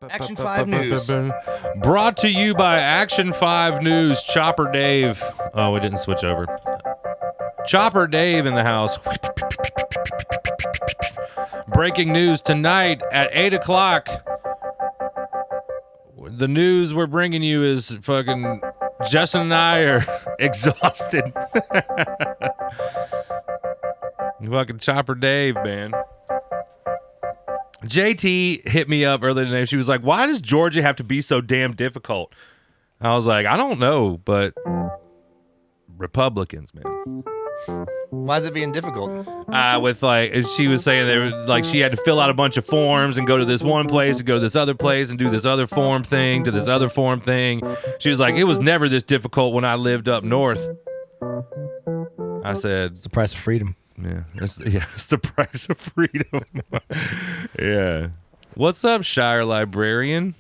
Action 5 News. Brought to you by Action 5 News. Chopper Dave. Oh, we didn't switch over. Chopper Dave in the house. Breaking news tonight at 8 o'clock. The news we're bringing you is fucking Justin and I are exhausted. Fucking Chopper Dave, man. JT hit me up earlier today. She was like, why does Georgia have to be so damn difficult? I was like, I don't know, but Republicans, man. Why is it being difficult? With like, she was saying they were like, she had to fill out a bunch of forms and go to this one place and go to this other place and do this other form thing to this other form thing. She was like, it was never this difficult when I lived up north. I said, It's the price of freedom. Yeah, it's the price of freedom. Yeah. What's up, Shire Librarian?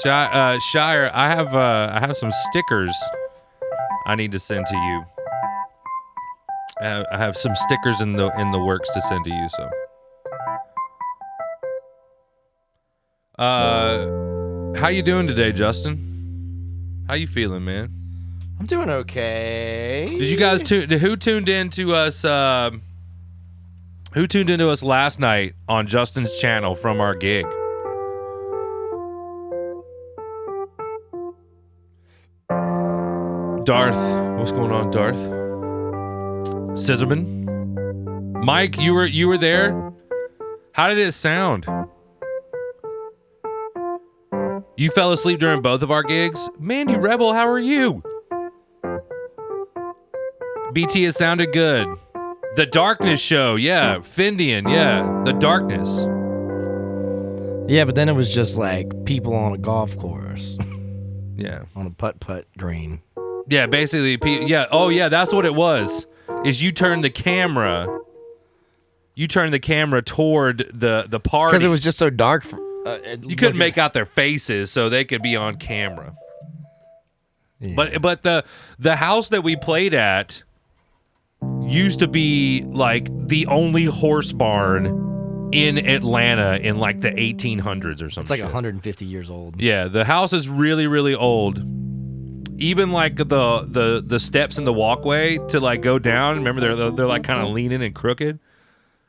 Shire, I have some stickers I need to send to you. I have some stickers in the works to send to you. So, how you doing today, Justin? How you feeling, man? I'm doing okay. Did you guys who tuned in to us? Who tuned into us last night on Justin's channel from our gig? Darth, what's going on, Darth? Scissorman, Mike, you were there. How did it sound? You fell asleep during both of our gigs. Mandy Rebel, how are you? BT, it sounded good. The Darkness Show, yeah. Findian, yeah. The Darkness. Yeah, but then it was just like people on a golf course. Yeah. On a putt-putt green. Yeah, basically, yeah. Oh, yeah, that's what it was. Is you turned the camera toward the party. Because it was just so dark. You couldn't make out their faces, so they could be on camera. Yeah. But the house that we played at used to be like the only horse barn in Atlanta in like the 1800s or something. It's like 150 years old. Yeah, the house is really, really old. Even like the steps in the walkway to like go down. Remember, they're like kind of leaning and crooked.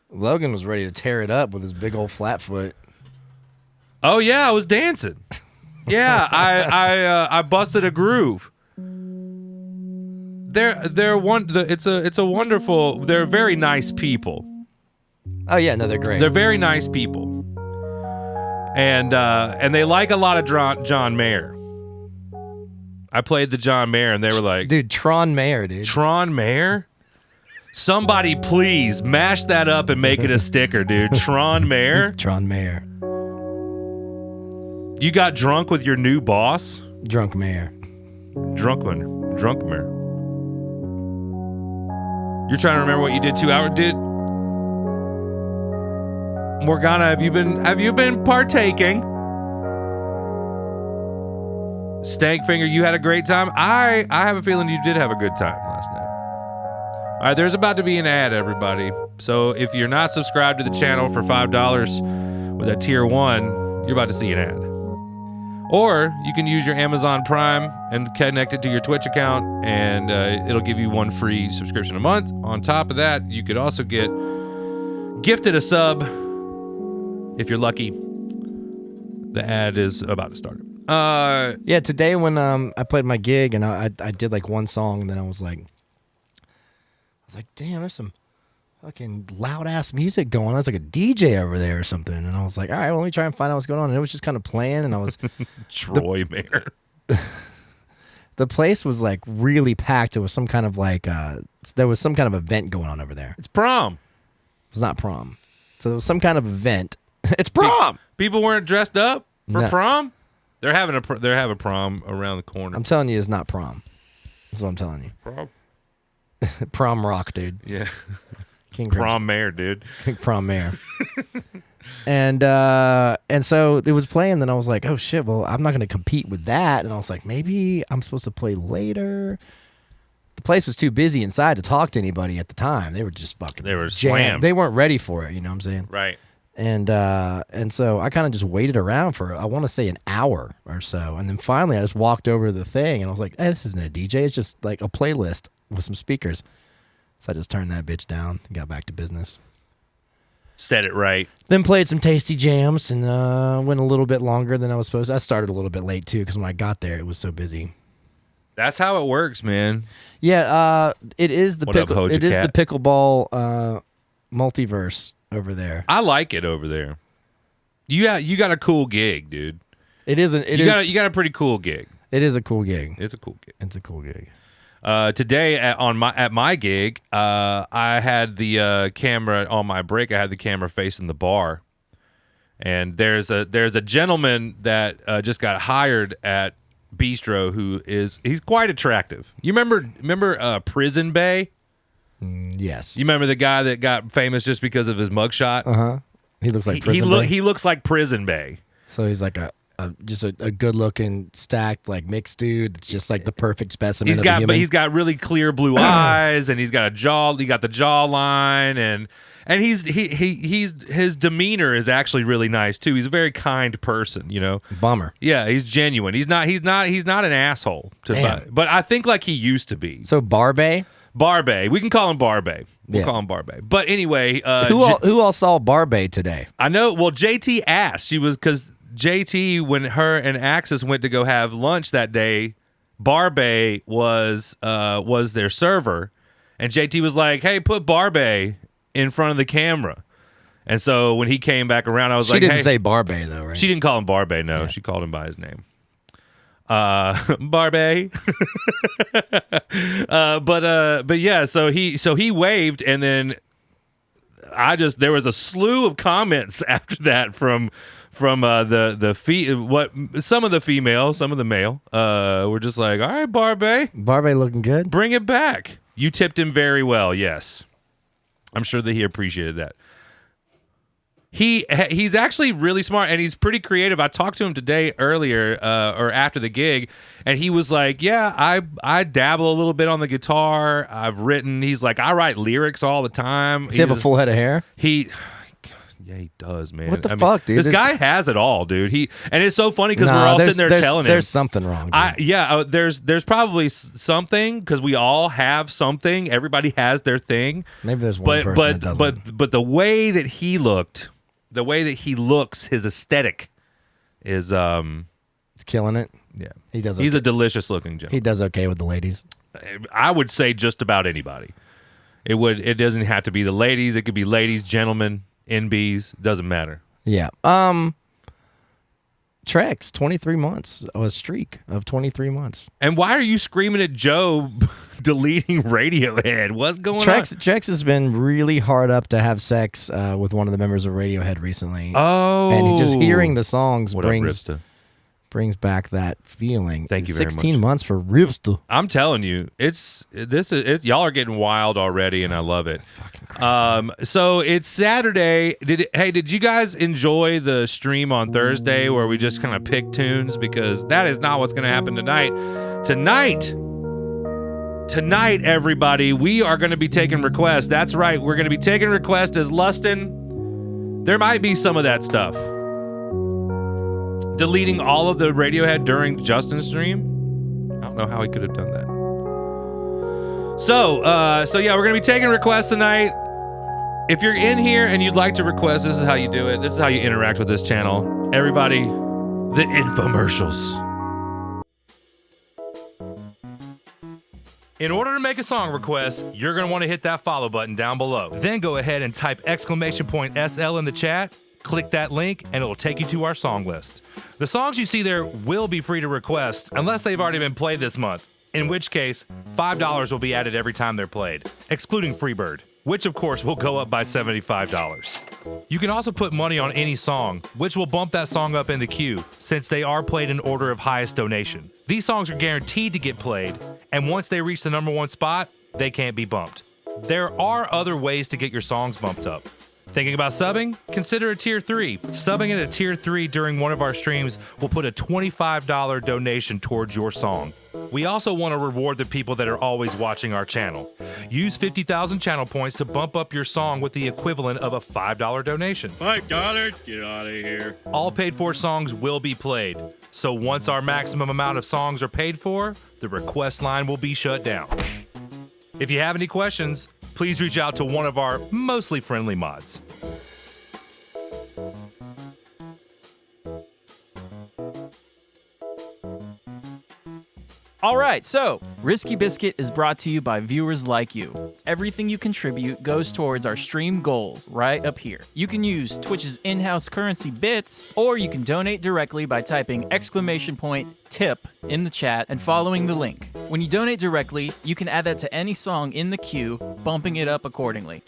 Logan was ready to tear it up with his big old flat foot. Oh yeah, I was dancing. Yeah, I busted a groove. It's a wonderful. They're very nice people. Oh yeah, no, they're great. They're very nice people, and they like a lot of John Mayer. I played the John Mayer, and they were like, "Dude, Tron Mayer, dude. Tron Mayer? Somebody please mash that up and make it a sticker, dude. Tron Mayer? Tron Mayer. You got drunk with your new boss? Drunk Mayer. Drunk Mayer. You're trying to remember what you did 2 hours, dude? Morgana, have you been partaking? Stankfinger, you had a great time? I have a feeling you did have a good time last night. All right, there's about to be an ad, everybody. So if you're not subscribed to the channel for $5 with a tier 1, you're about to see an ad. Or you can use your Amazon Prime and connect it to your Twitch account, and it'll give you one free subscription a month. On top of that, you could also get gifted a sub if you're lucky. The ad is about to start. Yeah, today when I played my gig and I did like one song, and then I was like, damn, there's some fucking loud ass music going on. It's like a DJ over there or something. And I was like, all right, well, let me try and find out what's going on. And it was just kind of playing, and I was Troy Mayer. The place was like really packed. It was some kind of like there was some kind of event going on over there. It's prom. It was not prom. So there was some kind of event. It's prom. People weren't dressed up for No. prom. They're having a prom around the corner. I'm telling you, it's not prom. That's what I'm telling you. Prom. Prom rock, dude. Yeah. King Prom Mayor, dude. Prom Mayor. And so it was playing, then I was like, oh shit, well, I'm not going to compete with that. And I was like, maybe I'm supposed to play later. The place was too busy inside to talk to anybody at the time. They were just fucking They were slammed. They weren't ready for it, you know what I'm saying? Right. And so I kind of just waited around for, I want to say, an hour or so. And then finally I just walked over to the thing and I was like, hey, this isn't a DJ. It's just like a playlist with some speakers. So I just turned that bitch down and got back to business. Said it right. Then played some tasty jams and went a little bit longer than I was supposed to. I started a little bit late too because when I got there, it was so busy. That's how it works, man. Yeah, it is the What up, Hoja it is Cat? the pickleball multiverse over there. I like it over there. You got a cool gig, dude. It isn't. You got a pretty cool gig. It is a cool gig. It's a cool gig. It's a cool gig. Today at my gig, I had the camera on my break. I had the camera facing the bar, and there's a gentleman that just got hired at Bistro he's quite attractive. You remember Prison Bay? Yes. You remember the guy that got famous just because of his mugshot? He looks like Prison Bay. He looks like Prison Bay. So he's like just a good looking stacked like mixed dude. It's just like the perfect specimen. But he's got really clear blue eyes, and he's got the jawline, and his demeanor is actually really nice too. He's a very kind person, you know. Bummer. Yeah, he's genuine. He's not an asshole. But I think like he used to be. So Barbay. We can call him Barbay. We'll call him Barbay. But anyway, who all saw Barbay today? I know. Well, JT asked. She was because JT, when her and Axis went to go have lunch that day, Barbay was their server, and JT was like, "Hey, put Barbay in front of the camera." And so when he came back around, I was like, "She didn't say Barbay though, right?" She didn't call him Barbay. No, yeah. She called him by his name. Barbay. But yeah, so he waved, and then there was a slew of comments after that from some of the female, some of the male, were just like, all right, Barbay looking good. Bring it back. You tipped him very well. Yes. I'm sure that he appreciated that. He's actually really smart, and he's pretty creative. I talked to him today earlier or after the gig, and he was like, yeah, I dabble a little bit on the guitar. I've written. He's like, I write lyrics all the time. Does he have a full head of hair? Yeah, he does, man. What the fuck, dude? This guy has it all, dude. And it's so funny because we're all sitting there telling him. There's something wrong, dude. There's probably something because we all have something. Everybody has their thing. Maybe there's one person that doesn't. But the way that he looked, the way that he looks, his aesthetic is it's killing it. Yeah. He does. He's a delicious looking gentleman. He does okay with the ladies. I would say just about anybody. It doesn't have to be the ladies. It could be ladies, gentlemen, NBs, doesn't matter. Yeah. Trex, 23 months, a streak of 23 months. And why are you screaming at Joe deleting Radiohead? What's going on? Trex has been really hard up to have sex with one of the members of Radiohead recently. Oh. And just hearing the songs what brings back that feeling. Thank you very much. 16 months for Ripsta. I'm telling you, y'all are getting wild already, and I love it. It's fucking crazy. So it's Saturday. Did you guys enjoy the stream on Thursday where we just kind of picked tunes? Because that is not what's going to happen tonight. Tonight, everybody, we are going to be taking requests. That's right. We're going to be taking requests as Lustin. There might be some of that stuff. Deleting all of the Radiohead during Justin's stream. I don't know how he could have done that. So yeah, we're gonna be taking requests tonight. If you're in here and you'd like to request, this is how you do it. This is how you interact with this channel. Everybody, the infomercials. In order to make a song request, you're gonna want to hit that follow button down below. Then go ahead and type !SL in the chat. Click that link and it'll take you to our song list. The songs you see there will be free to request unless they've already been played this month, in which case $5 will be added every time they're played, excluding Freebird, which of course will go up by $75. You can also put money on any song, which will bump that song up in the queue since they are played in order of highest donation. These songs are guaranteed to get played, and once they reach the #1 spot, they can't be bumped. There are other ways to get your songs bumped up. Thinking about subbing? Consider a tier 3. Subbing at a tier 3 during one of our streams will put a $25 donation towards your song. We also want to reward the people that are always watching our channel. Use 50,000 channel points to bump up your song with the equivalent of a $5 donation. $5? Get out of here. All paid for songs will be played. So once our maximum amount of songs are paid for, the request line will be shut down. If you have any questions, please reach out to one of our mostly friendly mods. All right, so Risky Biscuit is brought to you by viewers like you. Everything you contribute goes towards our stream goals right up here. You can use Twitch's in-house currency bits, or you can donate directly by typing !tip in the chat and following the link. When you donate directly, you can add that to any song in the queue, bumping it up accordingly.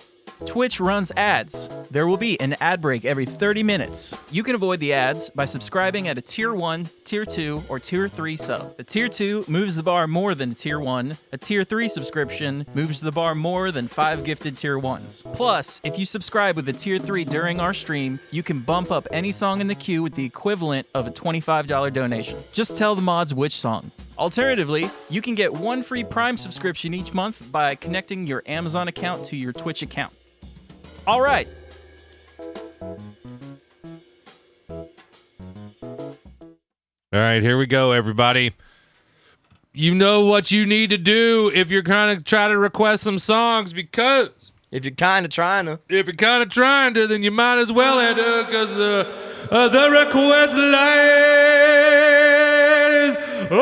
Twitch runs ads. There will be an ad break every 30 minutes. You can avoid the ads by subscribing at a Tier 1, Tier 2, or Tier 3 sub. A Tier 2 moves the bar more than a Tier 1. A Tier 3 subscription moves the bar more than 5 gifted Tier 1s. Plus, if you subscribe with a Tier 3 during our stream, you can bump up any song in the queue with the equivalent of a $25 donation. Just tell the mods which song. Alternatively, you can get one free Prime subscription each month by connecting your Amazon account to your Twitch account. All right. All right, here we go, everybody. You know what you need to do if you're kind of trying to request some songs, because If you're kind of trying to. then you might as well enter, because the request line is open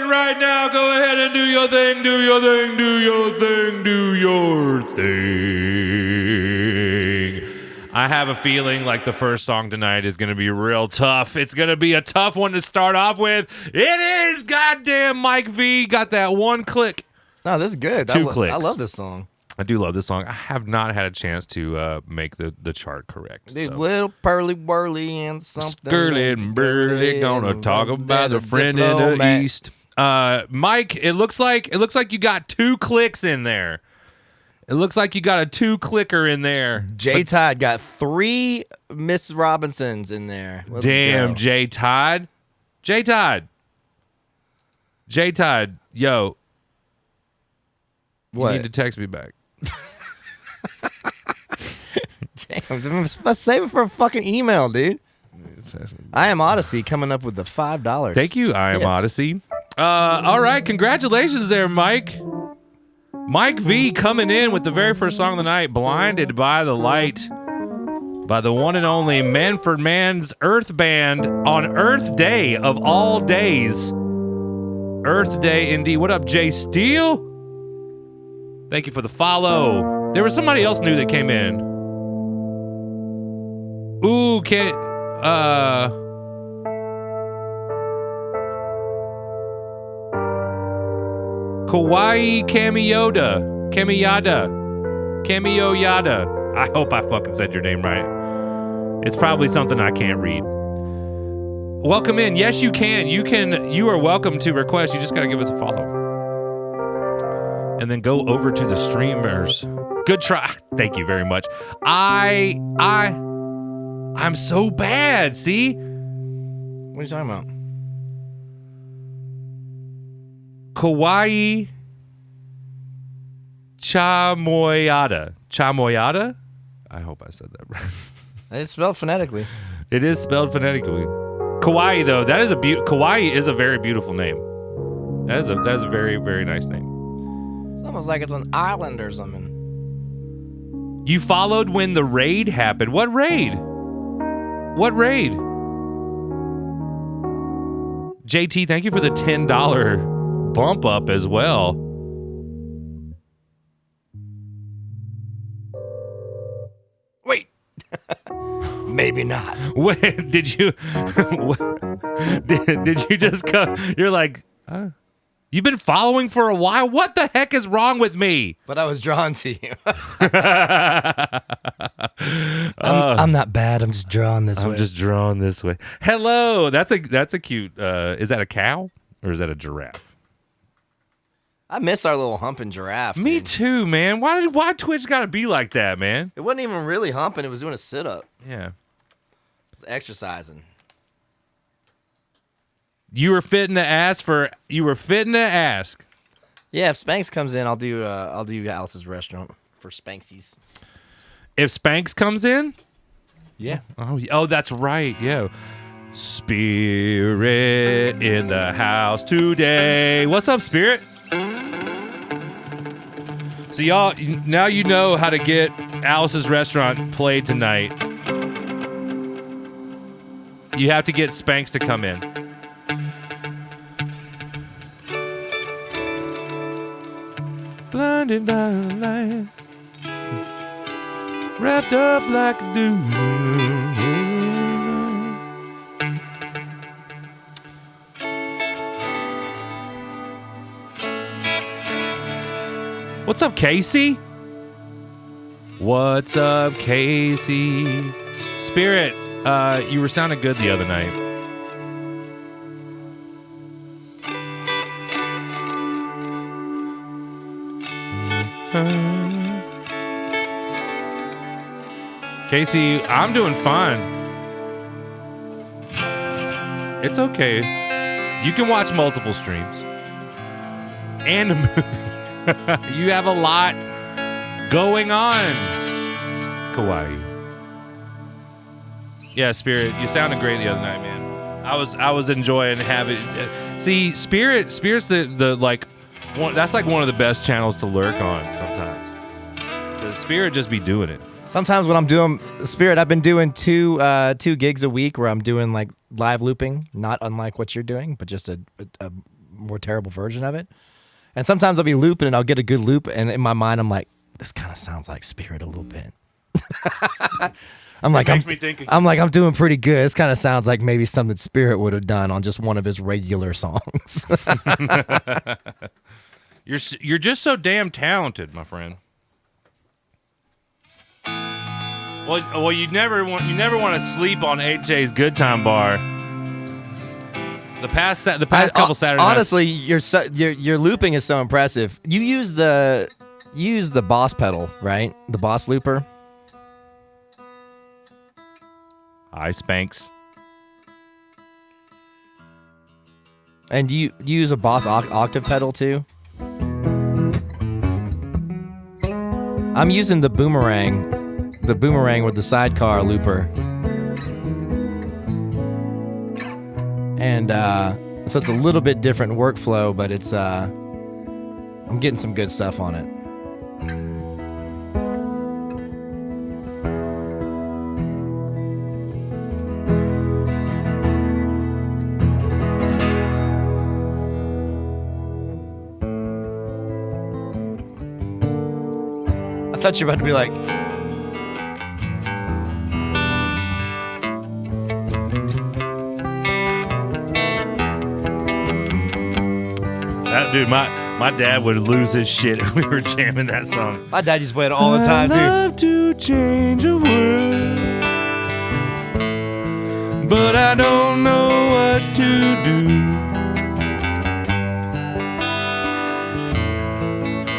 right now. Go ahead and do your thing, do your thing, do your thing, do your thing. I have a feeling like the first song tonight is going to be real tough. It's going to be a tough one to start off with. It is goddamn Mike V. Got that one click. No, this is good. Two clicks. I love this song. I do love this song. I have not had a chance to make the chart correct. Dude, So. little pearly whirly and something. Skirly and burly, gonna talk about a friend in the East. Mike, it looks like you got 2 clicks in there. It looks like you got a 2-clicker in there. J-Tide got 3 Miss Robinsons in there. Let's Damn, go. J-Tide. J-Tide, yo. What? You need to text me back. Damn, save it for a fucking email, dude. I Am Odyssey coming up with the $5. Thank you, I Am Odyssey. All right, congratulations there, Mike. Mike V coming in with the very first song of the night, Blinded by the Light, by the one and only Manfred Mann's Earth Band on Earth Day of all days. Earth Day indeed. What up, Jay Steele? Thank you for the follow. There was somebody else new that came in. Ooh, Kawaii Kamiyada. I hope I fucking said your name right. It's probably something I can't read. Welcome in. Yes, you can. You are welcome to request. You just gotta give us a follow. And then go over to the streamers. Good try. Thank you very much. I'm so bad, see? What are you talking about? Kawaii Chamoyada? I hope I said that right. It's spelled phonetically. It is spelled phonetically. Kawaii, though, Kawaii is a very beautiful name. That is a very, very nice name. It's almost like it's an island or something. You followed when the raid happened. What raid? JT, thank you for the $10 bump up as well. Wait. Maybe not. Wait, did you just come? You're like, you've been following for a while? What the heck is wrong with me? But I was drawn to you. I'm not bad. I'm just drawn this way. I'm just drawn this way. Hello. That's a cute. Is that a cow or is that a giraffe? I miss our little humping giraffe. Me dude. too, man. Why Twitch got to be like that, man? It wasn't even really humping. It was doing a sit-up. Yeah. It was exercising. You were fitting to ask. Yeah, if Spanx comes in, I'll do Alice's restaurant for Spanksies. If Spanx comes in? Yeah. Oh, that's right. Yeah. Spirit in the house today. What's up, Spirit? So y'all, now you know how to get Alice's restaurant played tonight. You have to get Spanx to come in. Blinded by the light, wrapped up like a dew. What's up, Casey? What's up, Casey? Spirit, you were sounding good the other night. Casey, I'm doing fine. It's okay. You can watch multiple streams and a movie. You have a lot going on. Kawaii. Yeah, Spirit, you sounded great the other night, man. I was enjoying having. See, Spirit's the like one. That's like one of the best channels to lurk on sometimes. Cause Spirit just be doing it. Sometimes when I'm doing Spirit, I've been doing two gigs a week where I'm doing like live looping, not unlike what you're doing, but just a more terrible version of it. And sometimes I'll be looping and I'll get a good loop, and in my mind I'm like, this kind of sounds like Spirit a little bit. I'm doing pretty good. This kind of sounds like maybe something Spirit would have done on just one of his regular songs. You're just so damn talented, my friend. Well, you never want to sleep on HJ's Good Time Bar. The past couple Saturday nights. Honestly, your looping is so impressive. You use the Boss pedal, right? The Boss looper. Hi, Spanx. And you use a Boss octave pedal too. I'm using the boomerang with the sidecar looper. And so it's a little bit different workflow, but it's I'm getting some good stuff on it. I thought you were about to be like, dude, my dad would lose his shit if we were jamming that song. My dad used to play it all the time, too. I love to change the world, but I don't know what to do.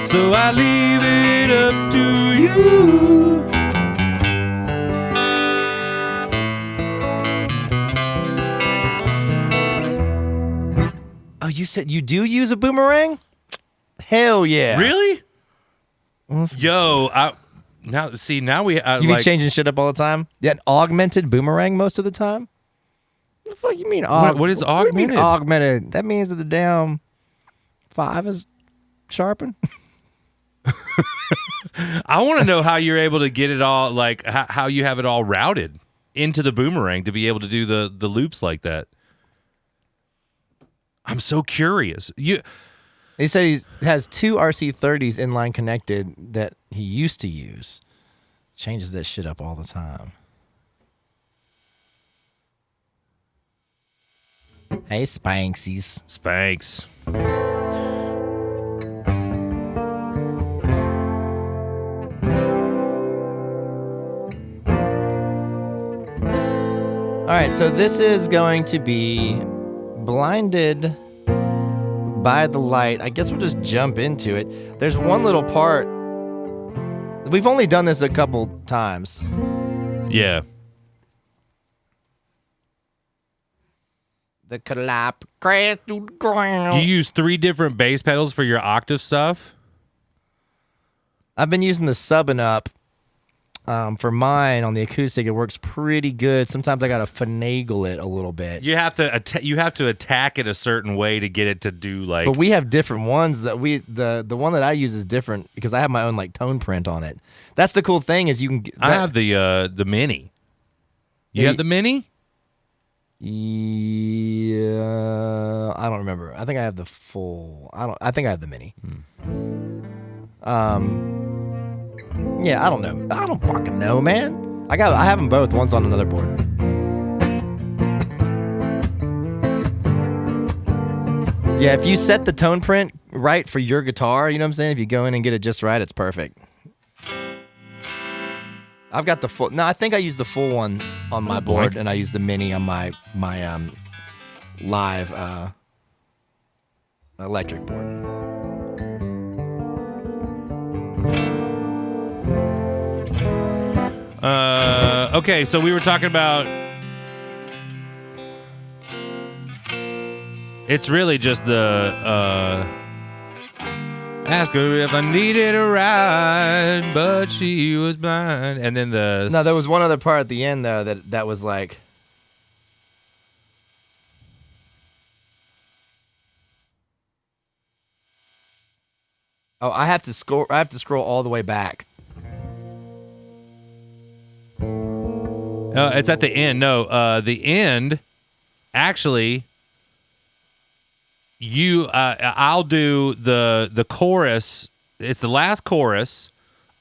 So I leave it up to you. Oh, you said you do use a boomerang? Hell yeah! Really? Yo, now we you be changing shit up all the time. Yeah, an augmented boomerang most of the time. What the fuck you mean? What is augmented? What do you mean augmented? That means that the damn 5 is sharpened. I want to know how you're able to get it all, like how you have it all routed into the boomerang to be able to do the loops like that. I'm so curious. He said he has 2 RC30s inline connected that he used to use. Changes that shit up all the time. Hey, Spanksies. Spanx. All right, so this is going to be Blinded by the light. I guess we'll just jump into it. There's one little part. We've only done this a couple times. Yeah. The clap crash to the ground. You use 3 different bass pedals for your octave stuff? I've been using the sub and up for mine on the acoustic. It works pretty good. Sometimes I gotta finagle it a little bit. You have to attack it a certain way to get it to do like. But we have different ones that the one that I use is different because I have my own like tone print on it. That's the cool thing is you can. I have the mini. You have the mini? Yeah, I don't remember. I think I have the full. I think I have the mini. Yeah, I don't know. I don't fucking know, man. I have them both. One's on another board. Yeah, if you set the tone print right for your guitar, you know what I'm saying? If you go in and get it just right, it's perfect. I've got the full. No, I think I use the full one on my board, and I use the mini on my live electric board. Okay, so we were talking about. It's really just the. Ask her if I needed a ride, but she was blind. And then the... No, there was one other part at the end, though, that was like... Oh, I have to scroll all the way back. It's at the end. No, the end, actually... I'll do the chorus. It's the last chorus.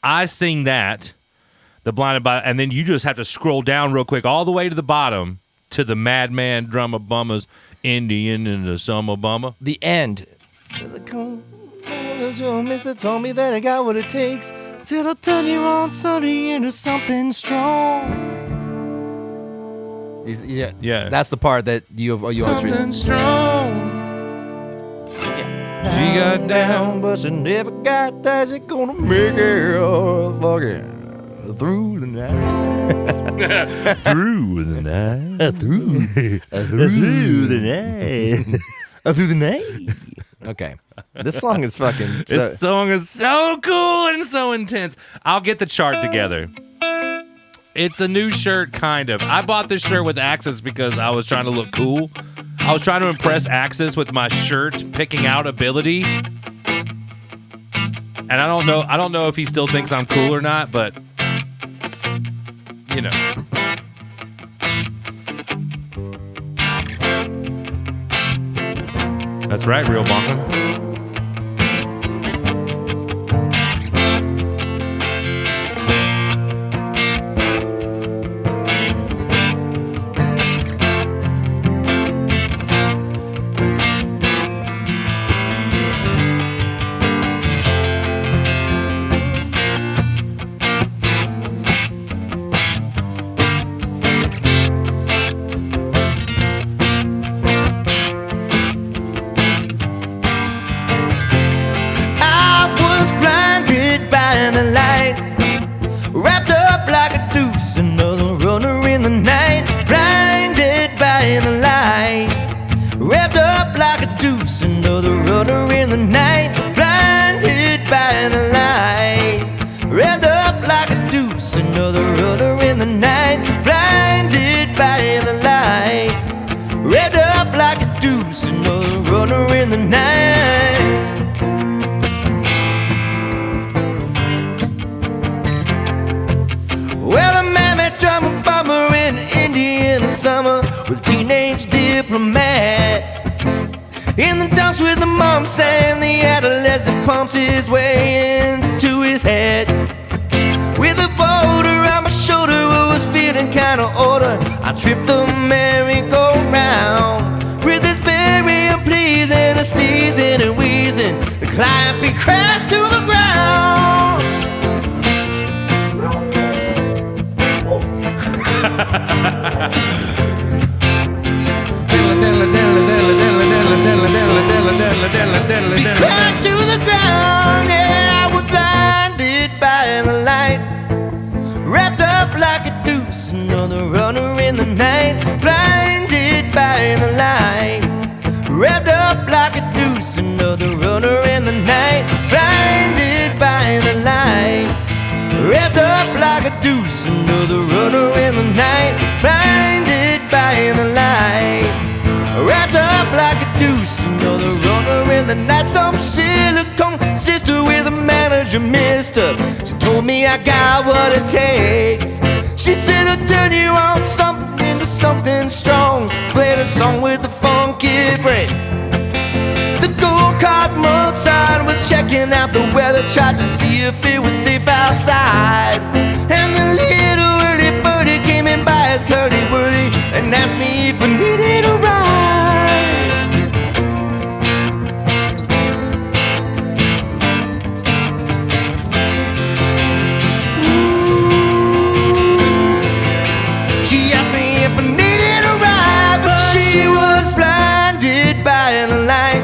I sing that, the Blinded by, and then you just have to scroll down real quick all the way to the bottom to the Madman Drummer Bummers, Indian in the Summer Bummer. The end. Your mister told me that I got what it takes. Said I'll turn you on Sunday into something strong. Yeah. That's the part that you always read. Something strong. She got down, but she never got that. She gonna make it fucking through the night. Through the night. Through the night. Through the night. Okay. This song is fucking... This song is so cool and so intense. I'll get the chart together. It's a new shirt, kind of. I bought this shirt with Axis because I was trying to look cool. I was trying to impress Axis with my shirt picking out ability. And I don't know if he still thinks I'm cool or not, but you know. That's right, Real Bongo. And the adolescent pumps his way into his head. With a boulder on my shoulder, I was feeling kinda older. I tripped the merry-go-round with this very unpleasing and sneezing and wheezing. The client be crashed to the ground. the night some silicone sister with a manager mister. She told me I got what it takes. She said I'll turn you on something into something strong. Play the song with the funky breaks. The go-kart Mozart was checking out the weather, tried to see if it was safe outside. And the little early birdie came in by his curly-wurly and asked me if I needed a ride. She asked me if I needed a ride, but she was blinded by the light.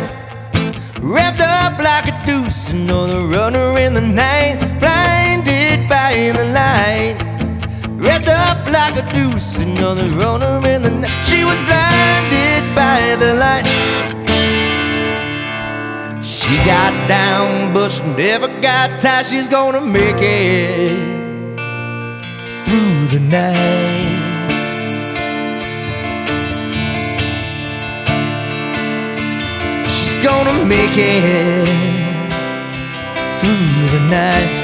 Wrapped up like a deuce, another runner in the night. Blinded by the light. Wrapped up like a deuce, another runner in the night. She was blinded by the light. She got down, but she never got tired. She's gonna make it through the night. She's gonna make it through the night.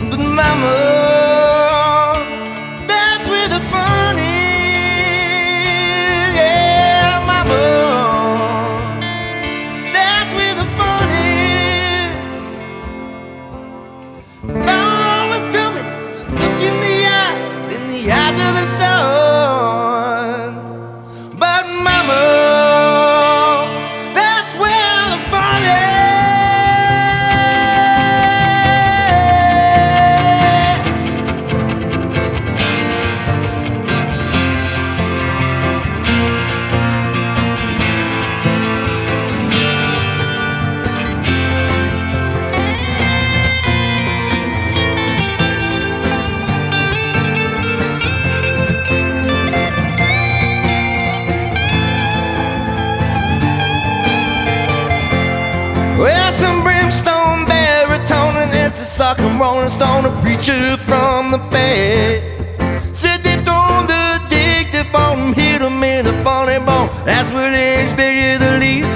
But mama, that's where the fun is. Yeah, mama, that's where the fun is. Mama always told me to look in the eyes of the sun. But mama, that's where the fun is. Well, some brimstone, baritone, and it's a sucker rolling stone, a preacher from the bed. Said they throw the addictive on them, hit them in the funny bone. That's where they expected to leave.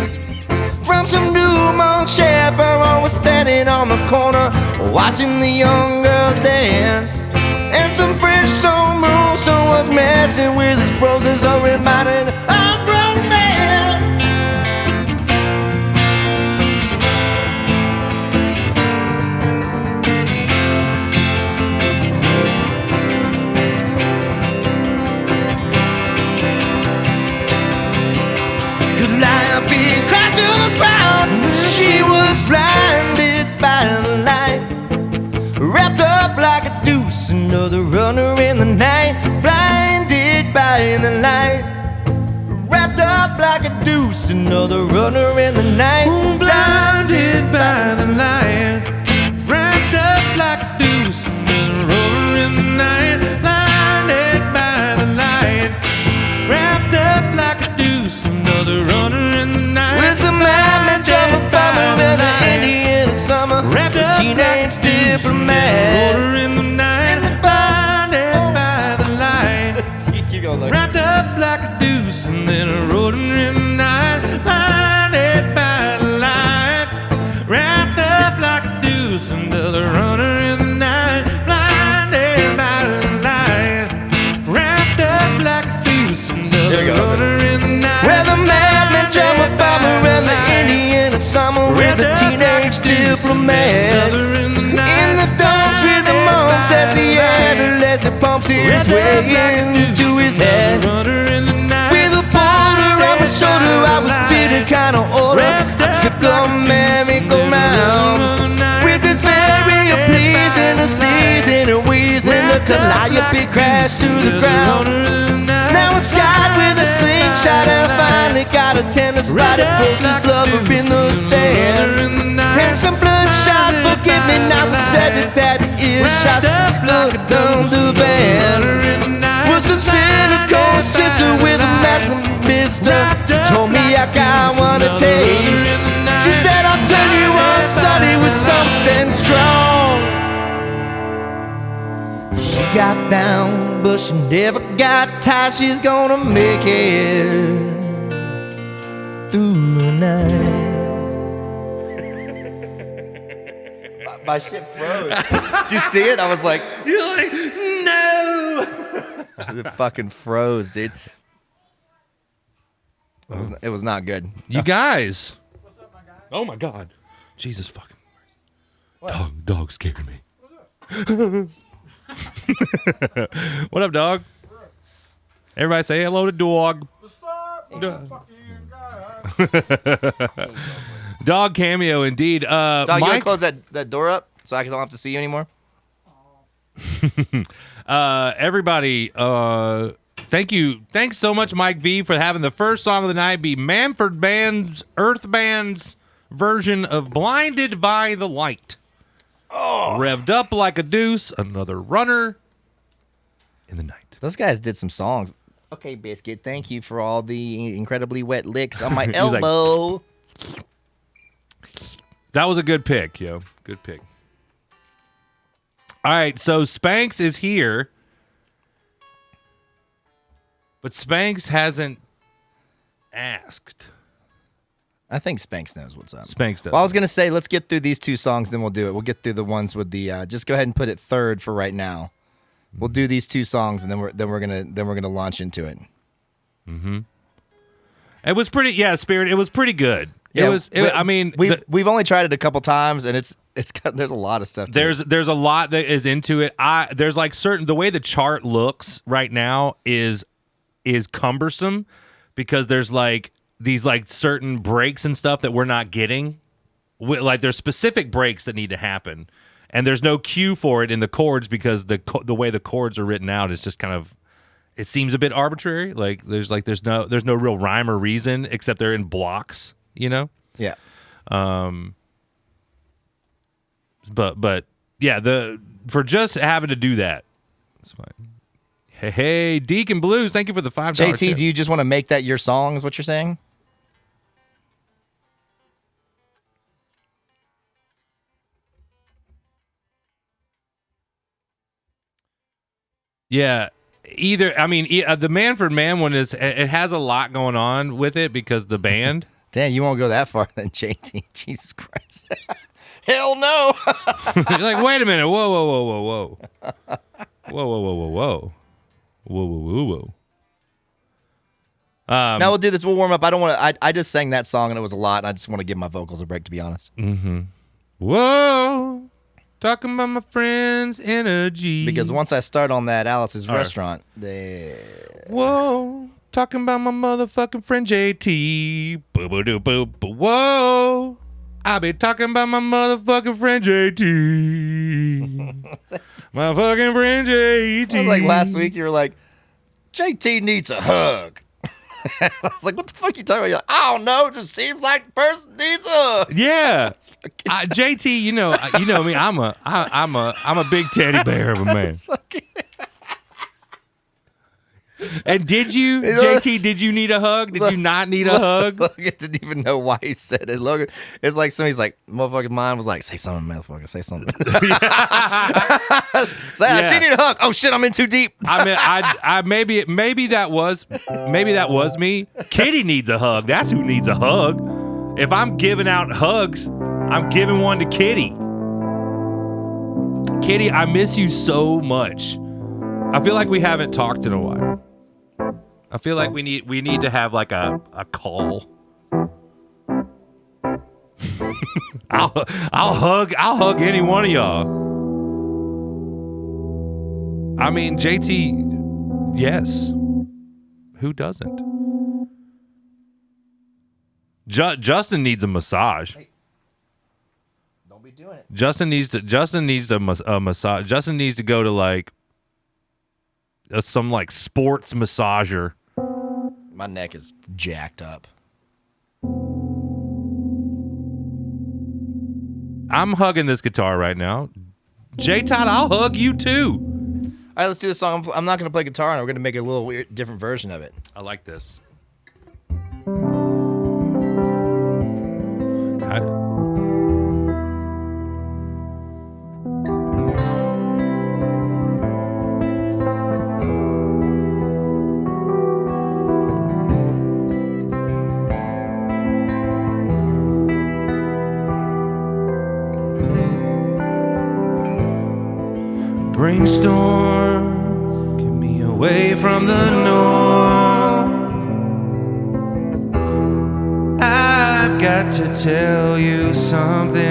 From some new monk chaperone was standing on the corner, watching the young girls dance. And some fresh soul rooster was messing with his frozen, so reminded of grown men. Crashed to the ground. She was blinded by the light. Wrapped up like a deuce, another runner in the night. Blinded by the light. Wrapped up like a deuce, another runner in the night. Blinded by the light. Wrapped up like a deuce, another runner in the night. Blinded by the light. Wrapped up like a deuce, another runner in the night. With some man jump bomber in an Indian summer. Wrapped up Teenage diplomat. roller in the night. Blinded by the light. Keep going like Wrapped up like a deuce, and then I rode her in the night. diplomat. In the dumps with the mumps as the adolescent pumps his way into his head. With a boulder on my shoulder, I was feeling kinda older. I took a merry-go-round with its very please and a sneeze and a wheeze and the calliope crashed to the ground. Now I'm skied with a slingshot and finally got a tender spot that throws his lover in the sand. And some bloodshot, forgive me now, I said that is shot blood down the band. Was some silicone sister with a massive mister. She told me I got one to taste. She said I'll turn you on Sunday with something strong. She got down, but she never got tired. She's gonna make it through the night. My shit froze. Did you see it? I was like, you're like, no. It fucking froze, dude. It was not good. You guys. What's up, my guy? Oh my God. Jesus fucking Christ. Dog scared me. What up, dog? Everybody say hello to dog. Dog cameo indeed. Dog, Mike, you want to close that door up so I don't have to see you anymore? everybody, thank you. Thanks so much, Mike V, for having the first song of the night be Manfred Band's Earth Band's version of Blinded by the Light. Oh. Revved up like a deuce, another runner in the night. Those guys did some songs. Okay, Biscuit, thank you for all the incredibly wet licks on my elbow. That was a good pick, yo. Good pick. All right, so Spanx is here. But Spanx hasn't asked. I think Spanx knows what's up. Spanx does. Well, I was going to say, let's get through these two songs, then we'll do it. We'll get through the ones with the, just go ahead and put it third for right now. We'll do these two songs, and then we're gonna launch into it. Mm-hmm. It was pretty, Spirit. It was pretty good. Yeah, I mean, we've only tried it a couple times, and it's got, there's a lot of stuff. There's a lot that is into it. There's like certain, the way the chart looks right now is cumbersome because there's like these like certain breaks and stuff that we're not getting. Like there's specific breaks that need to happen, and there's no cue for it in the chords because the way the chords are written out is just kind of, it seems a bit arbitrary. Like there's no real rhyme or reason except they're in blocks, you know? Yeah. But yeah, for just having to do that, it's fine. Hey, Deacon Blues, thank you for the $5. JT, tip. do you just want to make that your song? Is what you're saying? Yeah, the Manfred Mann one it has a lot going on with it because the band. Damn, you won't go that far then, JT. Jesus Christ. Hell no. You're like, wait a minute. Whoa. Whoa. Now we'll do this. We'll warm up. I don't want to. I just sang that song and it was a lot. And I just want to give my vocals a break, to be honest. Mm-hmm. Whoa. Talking about my friend's energy. Because once I start on that Alice's restaurant, whoa. Talking about my motherfucking friend JT. Whoa. I be talking about my motherfucking friend JT. My fucking friend JT. I was like last week, you were like, JT needs a hug. I was like, what the fuck are you talking about? You're like, I don't know. It just seems like the person needs a hug. Yeah. JT, you know me. I'm a big teddy bear of a man. And did you, JT, did you need a hug? Did you not need a hug? Logan didn't even know why he said it. Logan, it's like somebody's like, motherfucking mind was like, say something, motherfucker, say something. She need a hug. Oh shit, I'm in too deep. I mean, maybe that was me. Kitty needs a hug. That's who needs a hug. If I'm giving out hugs, I'm giving one to Kitty. Kitty, I miss you so much. I feel like we haven't talked in a while. I feel like we need to have like a call. I'll hug any one of y'all. I mean, JT, yes. Who doesn't? Justin needs a massage. Hey, don't be doing it. Justin needs a massage. Justin needs to go to like some like sports massager. My neck is jacked up. I'm hugging this guitar right now. J Todd, I'll hug you too. All right, let's do this song. I'm not going to play guitar, and we're going to make a little weird, different version of it. I like this. Brainstorm, get me away from the norm. I've got to tell you something.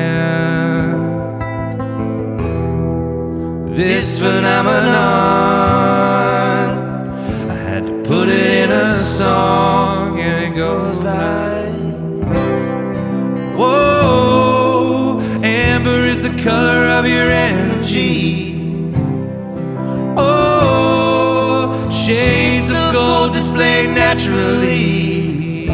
This phenomenon, I had to put it in a song, and it goes like, whoa, amber is the color of your energy. Oh, shades of gold displayed naturally.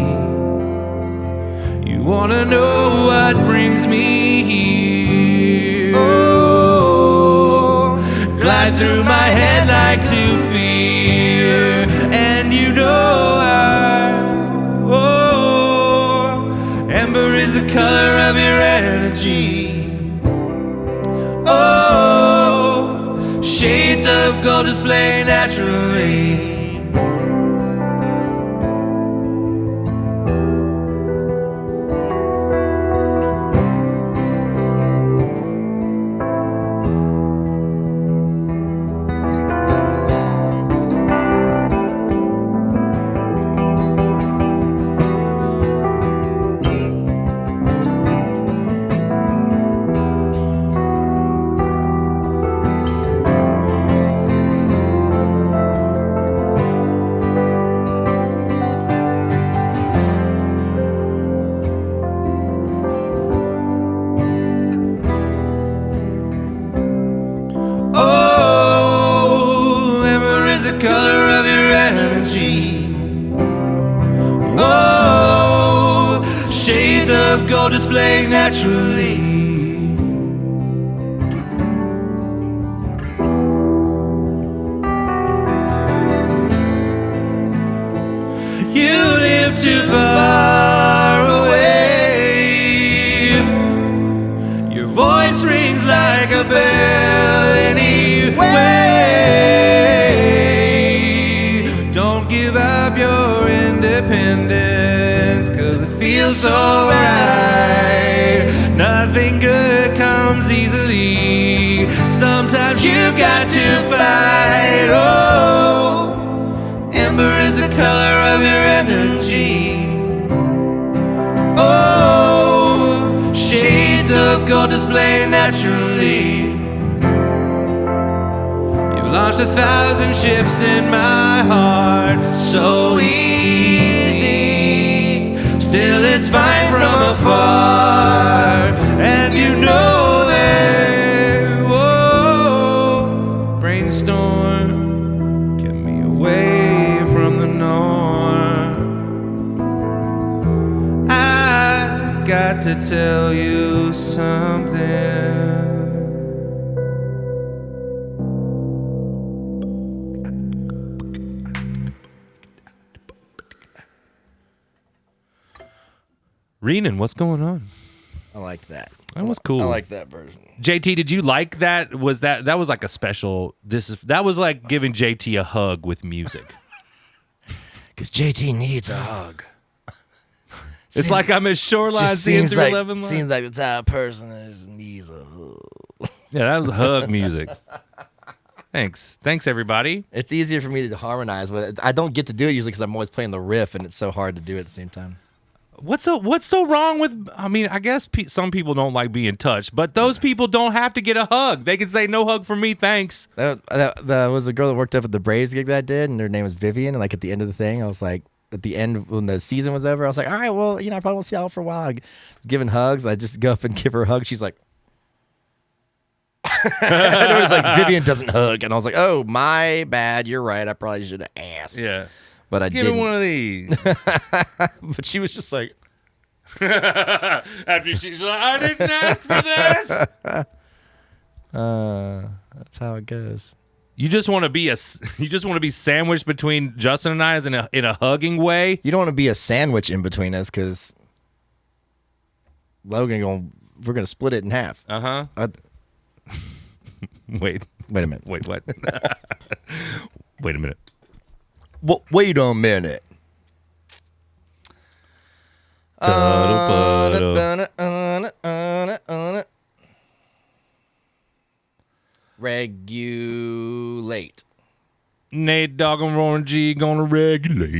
You wanna know what brings me here? Oh, glide through my head like to fear. And you know amber is the color of your energy. Oh, shades of gold display naturally. Display naturally. You live too far away. Your voice rings like a bell anyway. Don't give up your independence, 'cause it feels so right. Nothing good comes easily. Sometimes you've got to fight. Oh, amber is the color of your energy. Oh, shades of gold display naturally. You've launched 1,000 ships in my heart so easy. Still it's fine from afar. And you know that, whoa, brainstorm, get me away from the norm. I got to tell you something. Renan, what's going on? I like that. That was cool. I like that version. JT, did you like that? Was that was like a special? That was like giving JT a hug with music. Because JT needs a hug. It's like I'm at Shoreline seeing through 11 lines. Seems like the type of person that just needs a hug. Yeah, that was hug music. Thanks, everybody. It's easier for me to harmonize with it. I don't get to do it usually because I'm always playing the riff, and it's so hard to do it at the same time. What's so wrong with? I mean, I guess some people don't like being touched, but those people don't have to get a hug. They can say no hug for me, thanks. That was a girl that worked up at the Braves gig that I did, and her name was Vivian. And like at the end of the thing, I was like, at the end when the season was over, I was like, all right, well, I probably won't see y'all for a while. Giving hugs, I just go up and give her a hug. She's like, and it was like Vivian doesn't hug, and I was like, oh, my bad. You're right. I probably should have asked. Yeah. But I Give didn't. me one of these. But she was just like, After she's like, I didn't ask for this. that's how it goes. You just want to be sandwiched between Justin and I as in a hugging way. You don't want to be a sandwich in between us because we're gonna split it in half. Uh-huh. Wait Wait a minute. what? Wait a minute. Wait a minute. Regulate. Nate Dogg and Roaring G gonna regulate.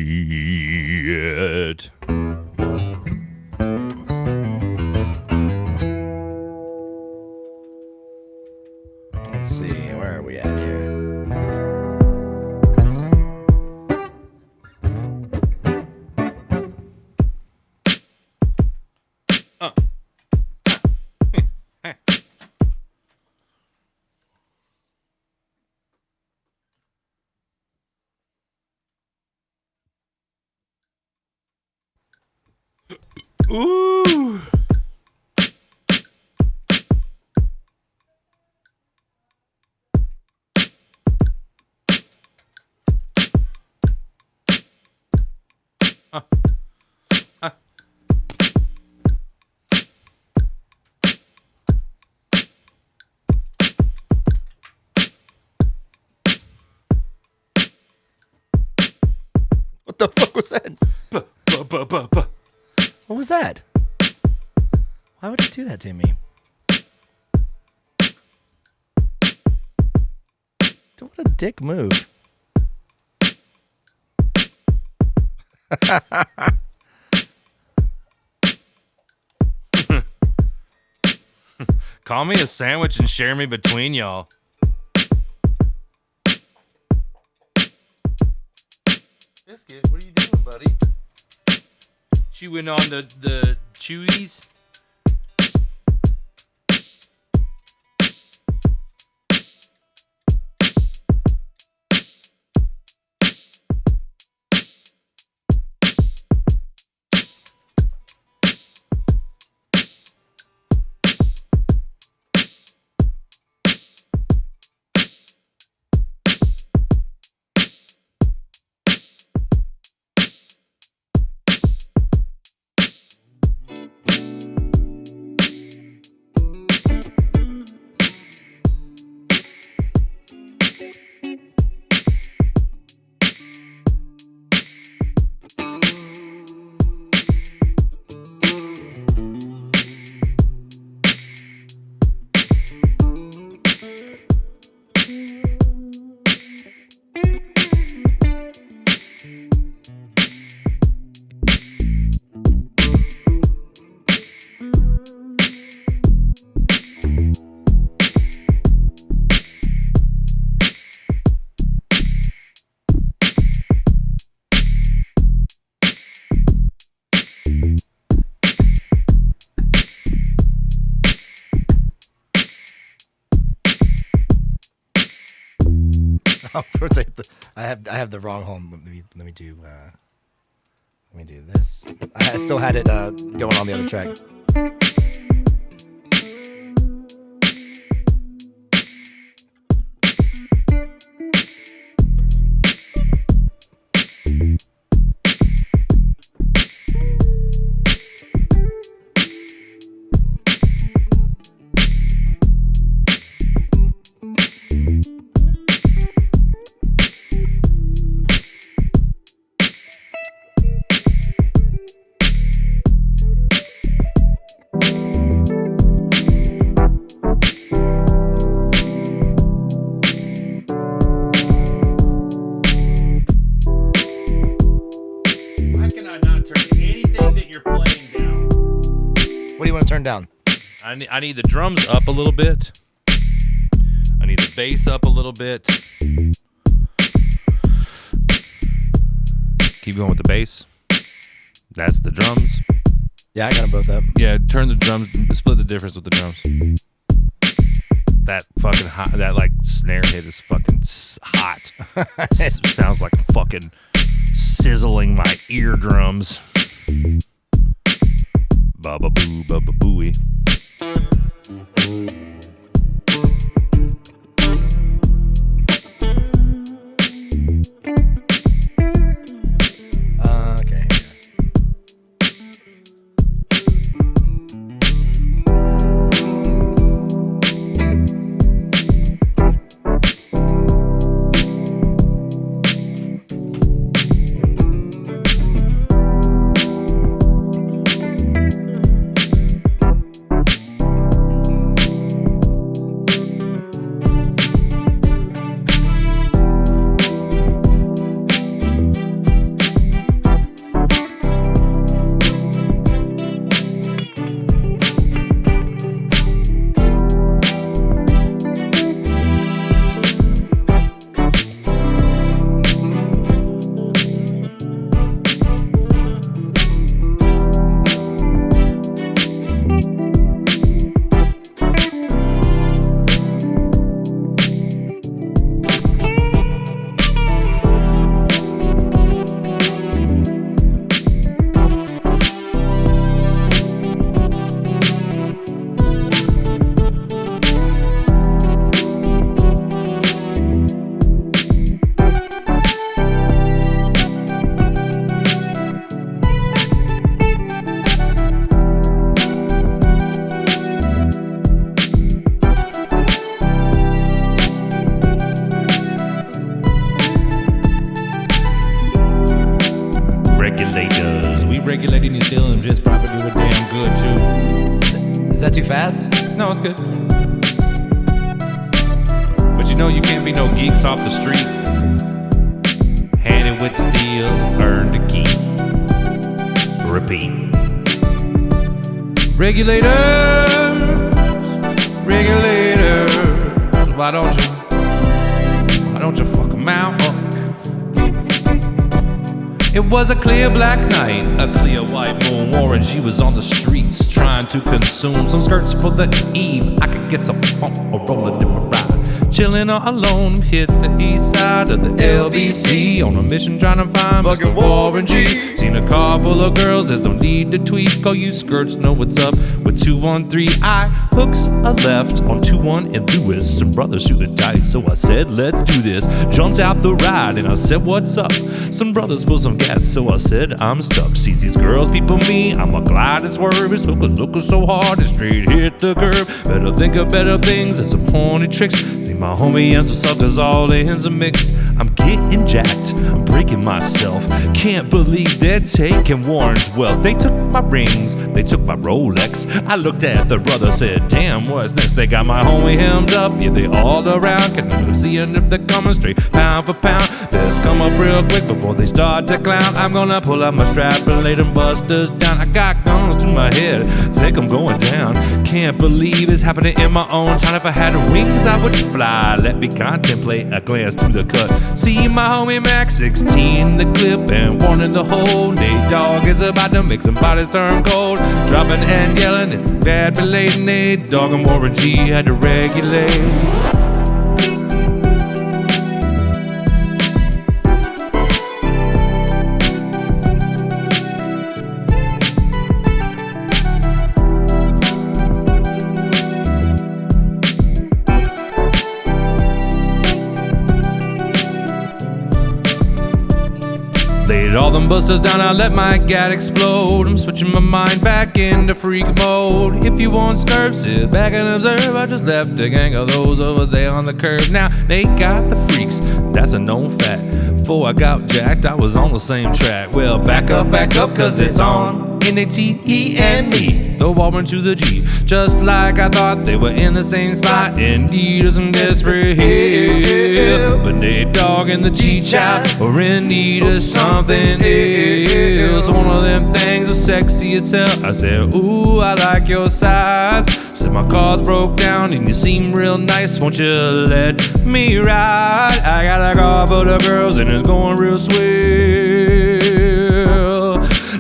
Let's see, where are we at here? Ooh. What the fuck was that? What was that? Why would it do that to me? What a dick move. Call me a sandwich and share me between y'all. Biscuit, what are you doing, buddy? Chewing on the chewies? I have the wrong home. Let me do this. I still had it going on the other track. you want to turn down? I need the drums up a little bit. I need the bass up a little bit. Keep going with the bass. That's the drums. Yeah, I got them both up. Yeah, turn the drums, split the difference with the drums. That fucking hot, that like snare hit is fucking hot. Sounds like fucking sizzling my eardrums. Baba boo, baba booey. Okay. Regulators. We regulating these feelings just probably do it damn good too. Is that too fast? No, it's good. But you know you can't be no geeks off the street. Handed with the steel, learn to keep. Repeat. Regulators, regulators. Why don't you fuck 'em out? It was a clear black night, a clear white moon. Warren, she was on the streets trying to consume some skirts for the eve. I could get some funk or roll a dipper ride. Chillin' all alone, hit the east side of the LBC on a mission trying to find fucking Warren G. Seen a car full of girls, there's no need to tweet. Call you skirts, know what's up with 213. I hooks a left on 21 and Lewis. Some brothers shooting dice, so I said, let's do this. Jumped out the ride and I said, what's up? Some brothers pull some gas, so I said, I'm stuck. See these girls, people me, I'm a glide and swerve. It's looking so hard and straight hit the curb. Better think of better things and some horny tricks. See my homie and some suckers all in a mix. I'm getting jacked, I'm breaking myself. Can't believe they're taking Warren's wealth. They took my rings, they took my Rolex. I looked at the brother, said, damn, what's next? They got my homie hemmed up, yeah, they all around. Can let them see if they're coming straight, pound for pound. Best come up real quick before they start to clown. I'm gonna pull out my strap and lay them busters down. I got guns to my head, think I'm going down. Can't believe it's happening in my own town. If I had wings, I would fly. Let me contemplate a glance through the cut. See my homie Max 16 the clip and one in the hole. Nate Dogg is about to make some bodies turn cold. Dropping and yelling, it's bad relating. Nate Dogg and Warren G had to regulate. Laid all them busters down, I let my gat explode. I'm switching my mind back into freak mode. If you want skirp, sit back and observe. I just left a gang of those over there on the curb. Now they got the freaks, that's a known fact. Before I got jacked, I was on the same track. Well, back up, cause it's on. N-A-T-E-M-E. The Walmart to the G. Just like I thought they were in the same spot. In need of some desperate help. But Nate Dogg and the G-Chop are in need of something else. One of them things was sexy as hell. I said, ooh, I like your size. Said my car's broke down and you seem real nice. Won't you let me ride? I got a car full of girls and it's going real swell.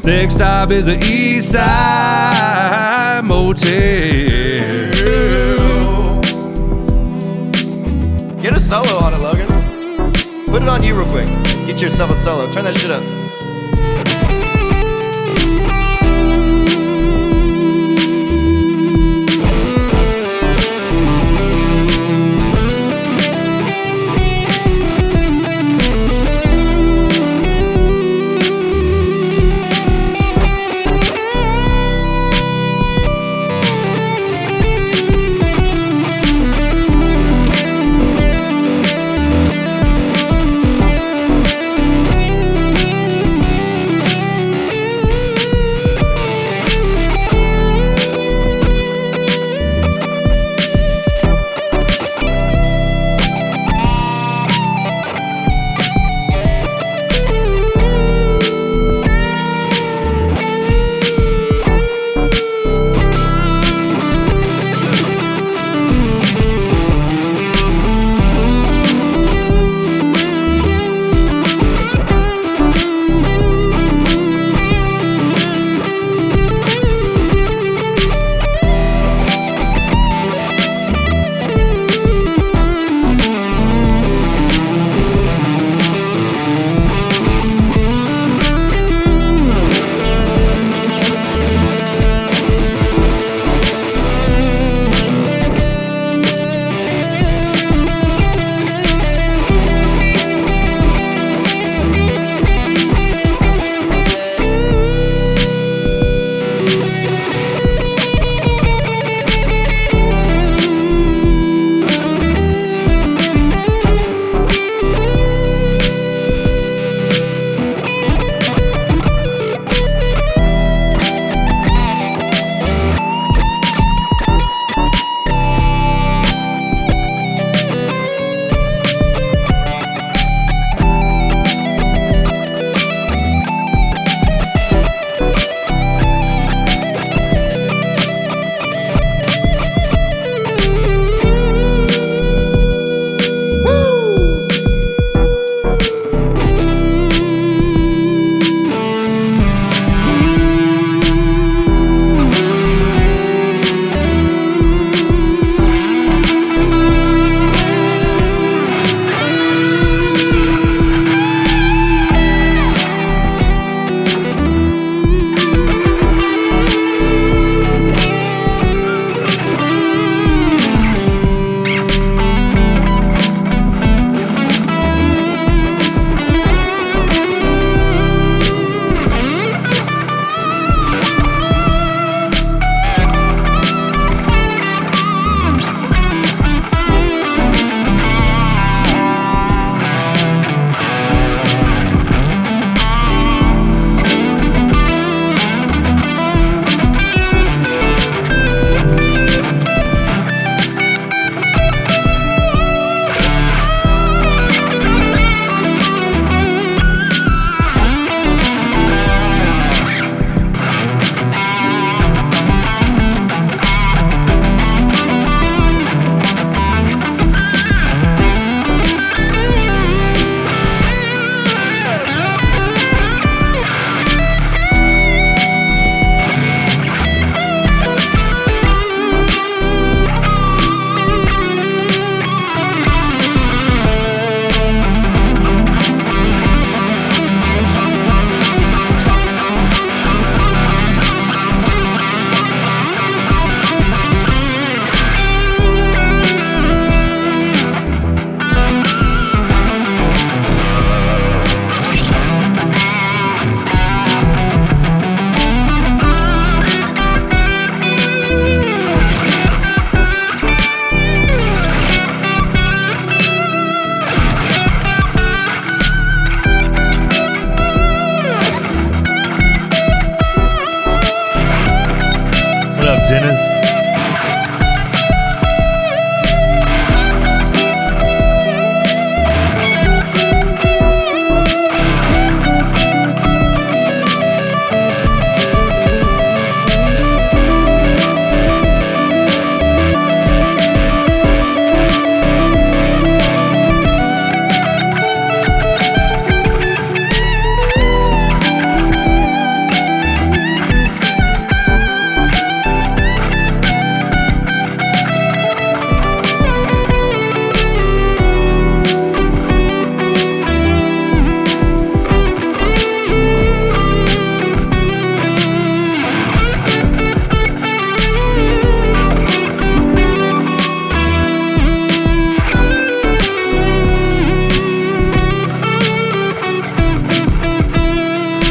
Next stop is a East Side Motel. Get a solo on it, Logan. Put it on you real quick. Get yourself a solo. Turn that shit up.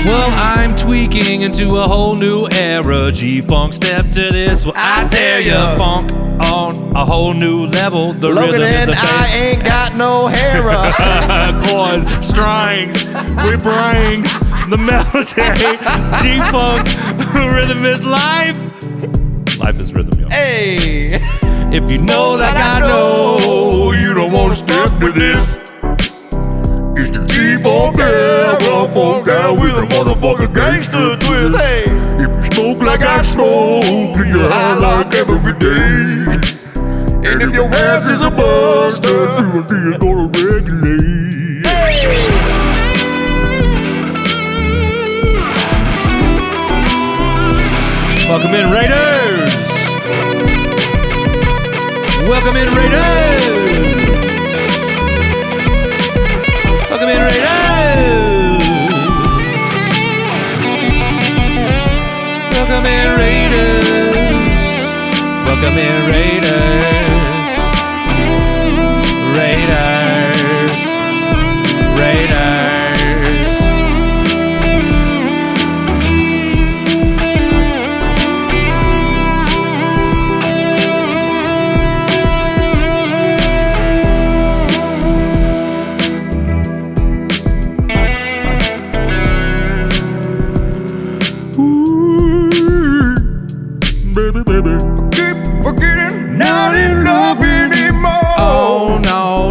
Well, I'm tweaking into a whole new era. G-Funk, step to this. Well, I dare ya. Funk on a whole new level. The Logan rhythm is and a I ain't got no hair. chord strings, we bring the melody. G-Funk, rhythm is life. Life is rhythm, y'all. Hey. If you know like I know, you don't want to step to this. It's the G-Funk down with a motherfucking gangster twist. Hey. If you smoke like I smoke, then you high like every day. And if your ass is a buster, you're gonna regulate. Welcome in, Raiders! Welcome in, Raiders! Welcome in, Raiders! Welcome in, Raiders! Welcome in, Raiders! Raiders! Raiders! Baby. Keep forgetting, not in love anymore. Oh,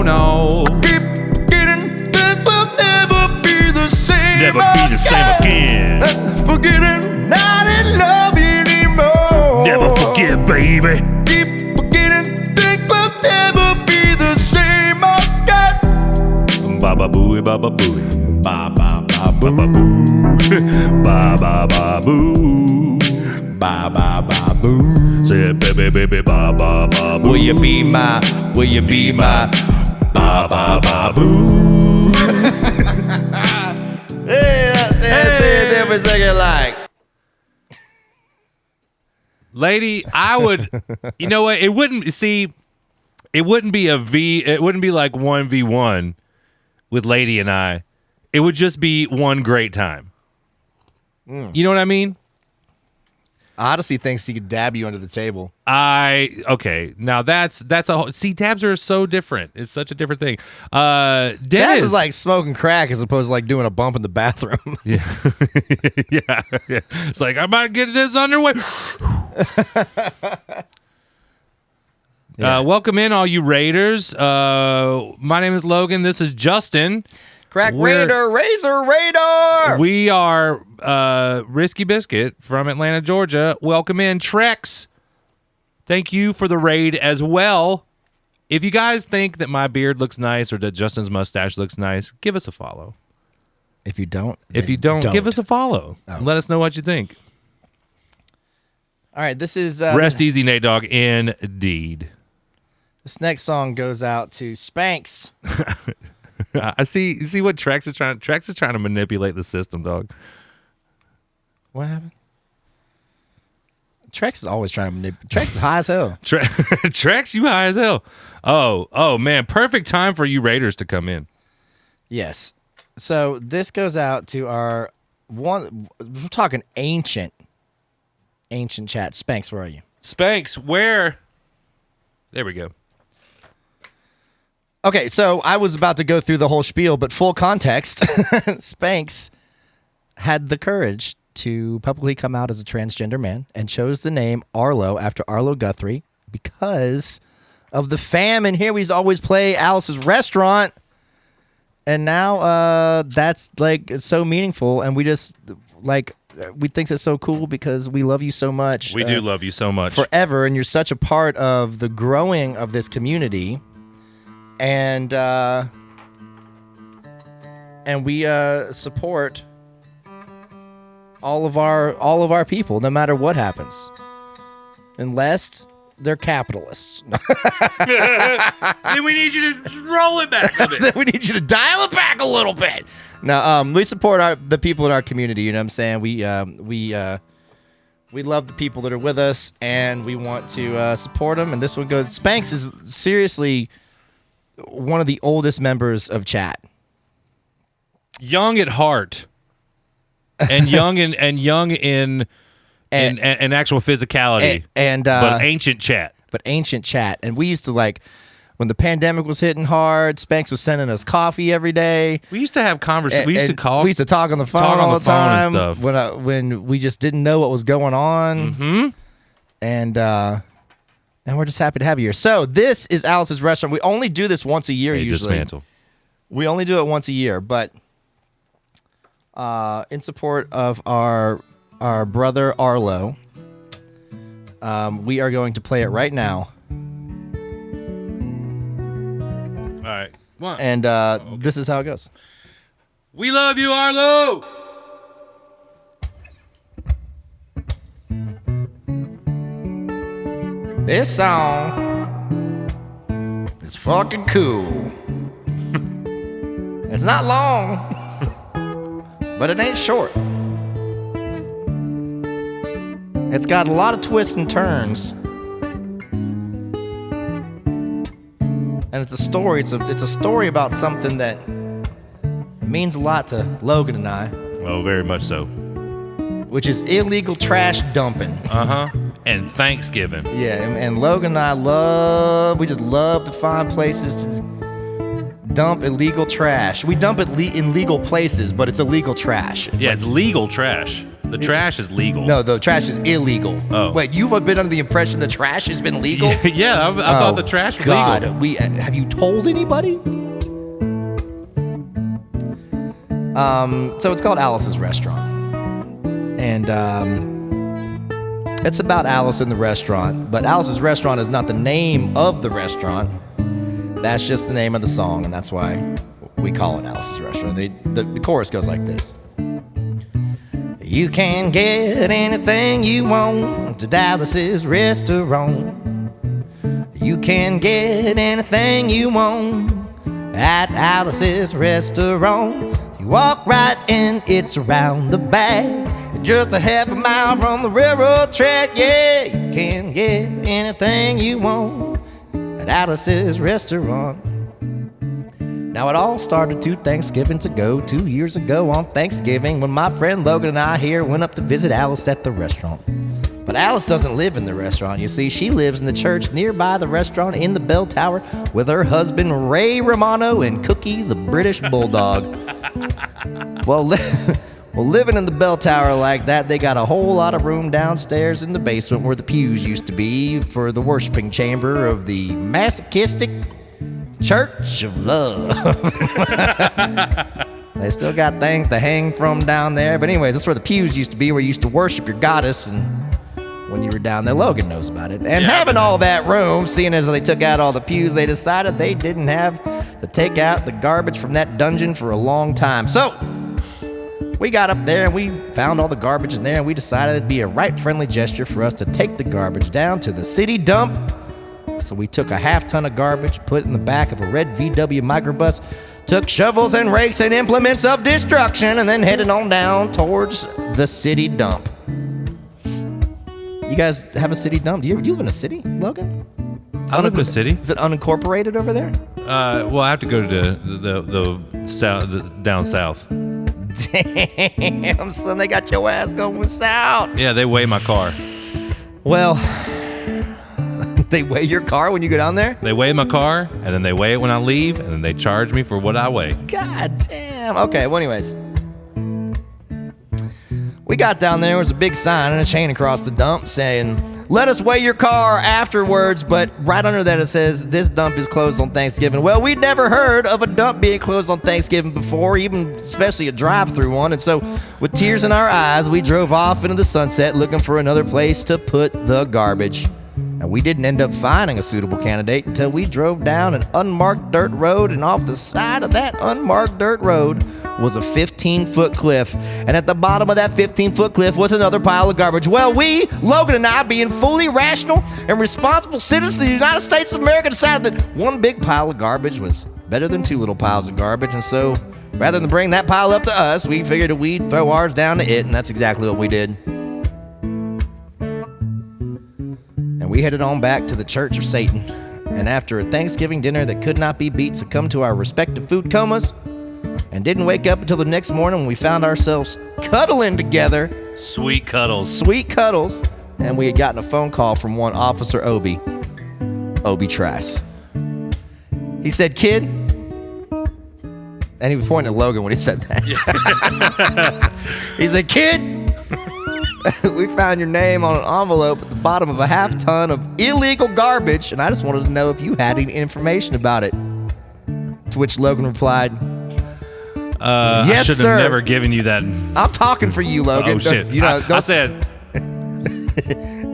no. Keep forgetting, things will never be the same. Never be the same again. Forgetting, not in love anymore. Never forget, baby. Keep forgetting, things will never be the same again. Baba booey, baba booey. Ba ba ba boo. Baba boo. Ba ba ba boo. Say baby, ba ba ba boo. Will you be my ba ba ba boo? Hey, that's it. There was singing like. Lady, I would. You know what? It wouldn't be a V. It wouldn't be like 1v1 with Lady and I. It would just be one great time. You know what I mean? Odyssey thinks he could dab you under the table. Okay. Now that's a whole, see, dabs are so different. It's such a different thing. Dennis Dab is like smoking crack as opposed to like doing a bump in the bathroom. yeah. yeah. It's like, I'm about to get this underway. Welcome in, all you Raiders. My name is Logan. This is Justin. Crack Raider, Razor Radar. We are Risky Biscuit from Atlanta, Georgia. Welcome in, Trex. Thank you for the raid as well. If you guys think that my beard looks nice or that Justin's mustache looks nice, give us a follow. If you don't, Give us a follow. Oh. Let us know what you think. All right, this is Rest easy, Nate Dogg. Indeed. This next song goes out to Spanx. I see. You see what Trex is trying? Trex is trying to manipulate the system, dog. What happened? Trex is always trying to manipulate. Trex is high as hell. Trex, you high as hell. Oh man, perfect time for you Raiders to come in. Yes. So this goes out to our one. We're talking ancient chat. Spanx, where are you? Spanx, where? There we go. Okay, so I was about to go through the whole spiel, but full context. Spanx had the courage to publicly come out as a transgender man and chose the name Arlo after Arlo Guthrie because of the fam. And here we always play Alice's Restaurant. And now that's like it's so meaningful. And we just like we think it's so cool because we love you so much. We do love you so much. Forever. And you're such a part of the growing of this community. And we support all of our people, no matter what happens, unless they're capitalists. Then we need you to roll it back a bit. Then we need you to dial it back a little bit. Now, we support the people in our community. You know what I'm saying? We love the people that are with us, and we want to support them. And this one goes. Spanx is seriously one of the oldest members of chat. Young at heart. and young in actual physicality, but ancient chat. And we used to like when the pandemic was hitting hard. Spanx was sending us coffee every day. We used to have conversations. We used to call. We used to talk on the phone all the time and stuff. When we just didn't know what was going on. Mm-hmm. And we're just happy to have you here. So this is Alice's Restaurant. We only do this once a year usually. Dismantle. We only do it once a year, but in support of our brother Arlo, we are going to play it right now. All right. One. And this is how it goes. We love you, Arlo. This song is fucking cool. It's not long, but it ain't short. It's got a lot of twists and turns. And it's a story. It's a story about something that means a lot to Logan and I. Oh, very much so. Which is illegal trash dumping. And Thanksgiving. Yeah, and Logan and I we just love to find places to dump illegal trash. We dump it in legal places, but it's illegal trash. It's legal trash. The trash is legal. No, the trash is illegal. Oh. Wait, you've been under the impression the trash has been legal? Yeah, I thought the trash was legal. Have you told anybody? So it's called Alice's Restaurant. And it's about Alice in the restaurant, but Alice's Restaurant is not the name of the restaurant. That's just the name of the song, and that's why we call it Alice's Restaurant. The chorus goes like this. You can get anything you want to Dallas's Restaurant. You can get anything you want at Alice's Restaurant. You walk right in, it's around the back. Just a half a mile from the railroad track, yeah. You can get anything you want at Alice's Restaurant. Now it all started 2 Thanksgivings ago, 2 years ago on Thanksgiving, when my friend Logan and I here went up to visit Alice at the restaurant. But Alice doesn't live in the restaurant, you see. She lives in the church nearby the restaurant in the bell tower with her husband Ray Romano and Cookie the British Bulldog. Well, living in the bell tower like that, they got a whole lot of room downstairs in the basement where the pews used to be for the worshiping chamber of the masochistic Church of Love. They still got things to hang from down there. But anyways, that's where the pews used to be, where you used to worship your goddess. And when you were down there, Logan knows about it. And having all that room, seeing as they took out all the pews, they decided they didn't have to take out the garbage from that dungeon for a long time. So we got up there and we found all the garbage in there, and we decided it'd be a right friendly gesture for us to take the garbage down to the city dump. So we took a half ton of garbage, put it in the back of a red VW microbus, took shovels and rakes and implements of destruction, and then headed on down towards the city dump. You guys have a city dump? Do you live in a city, Logan? I live in a city. Is it unincorporated over there? Well, I have to go to the south, down south. Damn, son, they got your ass going south. Yeah, they weigh my car. Well, they weigh your car when you go down there? They weigh my car, and then they weigh it when I leave, and then they charge me for what I weigh. God damn. Okay, well, anyways. We got down there, there was a big sign and a chain across the dump saying, "Let us weigh your car afterwards," but right under that it says, "This dump is closed on Thanksgiving." Well, we'd never heard of a dump being closed on Thanksgiving before, even especially a drive-through one, and so with tears in our eyes, we drove off into the sunset looking for another place to put the garbage. And we didn't end up finding a suitable candidate until we drove down an unmarked dirt road, and off the side of that unmarked dirt road was a 15-foot cliff. And at the bottom of that 15-foot cliff was another pile of garbage. Well, we, Logan and I, being fully rational and responsible citizens of the United States of America, decided that one big pile of garbage was better than 2 little piles of garbage. And so, rather than bring that pile up to us, we figured that we'd throw ours down to it, and that's exactly what we did. We headed on back to the Church of Satan, and after a Thanksgiving dinner that could not be beat succumbed to our respective food comas, and didn't wake up until the next morning when we found ourselves cuddling together. Sweet cuddles. Sweet cuddles. And we had gotten a phone call from one Officer Obi Trice. He said, "Kid," and he was pointing at Logan when he said that. He said, "Kid, we found your name on an envelope at the bottom of a half ton of illegal garbage, and I just wanted to know if you had any information about it." To which Logan replied, "Yes, I should sir. have never given you that. I'm talking for you, Logan." Oh, shit. I said,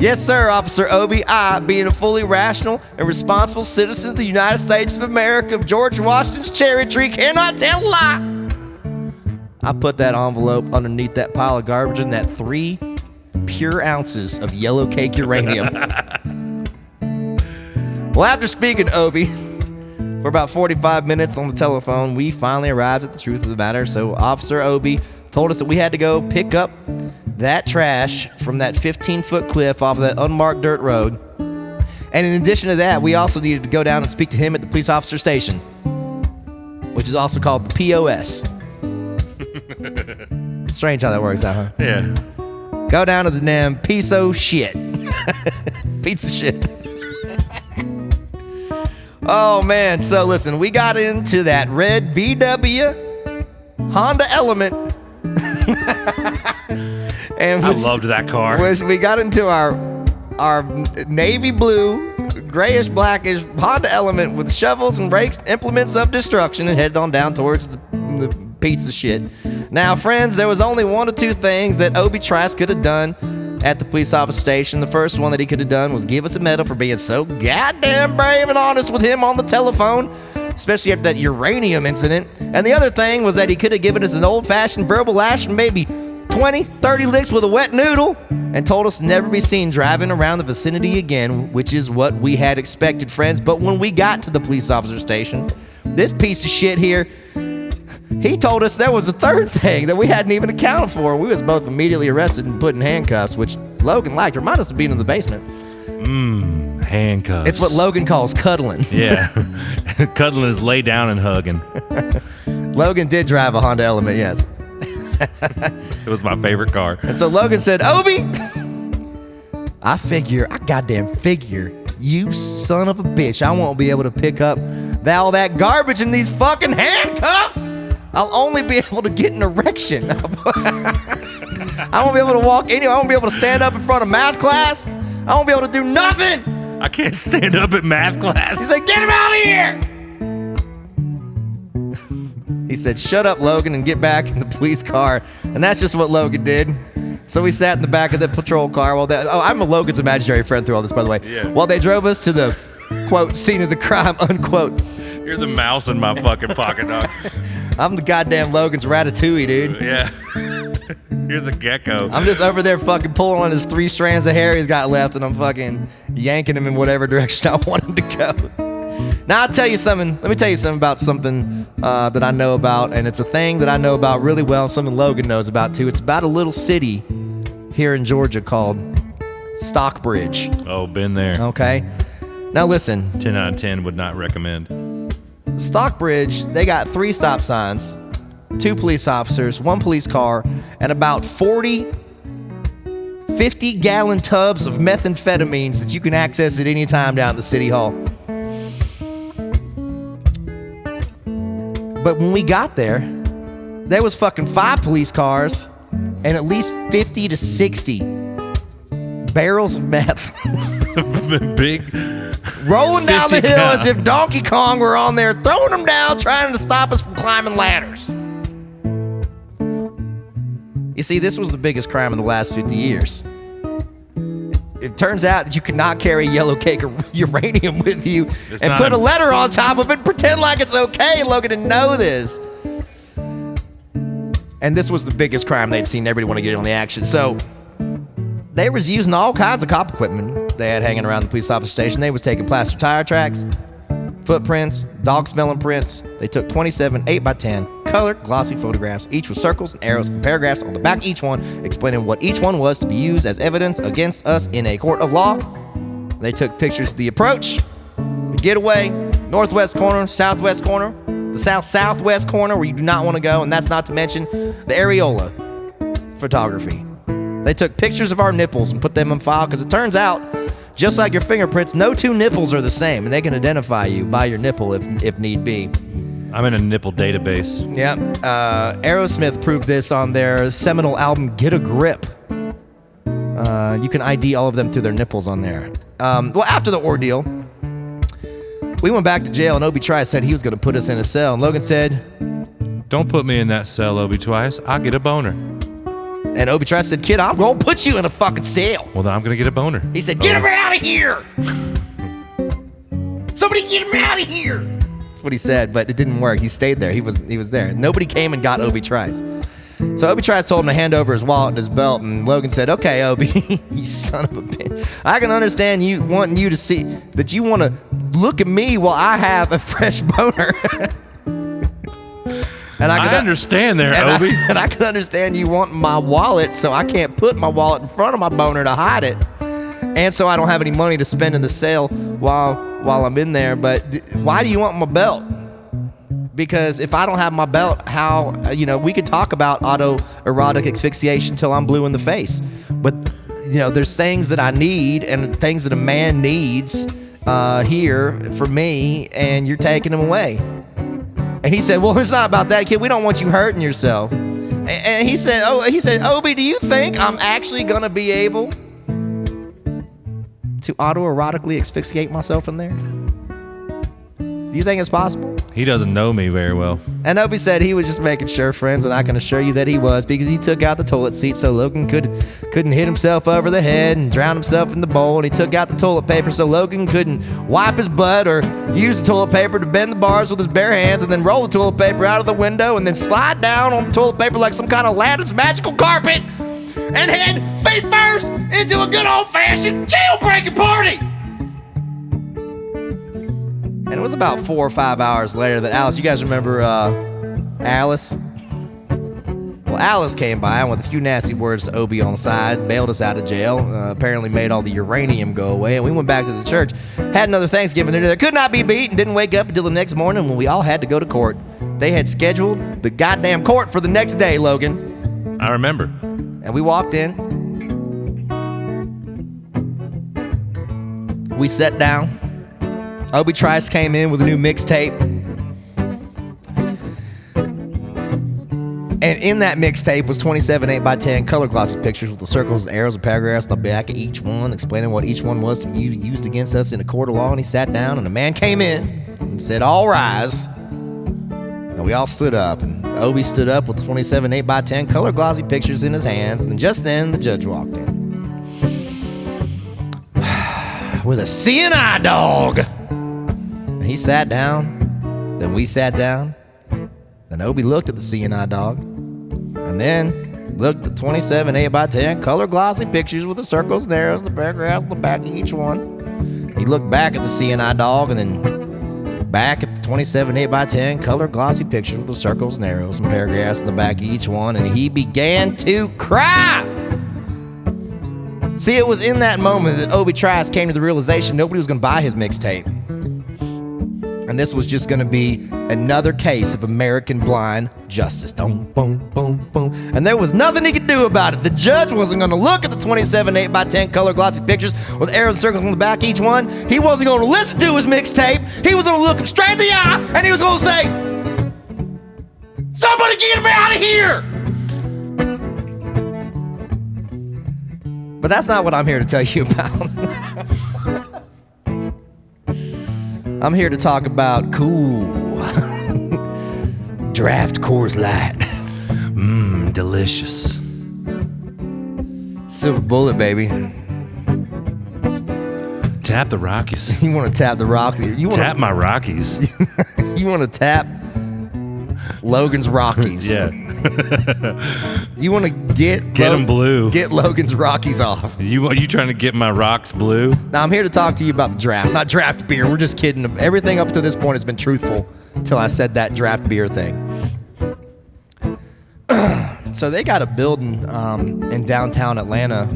"Yes, sir, Officer Obi. I, being a fully rational and responsible citizen of the United States of America of George Washington's cherry tree, cannot tell a lie." I put that envelope underneath that pile of garbage and that 3 pure ounces of yellow cake uranium. Well, after speaking to Obi for about 45 minutes on the telephone, we finally arrived at the truth of the matter. So Officer Obi told us that we had to go pick up that trash from that 15-foot cliff off of that unmarked dirt road. And in addition to that, we also needed to go down and speak to him at the police officer station, which is also called the POS. Strange how that works out, huh? yeah. Go down to the damn piece of shit. Piece of shit. Oh, man. So, listen, we got into that red VW Honda Element. And I loved that car. We got into our navy blue, grayish blackish Honda Element with shovels and rakes, implements of destruction, and headed on down towards the pizza shit. Now, friends, there was only 1 or 2 things that Obi Trice could have done at the police officer station. The first one that he could have done was give us a medal for being so goddamn brave and honest with him on the telephone, especially after that uranium incident. And the other thing was that he could have given us an old-fashioned verbal lash and maybe 20, 30 licks with a wet noodle and told us to never be seen driving around the vicinity again, which is what we had expected, friends. But when we got to the police officer station, this piece of shit here, he told us there was a third thing that we hadn't even accounted for. We was both immediately arrested and put in handcuffs, which Logan liked. Remind us of being in the basement. Handcuffs. It's what Logan calls cuddling. Yeah. Cuddling is lay down and hugging. Logan did drive a Honda Element, yes. It was my favorite car. And so Logan said, "Obi, I goddamn figure, you son of a bitch, I won't be able to pick up all that garbage in these fucking handcuffs. I'll only be able to get an erection. I won't be able to walk anywhere. I won't be able to stand up in front of math class. I won't be able to do nothing." I can't stand up at math class. He said, "Get him out of here." He said, "Shut up, Logan, and get back in the police car." And that's just what Logan did. So we sat in the back of the patrol car while I'm a Logan's imaginary friend through all this, by the way. Yeah. While they drove us to the, quote, scene of the crime, unquote. You're the mouse in my fucking pocket, dog. I'm the goddamn Logan's Ratatouille, dude. Yeah. You're the gecko. I'm just over there fucking pulling on his 3 strands of hair he's got left, and I'm fucking yanking him in whatever direction I want him to go. Now, I'll tell you something. Let me tell you something about something that I know about, and it's a thing that I know about really well, and something Logan knows about, too. It's about a little city here in Georgia called Stockbridge. Oh, been there. Okay? Now, listen. 10 out of 10 would not recommend. Stockbridge, they got 3 stop signs, 2 police officers, 1 police car, and about 40 50-gallon tubs of methamphetamines that you can access at any time down at the city hall. But when we got there was fucking 5 police cars and at least 50 to 60 barrels of meth. Big. Rolling down the 50 hill gal- as if Donkey Kong were on there, throwing them down, trying to stop us from climbing ladders. You see, this was the biggest crime in the last 50 years. It turns out that you cannot carry yellow cake or uranium with you It's and not put a- a letter on top of it and pretend like it's okay. Logan didn't know this. And this was the biggest crime they'd seen. Everybody want to get on the action. So they was using all kinds of cop equipment they had hanging around the police officer station. They was taking plaster tire tracks, footprints, dog-smelling prints. They took 27 8x10 colored, glossy photographs, each with circles and arrows and paragraphs on the back of each one, explaining what each one was to be used as evidence against us in a court of law. They took pictures of the approach, the getaway, northwest corner, southwest corner, the southwest corner where you do not want to go, and that's not to mention the areola photography. They took pictures of our nipples and put them in file because it turns out, just like your fingerprints, no two nipples are the same, and they can identify you by your nipple if need be. I'm in a nipple database. Yep. Aerosmith proved this on their seminal album, Get a Grip. You can ID all of them through their nipples on there. Well, after the ordeal, we went back to jail, and Obi Trice said he was going to put us in a cell. And Logan said, "Don't put me in that cell, Obi Twice. I'll get a boner." And Obi Trice said, "Kid, I'm going to put you in a fucking cell." Well, then I'm going to get a boner. He said, "Get him out of here! Somebody get him out of here!" That's what he said, but it didn't work. He stayed there. He was there. Nobody came and got Obi Trice. So Obi Trice told him to hand over his wallet and his belt, and Logan said, "Okay, Obi, you son of a bitch. I can understand you wanting you to see that you want to look at me while I have a fresh boner." And I understand there, and Obi. I can understand you wanting my wallet, so I can't put my wallet in front of my boner to hide it. And so I don't have any money to spend in the sale while I'm in there. But why do you want my belt? Because if I don't have my belt, how, we could talk about autoerotic asphyxiation till I'm blue in the face. But, there's things that I need and things that a man needs here for me, and you're taking them away. And he said, "Well, it's not about that, kid. We don't want you hurting yourself." And he said, "Obi, do you think I'm actually going to be able to autoerotically asphyxiate myself in there? Do you think it's possible?" He doesn't know me very well. And Obi said he was just making sure, friends, and I can assure you that he was, because he took out the toilet seat so Logan couldn't hit himself over the head and drown himself in the bowl, and he took out the toilet paper so Logan couldn't wipe his butt or use the toilet paper to bend the bars with his bare hands and then roll the toilet paper out of the window and then slide down on the toilet paper like some kind of Aladdin's magical carpet and head feet first into a good old-fashioned jailbreaking party. And it was about 4 or 5 hours later that Alice, you guys remember Alice? Well, Alice came by and with a few nasty words to Obi on the side, bailed us out of jail, apparently made all the uranium go away, and we went back to the church, had another Thanksgiving dinner that could not be beat, and didn't wake up until the next morning when we all had to go to court. They had scheduled the goddamn court for the next day, Logan. I remember. And we walked in. We sat down. Obi Trice came in with a new mixtape. And in that mixtape was 27 8x10 color glossy pictures with the circles and arrows and paragraphs on the back of each one, explaining what each one was to be used against us in a court of law. And he sat down, and a man came in and said, "All rise." And we all stood up, and Obi stood up with 27 8x10 color glossy pictures in his hands. And just then, the judge walked in with a CNI dog. And he sat down, then we sat down, then Obi looked at the CNI dog, and then looked at the 27 8x10 color glossy pictures with the circles and arrows, the paragraphs on the back of each one. He looked back at the CNI dog and then back at the 27 8x10 color glossy pictures with the circles and arrows and paragraphs on the back of each one, and he began to cry. See, it was in that moment that Obi Trice came to the realization nobody was going to buy his mixtape. And this was just going to be another case of American blind justice. Boom, boom, boom, boom. And there was nothing he could do about it. The judge wasn't going to look at the 27 8x10 color glossy pictures with arrows and circles on the back each one. He wasn't going to listen to his mixtape. He was going to look him straight in the eye, and he was going to say, "Somebody get him out of here!" But that's not what I'm here to tell you about. I'm here to talk about cool draft Coors Light. Delicious. Silver Bullet, baby. Tap the Rockies. You want to tap the Rockies? Tap my Rockies. You want to tap Logan's Rockies? Yeah. You want to get them blue. Get Logan's Rockies off. You trying to get my rocks blue? Now I'm here to talk to you about the draft, not draft beer. We're just kidding. Everything up to this point has been truthful until I said that draft beer thing. So they got a building in downtown Atlanta.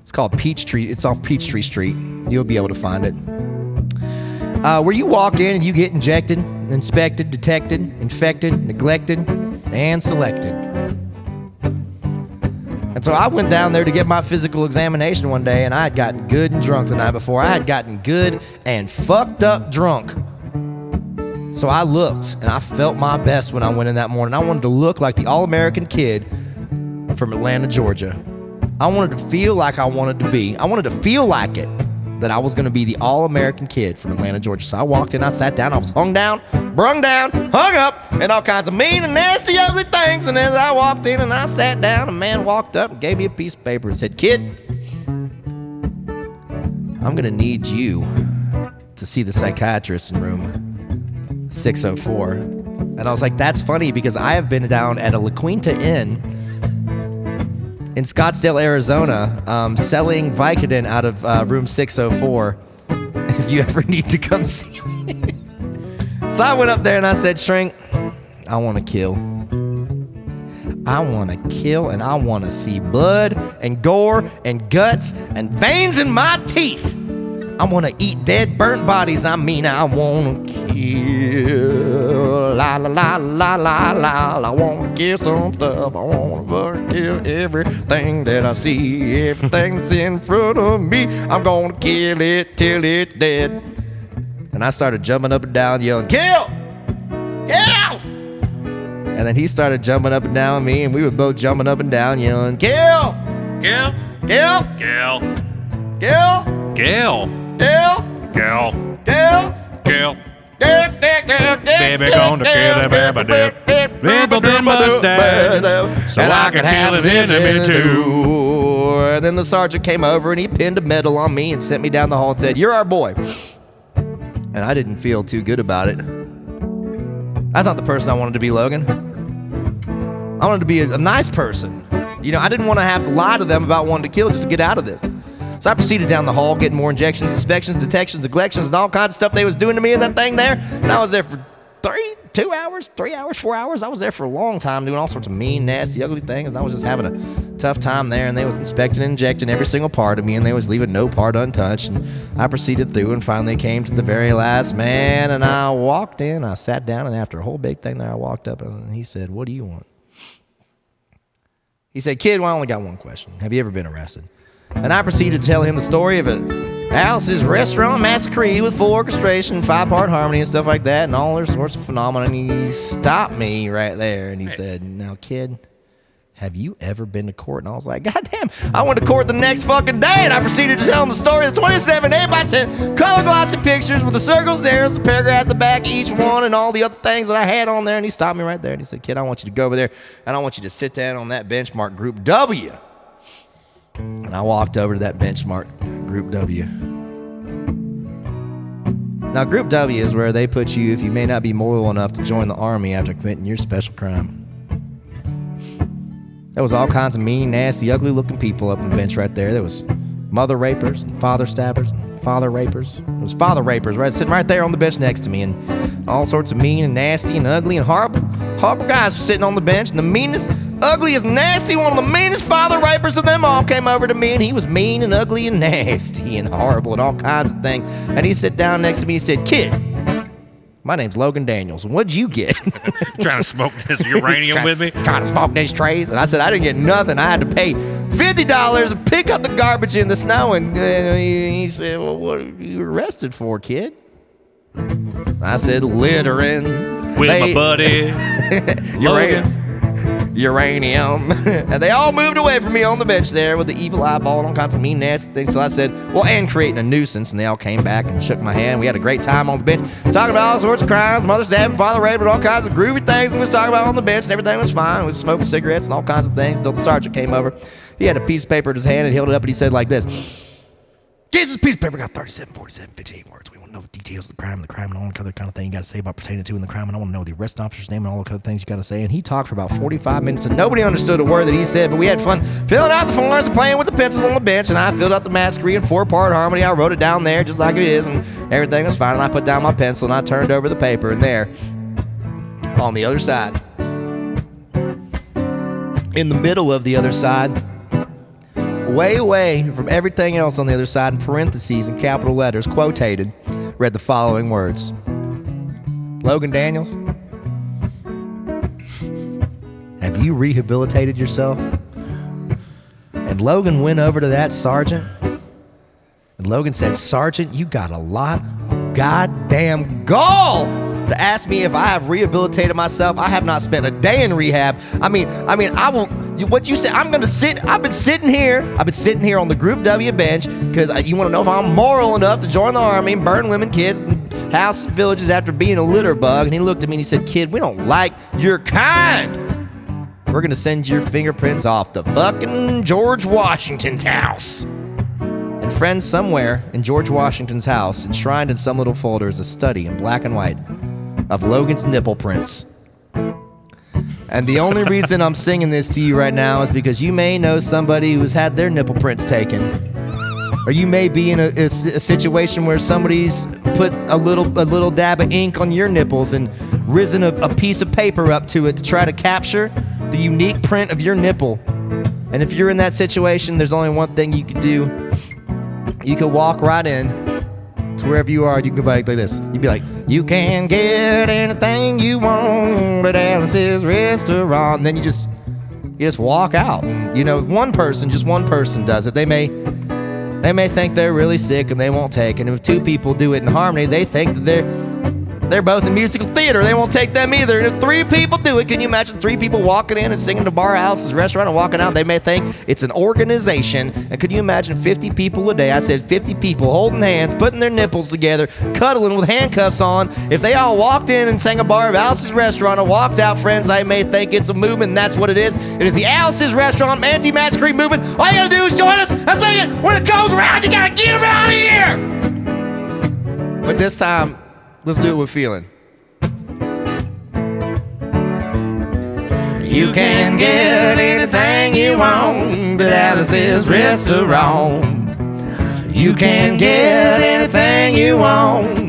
It's called Peachtree. It's off Peachtree Street. You'll be able to find it. where you walk in and you get injected, inspected, detected, infected, neglected, and selected. And so I went down there to get my physical examination one day, and I had gotten good and drunk the night before. I had gotten good and fucked up drunk. So I looked, and I felt my best when I went in that morning. I wanted to look like the all-American kid from Atlanta, Georgia. I wanted to feel like I wanted to be. I wanted to feel like it, that I was going to be the all-American kid from Atlanta, Georgia. So I walked in, I sat down, I was hung down, brung down, hung up, and all kinds of mean and nasty, ugly things. And as I walked in and I sat down, a man walked up and gave me a piece of paper and said, "Kid, I'm going to need you to see the psychiatrist in room 604. And I was like, that's funny because I have been down at a La Quinta Inn in Scottsdale, Arizona, selling Vicodin out of room 604 if you ever need to come see me. So I went up there and I said, "Shrink, I want to kill. I want to kill and I want to see blood and gore and guts and veins in my teeth. I want to eat dead, burnt bodies. I mean, I want to kill. La, la, la, la, la, la. I want to kill some stuff. I want to kill everything that I see. Everything that's in front of me. I'm going to kill it till it's dead." And I started jumping up and down, yelling, "Kill! Kill!" And then he started jumping up and down with me, and we were both jumping up and down, yelling, "Kill! Kill. Kill! Kill. Kill! Kill. Kill! Kill. Kill! Kill. Baby gonna kill the baby dip. Wrinkled in mustache, so I can have it in me too. And then the sergeant came over and he pinned a medal on me and sent me down the hall and said, "You're our boy." And I didn't feel too good about it. That's not the person I wanted to be, Logan. I wanted to be a nice person. You know, I didn't want to have to lie to them about wanting to kill just to get out of this. So I proceeded down the hall, getting more injections, inspections, detections, neglections, and all kinds of stuff they was doing to me in that thing there. And I was there for 2 hours, 3 hours, 4 hours. I was there for a long time doing all sorts of mean, nasty, ugly things. And I was just having a tough time there. And they was inspecting and injecting every single part of me. And they was leaving no part untouched. And I proceeded through and finally came to the very last man. And I walked in, I sat down. And after a whole big thing there, I walked up and he said, "What do you want?" He said, "Kid, well, I only got one question. Have you ever been arrested?" And I proceeded to tell him the story of Alice's Restaurant Massacre with full orchestration, 5-part harmony and stuff like that, and all their sorts of phenomena. And he stopped me right there and he said, "Now, kid, have you ever been to court?" And I was like, "God damn, I went to court the next fucking day." And I proceeded to tell him the story of the 27 8x10 color glossy pictures with the circles there, the paragraph at the back of each one, and all the other things that I had on there. And he stopped me right there and he said, "Kid, I want you to go over there and I want you to sit down on that benchmark group W." And I walked over to that benchmark, Group W. Now, Group W is where they put you if you may not be moral enough to join the Army after committing your special crime. There was all kinds of mean, nasty, ugly-looking people up on the bench right there. There was mother rapers, father stabbers, father rapers. There was father rapers sitting right there on the bench next to me, and all sorts of mean and nasty and ugly and horrible guys were sitting on the bench, and the meanest, ugliest, nasty, one of the meanest father rapers of them all came over to me, and he was mean and ugly and nasty and horrible and all kinds of things. And he sat down next to me and said, "Kid, my name's Logan Daniels, and what'd you get?" Trying to smoke this uranium with me? Trying to smoke these trays. And I said, "I didn't get nothing. I had to pay $50 to pick up the garbage in the snow." And he said, "Well, what are you arrested for, kid?" I said, "Littering With my buddy, Logan. Uranium." And they all moved away from me on the bench there with the evil eyeball and all kinds of mean, nasty things. So I said, "Well, and creating a nuisance." And they all came back and shook my hand. We had a great time on the bench, talking about all sorts of crimes, mother stabbing, father raping, all kinds of groovy things we was talking about on the bench, and everything was fine. We was smoking cigarettes and all kinds of things until the sergeant came over. He had a piece of paper in his hand and held it up, and he said like this, "Kids, this piece of paper got 37, 47, 58 words. We want to know the details of the crime and all the other kind of thing you got to say about pertaining to in the crime. And I want to know the arrest officer's name and all the other things you got to say." And he talked for about 45 minutes, and nobody understood a word that he said, but we had fun filling out the forms and playing with the pencils on the bench. And I filled out the massacre in 4-part harmony. I wrote it down there just like it is, and everything was fine. And I put down my pencil, and I turned over the paper, and there, on the other side, in the middle of the other side, way away from everything else on the other side, in parentheses and capital letters, quotated, read the following words. Logan Daniels, have you rehabilitated yourself? And Logan went over to that sergeant, and Logan said, Sergeant, you got a lot of goddamn gall to ask me if I have rehabilitated myself. I have not spent a day in rehab. I mean, I won't. What you said, I've been sitting here on the Group W bench because you want to know if I'm moral enough to join the army and burn women, kids, and houses, villages after being a litter bug. And he looked at me and he said, kid, we don't like your kind. We're going to send your fingerprints off to fucking George Washington's house. And friends, somewhere in George Washington's house, enshrined in some little folder, is a study in black and white of Logan's nipple prints. And the only reason I'm singing this to you right now is because you may know somebody who's had their nipple prints taken. Or you may be in a situation where somebody's put a little dab of ink on your nipples and risen a piece of paper up to it to try to capture the unique print of your nipple. And if you're in that situation, there's only one thing you can do. You can walk right in to wherever you are. You can go like this. You'd be like, you can get anything you want at Alice's restaurant. And then you just walk out. You know, just one person does it. They may think they're really sick and they won't take it. And if two people do it in harmony, they think that they're both in musical theater. They won't take them either. And if three people do it, can you imagine three people walking in and singing to Bar House's restaurant and walking out? They may think it's an organization. And could you imagine 50 people a day? I said 50 people holding hands, putting their nipples together, cuddling with handcuffs on. If they all walked in and sang a Bar of Alice's restaurant and walked out, friends, I may think it's a movement, and that's what it is. It is the Alice's Restaurant Anti-Match Cream movement. All you gotta do is join us. I'm saying, when it goes around, you gotta get around here. But this time, let's do it with feeling. You can get anything you want at Alice's restaurant. You can get anything you want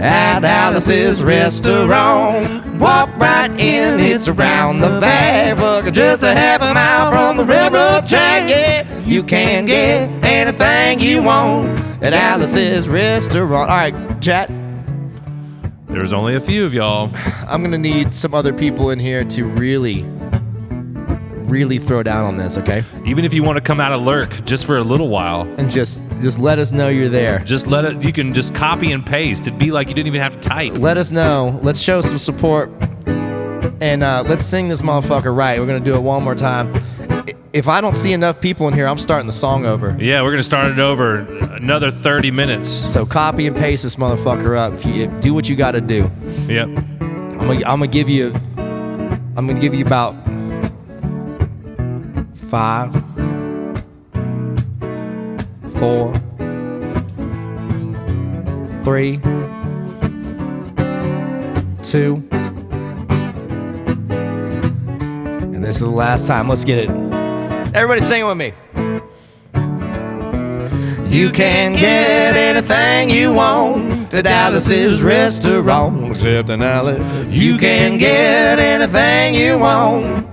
at Alice's restaurant. Walk right in, it's around the back, just a half a mile from the railroad track. Yeah, you can get anything you want at Alice's restaurant. All right, chat. There's only a few of y'all. I'm gonna need some other people in here to really throw down on this, okay? Even if you want to come out of lurk just for a little while. And just let us know you're there. Just let it, you can just copy and paste. It'd be like you didn't even have to type. Let us know. Let's show some support. And let's sing this motherfucker right. We're gonna do it one more time. If I don't see enough people in here, I'm starting the song over. Yeah, we're gonna start it over another 30 minutes. So copy and paste this motherfucker up. Do what you gotta do. Yep. I'm gonna give you about 5, 4, 3, 2, and this is the last time. Let's get it. Everybody sing it with me. You can get anything you want at Alice's restaurant, except an Alice. You can get anything you want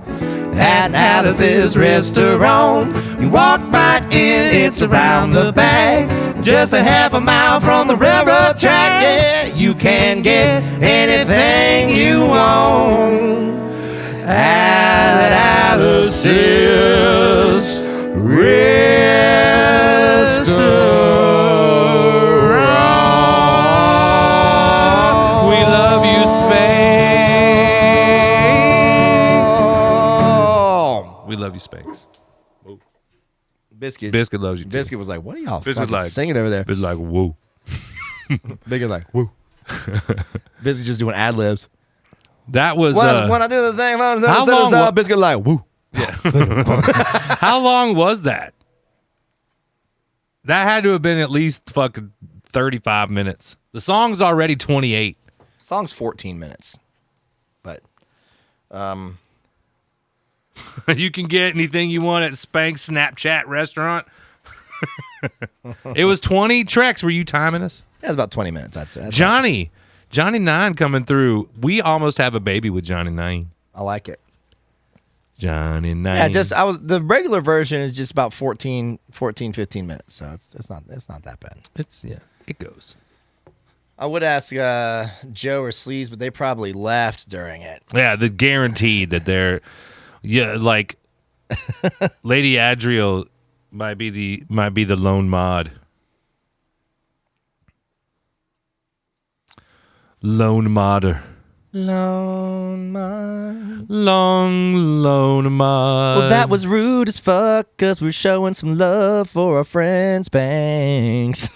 at Alice's restaurant. You walk right in, it's around the back, just a half a mile from the railroad track. Yeah, you can get anything you want at Alice's restaurant. We love you, Spanx. We love you, Spanx. Biscuit loves you too. Biscuit was like, what are y'all Biscuit fucking singing over there? Biscuit like, whoa. Biscuit like, woo. Biscuit just doing ad libs. That was when I do the thing, how long Biscuit like, woo. Yeah. How long was that? That had to have been at least fucking 35 minutes. The song's already 28. Song's 14 minutes. But You can get anything you want at Spanx Snapchat restaurant. It was 20 tracks. Were you timing us? yeah, it's about 20 minutes, I'd say. That's Johnny 9 coming through. We almost have a baby with Johnny 9. I like it. Johnny 9. Yeah, the regular version is just about 15 minutes, so it's not that bad. It goes. I would ask Joe or Sleaze, but they probably left during it. Yeah, the guaranteed that they're like Lady Adriel might be the lone mod. Lone modder. Lone mod. Lone mod. Well, that was rude as fuck because we're showing some love for our friend Spanx.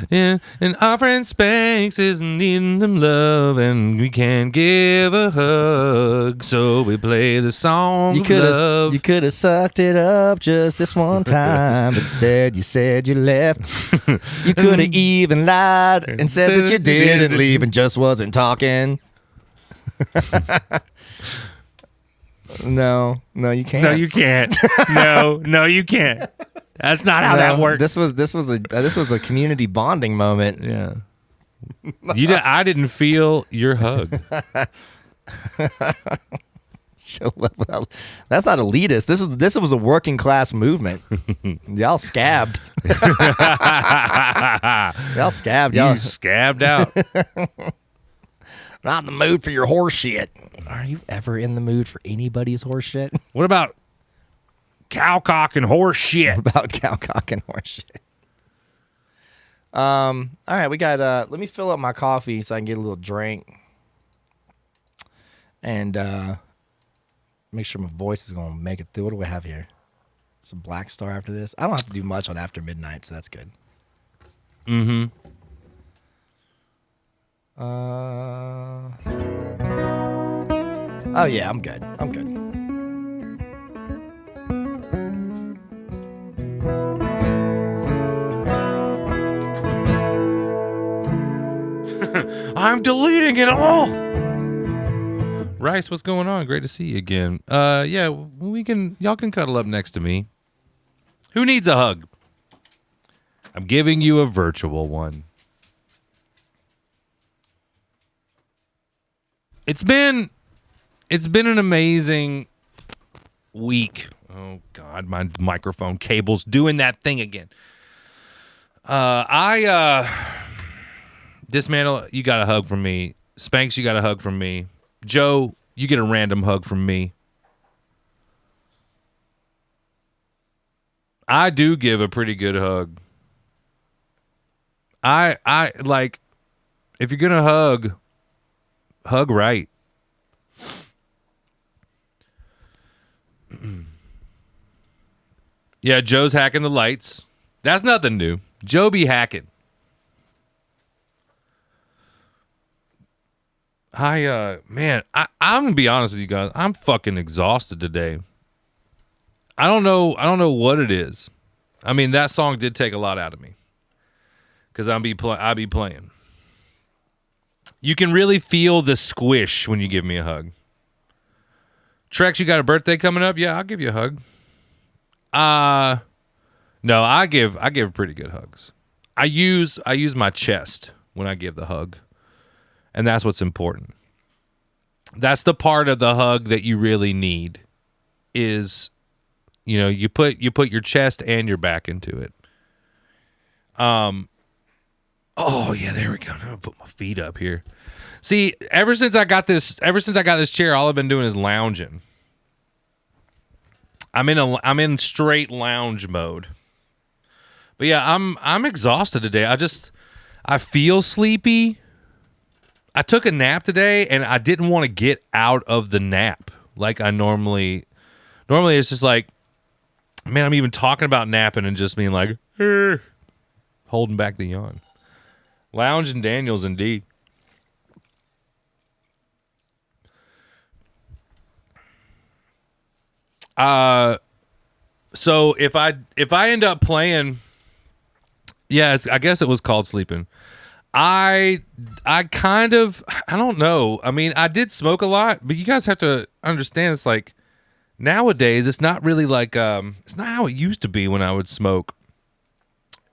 Yeah, and our friend Spanx is needing some love, and we can't give a hug, so we play the song You of could love. have sucked it up just this one time, but instead you said you left. You could have even lied and said that you didn't leave and just wasn't talking. No, you can't. No, you can't. No, you can't. That's not how that works. This was a community bonding moment. Yeah. I didn't feel your hug. Show love without- That's not elitist. This was a working class movement. Y'all scabbed. Y'all scabbed. You Y'all scabbed out. not in the mood for your horse shit. Are you ever in the mood for anybody's horse shit? What about cowcock and horse shit? About cowcock and horse shit. All right, we got let me fill up my coffee so I can get a little drink. And make sure my voice is gonna make it through. What do we have here? Some Black Star after this. I don't have to do much on After Midnight, so that's good. Mm-hmm. Oh yeah, I'm good. I'm deleting it all. Rice, what's going on? Great to see you again. Yeah, y'all can cuddle up next to me. Who needs a hug? I'm giving you a virtual one. It's been an amazing week. Oh God, my microphone cable's doing that thing again. Dismantle, you got a hug from me. Spanx, you got a hug from me. Joe, you get a random hug from me. I do give a pretty good hug. I like, if you're gonna hug right. Yeah, Joe's hacking the lights. That's nothing new. Joe be hacking. Man, I'm gonna be honest with you guys. I'm fucking exhausted today. I don't know what it is. I mean, that song did take a lot out of me. Cause I be playing. You can really feel the squish when you give me a hug. Trex, you got a birthday coming up? Yeah, I'll give you a hug. No, I give pretty good hugs. I use my chest when I give the hug. And that's what's important. That's the part of the hug that you really need is, you put your chest and your back into it. Oh yeah, there we go. I'm gonna put my feet up here. See, ever since I got this chair, all I've been doing is lounging. I'm in straight lounge mode. But yeah, I'm exhausted today. I feel sleepy. I took a nap today and I didn't want to get out of the nap like I normally it's just like, man, I'm even talking about napping and just being like, holding back the yawn. Lounge and Daniels indeed. So if I end up playing, yeah, I guess it was called sleeping. I don't know. I mean, I did smoke a lot, but you guys have to understand it's like nowadays it's not really like it's not how it used to be when I would smoke.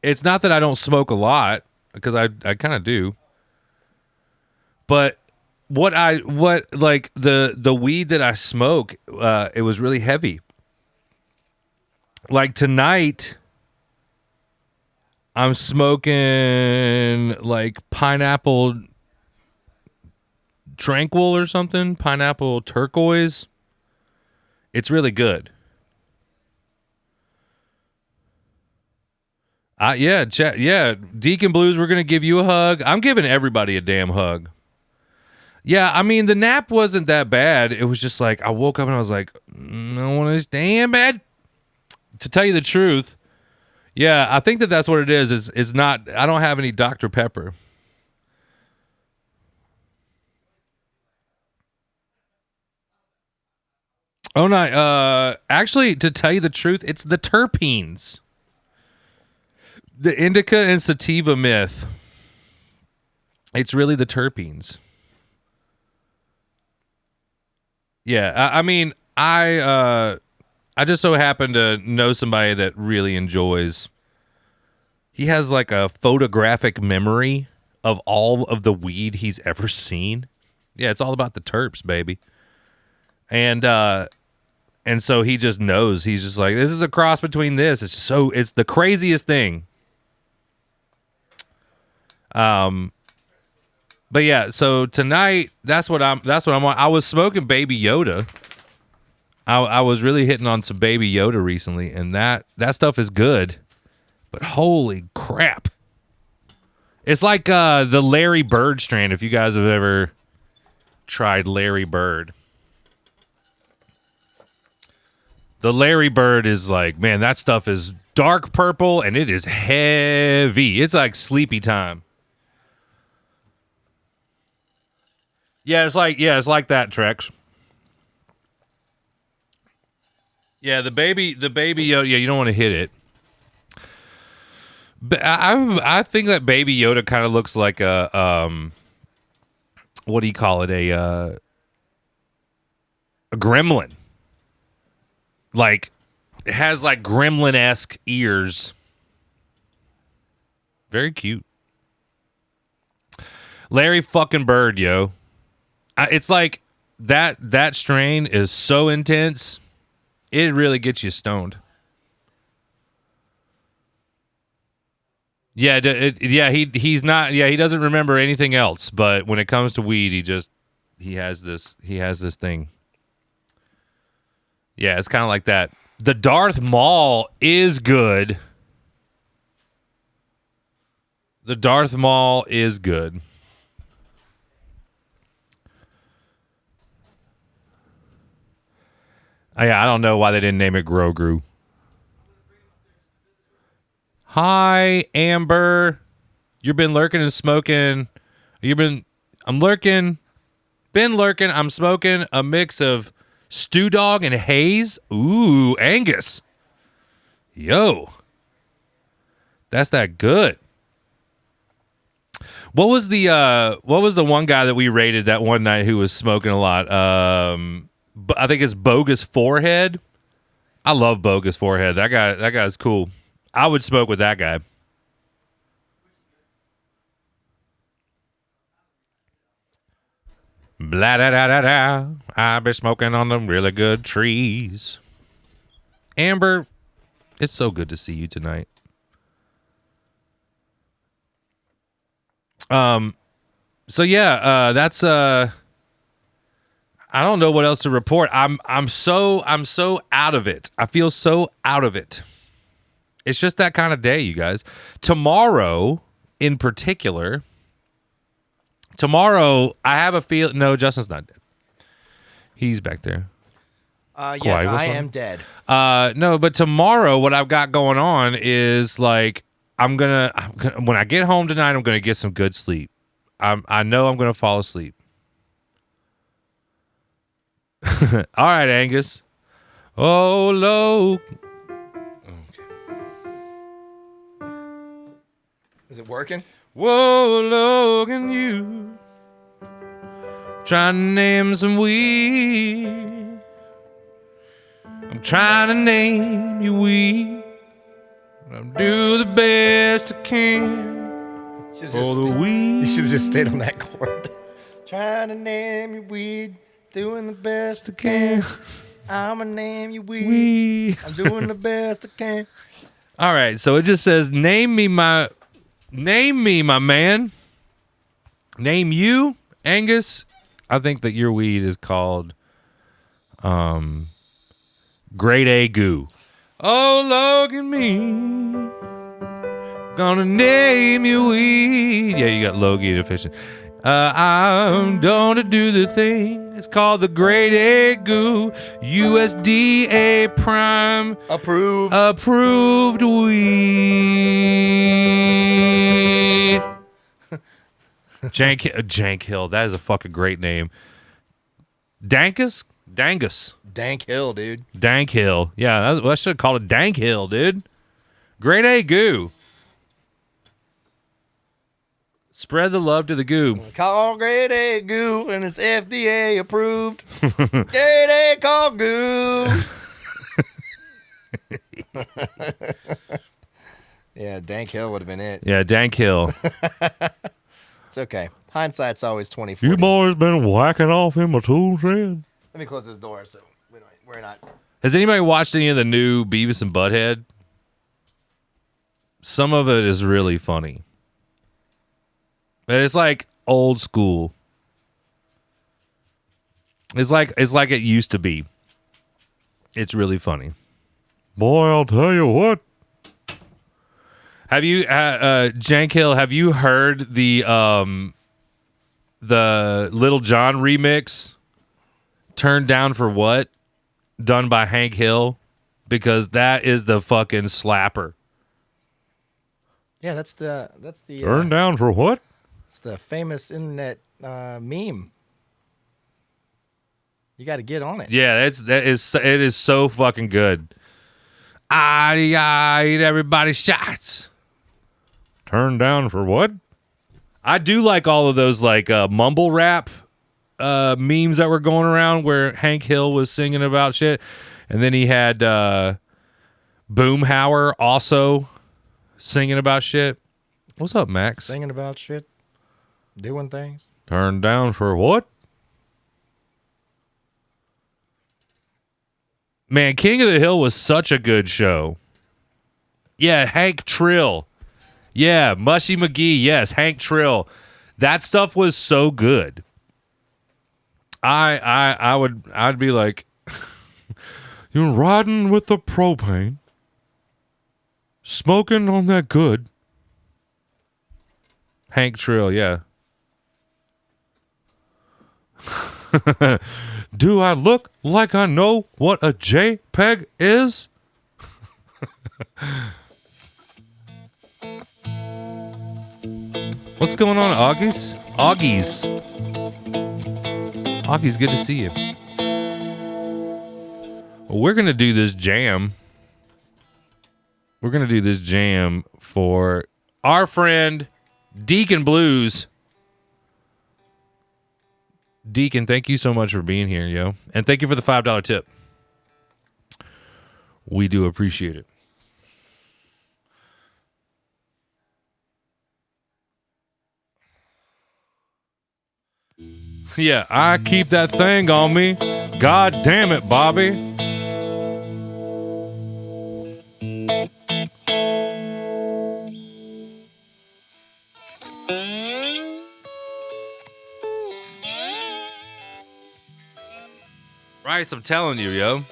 It's not that I don't smoke a lot, because I kind of do. But what like the weed that I smoke, it was really heavy. Like tonight, I'm smoking like pineapple tranquil or something, pineapple turquoise. It's really good. Yeah, Deacon Blues, we're gonna give you a hug. I'm giving everybody a damn hug. Yeah, I mean the nap wasn't that bad. It was just like I woke up and I was like, I want to stay in bed. To tell you the truth, yeah, I think that's what it is. Is not. I don't have any Dr. Pepper. Oh no! Actually, to tell you the truth, it's the terpenes. The indica and sativa myth. It's really the terpenes. Yeah, I mean, I just so happen to know somebody that really enjoys. He has like a photographic memory of all of the weed he's ever seen. Yeah, it's all about the terps, baby. And so he just knows. He's just like, this is a cross between this. It's the craziest thing. But yeah, so tonight that's what I'm on. I was smoking Baby Yoda. I was really hitting on some Baby Yoda recently, and that stuff is good. But holy crap. It's like the Larry Bird strand, if you guys have ever tried Larry Bird. The Larry Bird is like, man, that stuff is dark purple and it is heavy. It's like sleepy time. Yeah, it's like that, Trex. Yeah, the baby Yoda, yeah, you don't want to hit it. But I think that Baby Yoda kind of looks like a what do you call it? A gremlin. Like, it has like gremlin-esque ears. Very cute. Larry fucking Bird, yo. It's like that strain is so intense, it really gets you stoned. Yeah, he's not. Yeah, he doesn't remember anything else. But when it comes to weed, he has this thing. Yeah, it's kind of like that. The Darth Maul is good. The Darth Maul is good. I don't know why they didn't name it Grogu. Hi, Amber. You've been lurking and smoking. I'm lurking. Been lurking. I'm smoking a mix of Stew Dog and Haze. Ooh, Angus. Yo. That's that good. What was the one guy that we rated that one night who was smoking a lot? I think it's Bogus Forehead. I love Bogus Forehead. That guy's cool. I would smoke with that guy. Blah da da da da. I've been smoking on them really good trees. Amber, it's so good to see you tonight. So yeah, that's I don't know what else to report. I'm so out of it. I feel so out of it. It's just that kind of day, you guys. Tomorrow, in particular, I have a feel. No, Justin's not dead. He's back there. Yes, I am dead. No, but tomorrow, what I've got going on is like I'm gonna when I get home tonight, I'm gonna get some good sleep. I know I'm gonna fall asleep. All right, Angus. Oh, low. Is it working? Whoa, Logan, you trying to name some weed. I'm trying to name you weed. I'll do the best I can for the weed. You should have just stayed on that chord. Trying to name you weed, doing the best I can. I'ma name you weed. I'm doing the best I can. All right, so it just says, name me, my man. Name you, Angus. I think that your weed is called Grade A Goo. Oh, look at me. Gonna name you weed. Yeah, you got Logie deficient. I'm gonna do the thing. It's called the Grade A Goo. USDA Prime approved weed. Jank Hill. That is a fucking great name. Dankus? Dangus. Dank Hill, dude. Dank Hill. Yeah, I should have called it Dank Hill, dude. Grade A Goo. Spread the love to the goo. Call Grade A Goo, and it's FDA approved. Grade A call Goo. Yeah, Dank Hill would have been it. Yeah, Dank Hill. It's okay. Hindsight's always 20/40. You boys been whacking off in my tool shed? Let me close this door so we're not. Has anybody watched any of the new Beavis and Butthead? Some of it is really funny. But it's like old school. It's like it used to be. It's really funny. Boy, I'll tell you what. Have you, Jank Hill? Have you heard the Little John remix? Turned Down for What? Done by Hank Hill, because that is the fucking slapper. Yeah, that's the Turned down for what? it's the famous internet meme. You got to get on it. Yeah, it is so fucking good. I eat everybody's shots. Turned down for what? I do like all of those like mumble rap memes that were going around where Hank Hill was singing about shit, and then he had Boomhauer also singing about shit. What's up, Max? Singing about shit, doing things. Turned down for what? Man, King of the Hill was such a good show. Yeah, Hank Trill. Yeah, Mushy McGee. Yes, Hank Trill. That stuff was so good. I'd be like, You're riding with the propane, smoking on that good. Hank Trill, yeah. Do I look like I know what a JPEG is? What's going on, Augies? Augies, good to see you. Well, we're going to do this jam. We're going to do this jam for our friend Deacon Blues. Deacon, thank you so much for being here, yo. And thank you for the $5 tip. We do appreciate it. Yeah, I keep that thing on me. God damn it, Bobby. Rice, I'm telling you, yo.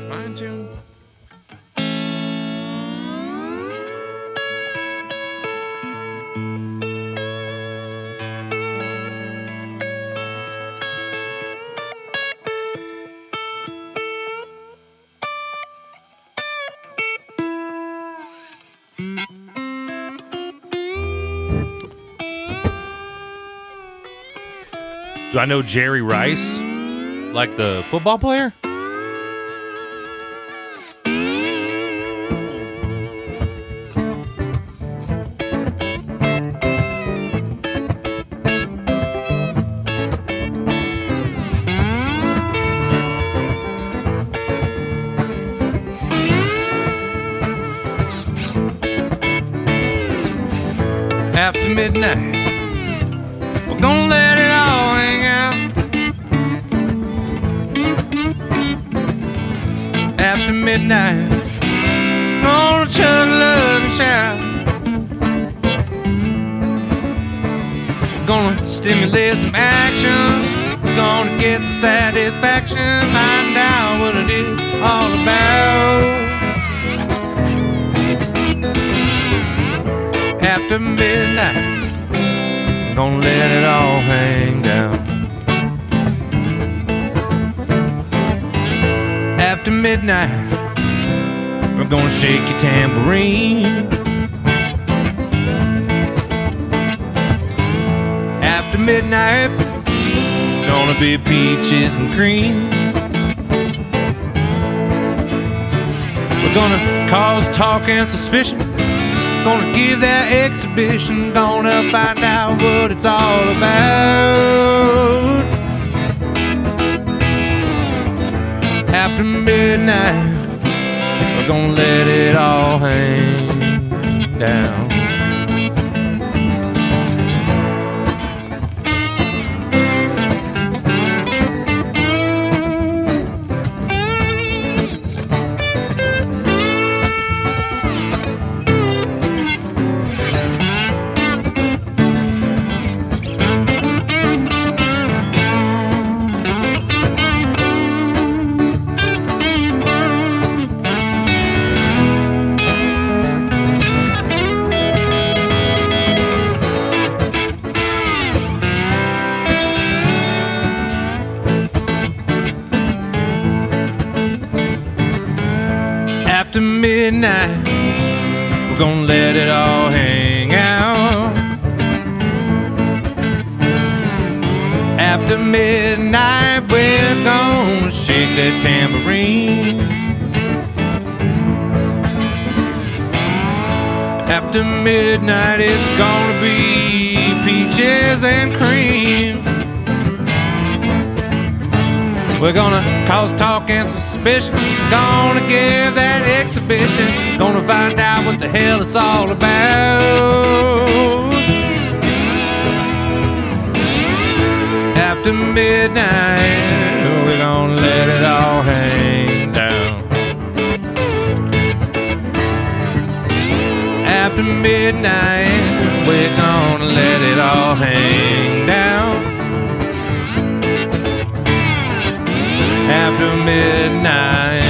Mind tune. Do I know Jerry Rice? Like the football player? After midnight, we're gonna let it all hang out. After midnight, gonna chug, love, and shout. Gonna stimulate some action. Gonna get some satisfaction. Find out what it is all about. After midnight, gonna let it all hang down. After midnight, we're gonna shake your tambourine. After midnight, gonna be peaches and cream. We're gonna cause talk and suspicion. Gonna give that exhibition. Gonna find out what it's all about. After midnight, we're gonna let it all hang down. After midnight, we're gonna let it all hang out. After midnight, we're gonna shake that tambourine. After midnight, it's gonna be peaches and cream. We're gonna cause talk and suspicion. Gonna give that exhibition. Gonna find out what the hell it's all about. After midnight, we're gonna let it all hang down. After midnight, we're gonna let it all hang down. After midnight,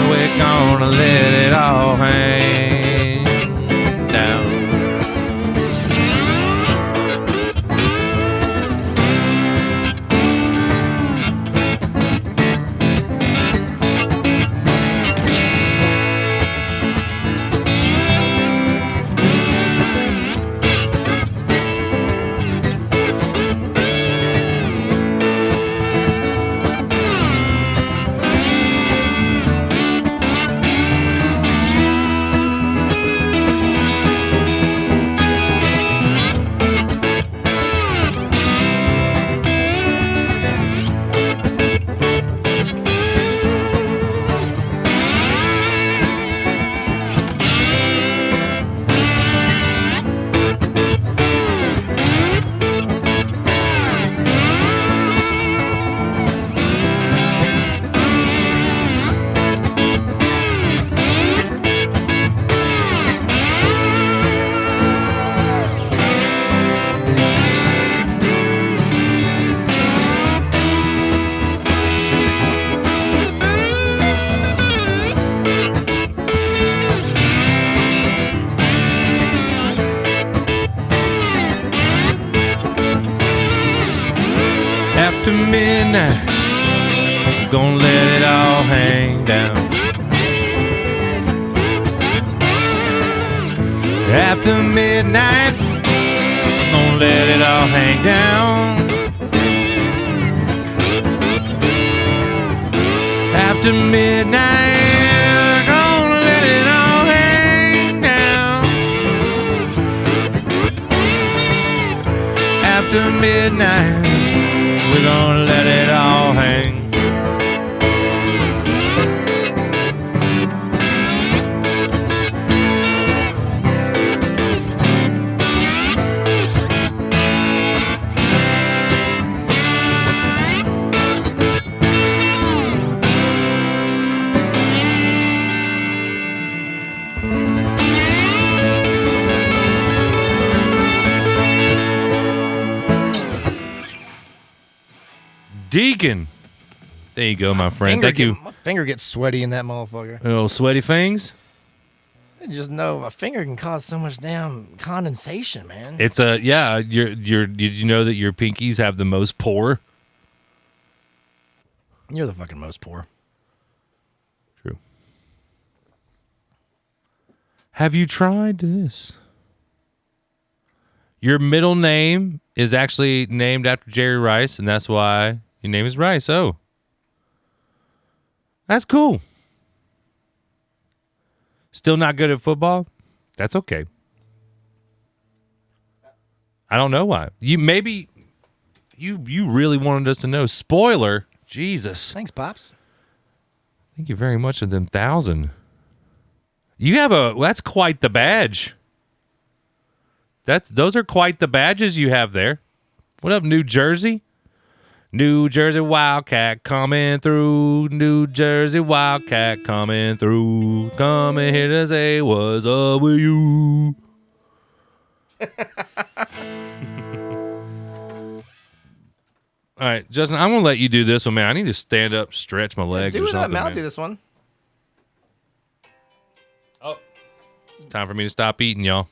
we're gonna let it all hang down. After midnight, gonna let it all hang down. After midnight, gonna let it all hang down. After midnight, gonna let it all hang down. After midnight, we're gonna let it all hang. Deacon. There you go, my friend. Thank you. My finger gets sweaty in that motherfucker. Little sweaty things. I just know my finger can cause so much damn condensation, man. It's yeah. Did you know that your pinkies have the most pore? You're the fucking most poor. True. Have you tried this? Your middle name is actually named after Jerry Rice, and that's why your name is Rice. Oh. That's cool. Still not good at football? That's okay. I don't know why. You really wanted us to know. Spoiler. Jesus. Thanks, Pops. Thank you very much for them 1,000. You have that's quite the badge. Those are quite the badges you have there. What up, New Jersey? New Jersey Wildcat coming through. New Jersey Wildcat coming through. Coming here to say what's up with you. All right, Justin, I'm going to let you do this one, man. I need to stand up, stretch my legs or something, I'll man. do this one. Oh, it's time for me to stop eating, y'all.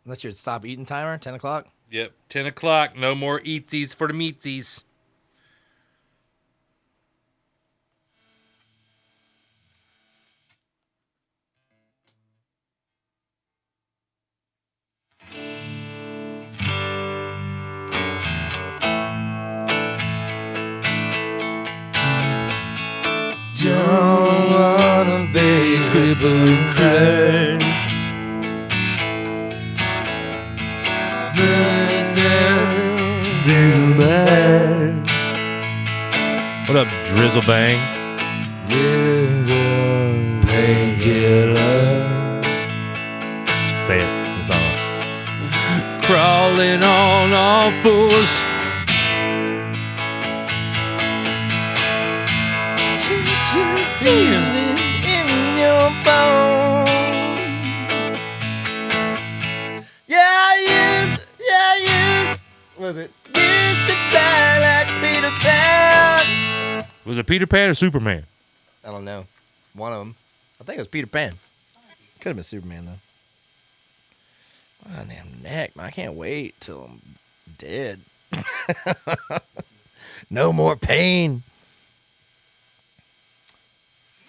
Unless your stop eating timer, 10 o'clock. Yep, 10 o'clock. No more eatsies for the meatsies. Don't wanna be crippled and cry. What up, Drizzle Bang? Say it. It's on. Crawling on all fours. Feel it in your bones. Yeah, yes. Was it? Used to fly like Peter Pan. Was it Peter Pan or Superman? I don't know. One of them. I think it was Peter Pan. Could have been Superman, though. Oh, damn neck, man. I can't wait till I'm dead. No more pain.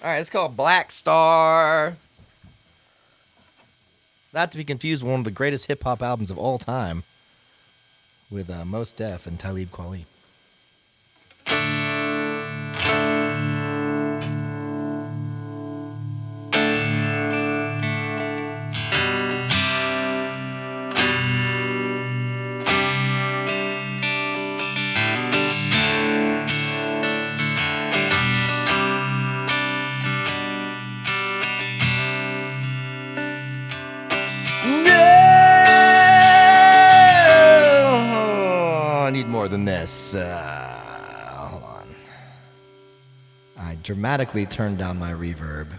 All right, it's called Black Star. Not to be confused with one of the greatest hip-hop albums of all time with Mos Def and Talib Kweli. I need more than this. Hold on. I dramatically turned down my reverb.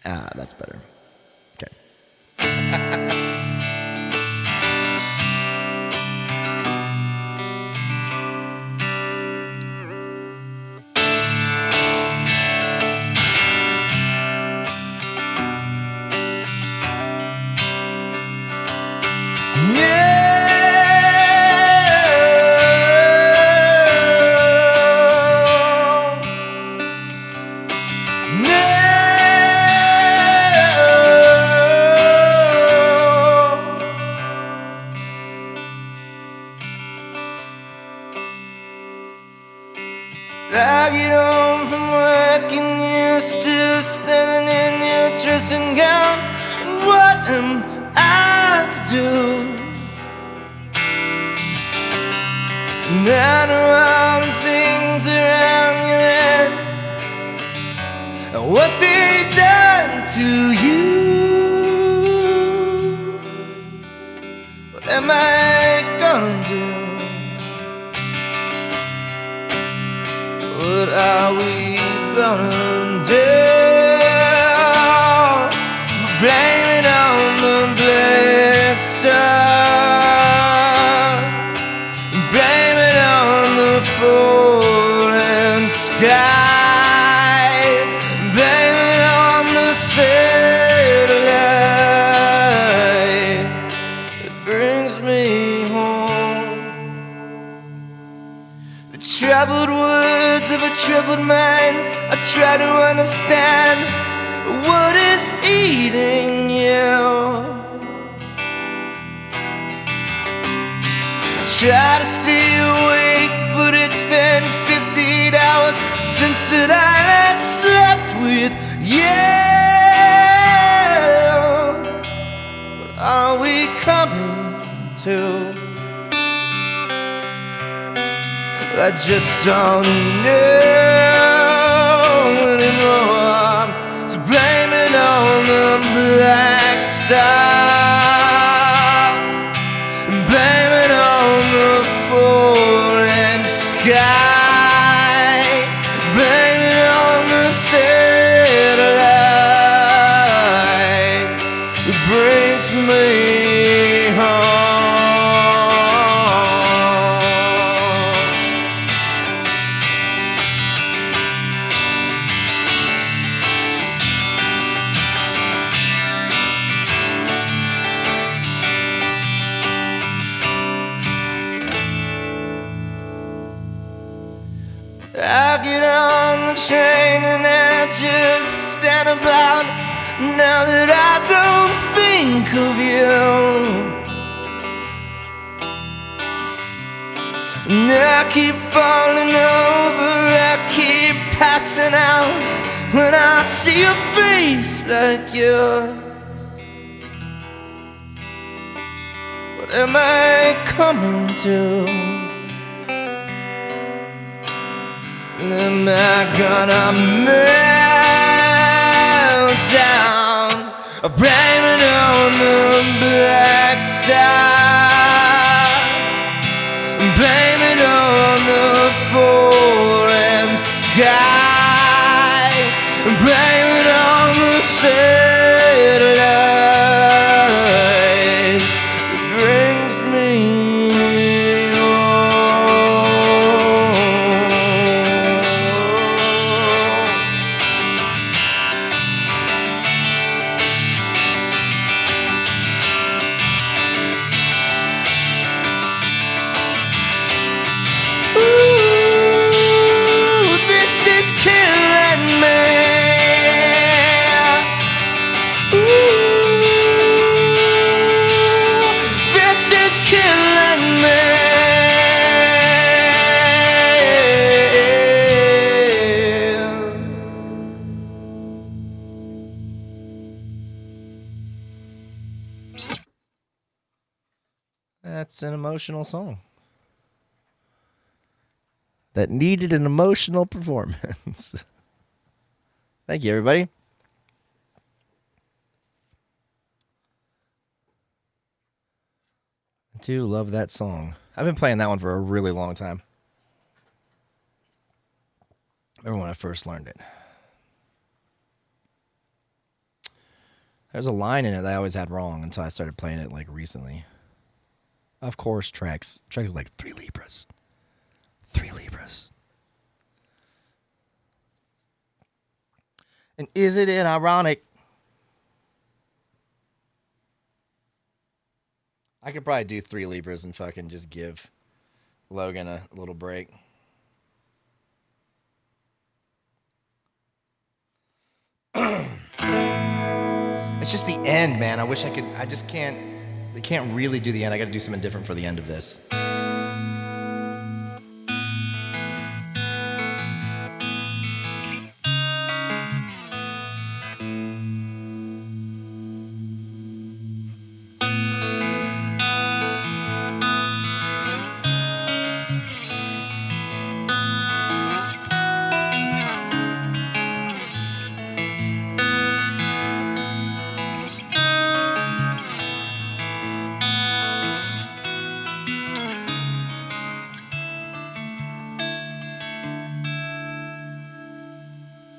That's better. Okay. I get home from work and you're still standing in your dressing gown. And what am I to do? And I know all the things around your head and what they done to you. What am I gonna do? What are we gonna do? Blame it on the Black Star. Blame it on the falling sky, blaming on the satellite that brings me home. The troubled words of a troubled mind, I try to understand what is eating you. I try to stay awake, but it's been 58 hours since that I last slept with you. What are we coming to? I just don't know anymore. So blame it on the black star, blame it on the falling sky, blame it on the satellite that brings me home. I get on the train and I just stand about now that I don't think of you. And I keep falling over, I keep passing out when I see a face like yours. What am I coming to? Am I gonna melt down? Blame it on the black star, blame it on the falling sky, blame it on the satellite that brings me That's an emotional song that needed an emotional performance. Thank you, everybody. I do love that song. I've been playing that one for a really long time. I remember when I first learned it. There's a line in it that I always had wrong until I started playing it like recently. Of course, Trex is like 3 Libras. 3 Libras. And isn't it ironic? I could probably do 3 Libras and fucking just give Logan a little break. It's just the end, man. I wish I could. I just can't. They can't really do the end. I got to do something different for the end of this.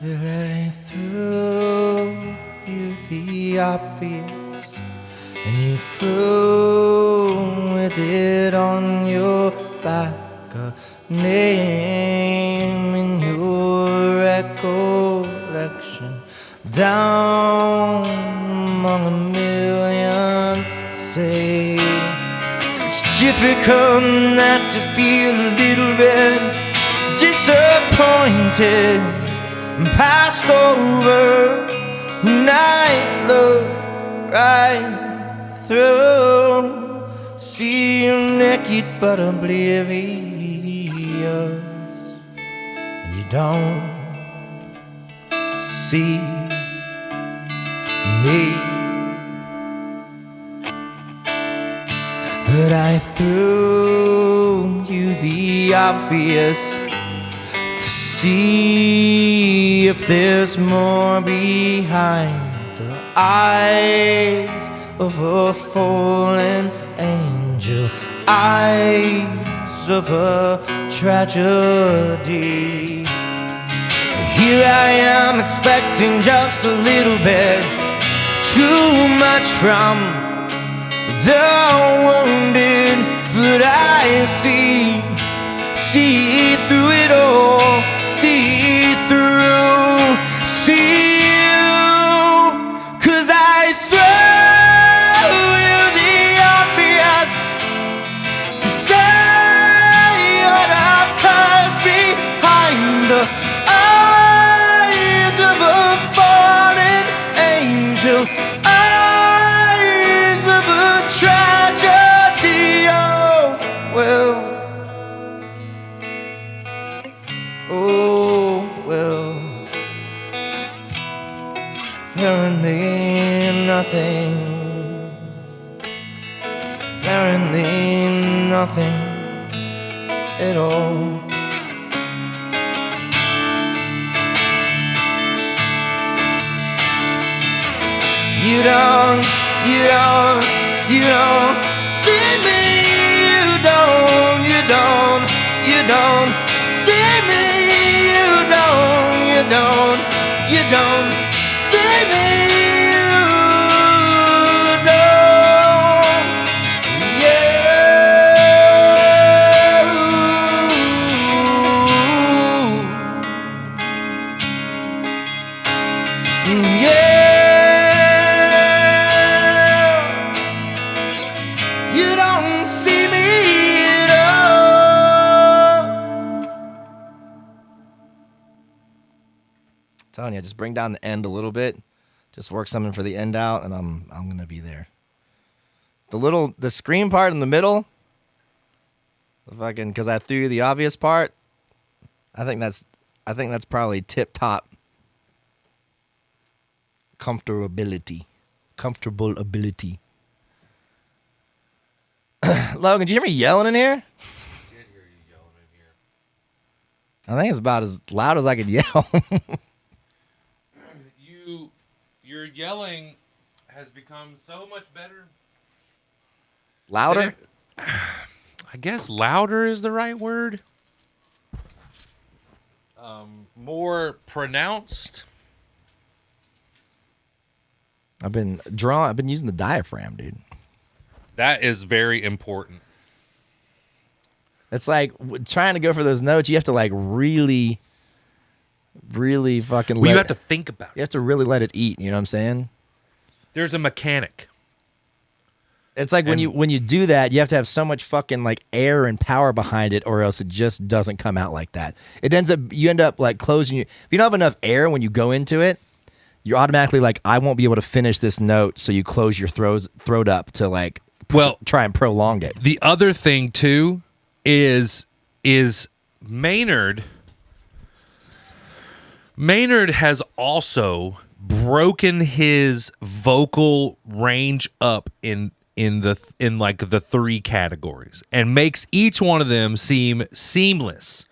I threw you the obvious, and you flew with it on your back. like a name in your recollection. Down among a million, say it's difficult not to feel a little bit disappointed, passed over when I look right through. See you naked but oblivious, and you don't see me. But I threw you the obvious to see if there's more behind the eyes of a fallen angel, eyes of a tragedy. Here I am expecting just a little bit too much from the wounded, but I see through it all, see through, see you, 'cause I throw you the obvious to say what occurs behind the eyes of a fallen angel, eyes of a tragedy. Oh, well. Oh, well. Apparently nothing. Apparently nothing at all. You don't see me. You don't see me. You don't see me. You don't. Yeah. You don't see me at all. Telling you, just bring down the end a little bit. Just work something for the end out, and I'm gonna be there. The scream part in the middle, because I threw you the obvious part. I think that's probably tip top comfortability. Logan, did you hear me yelling in here? I did hear you yelling in here. I think it's about as loud as I could yell. Your yelling has become so much better. Louder? I guess louder is the right word. More pronounced. I've been using the diaphragm, dude. That is very important. It's like trying to go for those notes. You have to like really fucking. Well, you have to think about it. You have to really let it eat. You know what I'm saying? There's a mechanic. It's like when you do that, you have to have so much fucking like air and power behind it, or else it just doesn't come out like that. You end up like closing. If you don't have enough air when you go into it, you're automatically like, I won't be able to finish this note. So you close your throat up to like, try and prolong it. The other thing too is Maynard. Maynard has also broken his vocal range up in like the three categories and makes each one of them seem seamless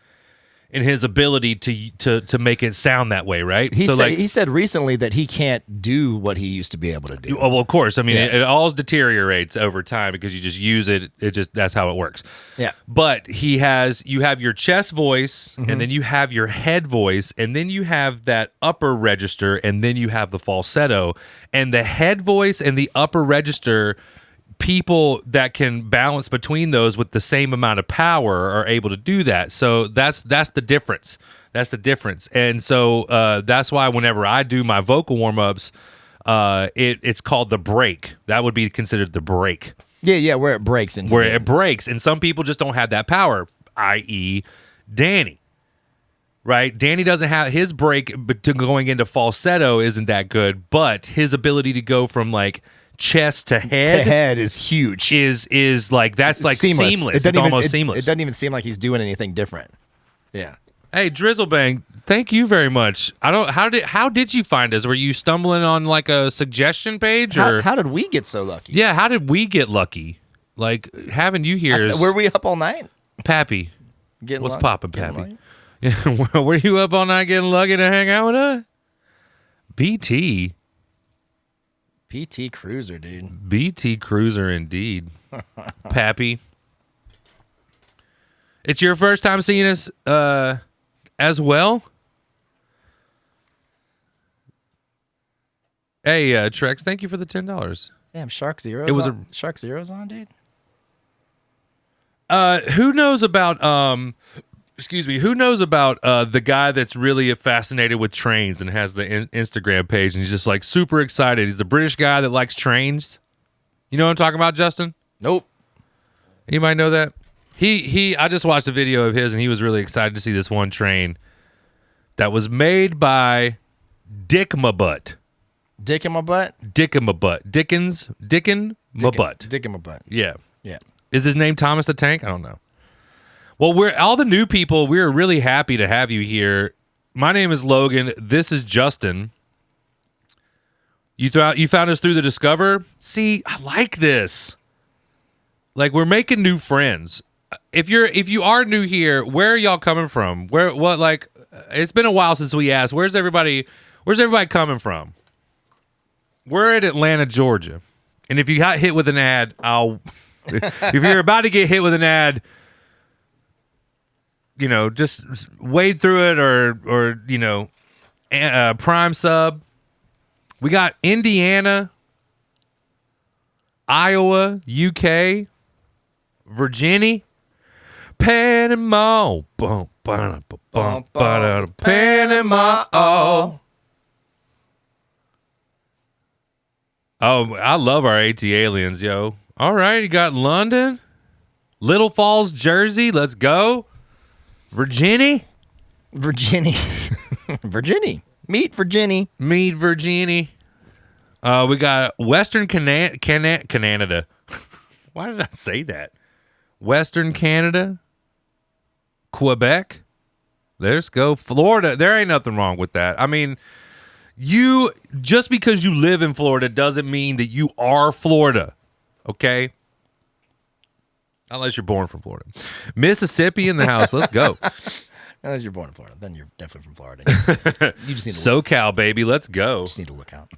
in his ability to make it sound that way, right? He said recently that he can't do what he used to be able to do. Well, of course. I mean, it all deteriorates over time because you just use it. That's how it works. Yeah. But you have your chest voice, and then you have your head voice, and then you have that upper register, and then you have the falsetto. And the head voice and the upper register people that can balance between those with the same amount of power are able to do that. So that's the difference. That's the difference. And so that's why whenever I do my vocal warm-ups, it's called the break. That would be considered the break. Yeah, where it breaks. Where it breaks. And some people just don't have that power, i.e. Danny. Right? Danny doesn't have his break, but to going into falsetto isn't that good, but his ability to go from like chest to head is huge. Is like that's like seamless. It's almost seamless. It doesn't even seem like he's doing anything different. Yeah. Hey, Drizzlebang, thank you very much. How did you find us? Were you stumbling on like a suggestion page, or how did we get so lucky? Yeah, how did we get lucky? Like having you here is were we up all night? Pappy. Getting what's lucky? poppin', Pappy? Yeah, were you up all night getting lucky to hang out with us? BT Cruiser, dude. BT Cruiser indeed. Pappy. It's your first time seeing us as well? Hey, Trex, thank you for the $10. Damn, Shark Zero's It was on. Shark Zero's on, dude. Who knows about who knows about the guy that's really fascinated with trains and has the Instagram page, and he's just like super excited. He's a British guy that likes trains. You know what I'm talking about, Justin? Nope. Anybody know that? I just watched a video of his, and he was really excited to see this one train that was made by Dick My Butt. Dick in my butt? Dick in my butt. Dickin my butt. Dick in my butt. Yeah. Yeah. Is his name Thomas the Tank? I don't know. Well, we're all the new people. We're really happy to have you here. My name is Logan. This is Justin. You found us through the Discover. See, I like this. Like, we're making new friends. If you are new here, where are y'all coming from? It's been a while since we asked. Where's everybody coming from? We're in Atlanta, Georgia. And if you got hit with an ad, if you're about to get hit with an ad, just wade through it or Prime sub. We got Indiana, Iowa, UK, Virginia, Panama, Panama. Oh, I love our AT aliens, yo. All right, you got London, Little Falls, Jersey. Let's go. Virginia. Virginia. Meet Virginia. Meet Virginia. We got Western Canada. Why did I say that? Western Canada. Quebec. Let's go. Florida. There ain't nothing wrong with that. I mean, just because you live in Florida doesn't mean that you are Florida. Okay? Unless you're born from Florida. Mississippi in the house. Let's go. Unless you're born in Florida, then you're definitely from Florida. You just need to SoCal, baby. Let's go. just need to look out.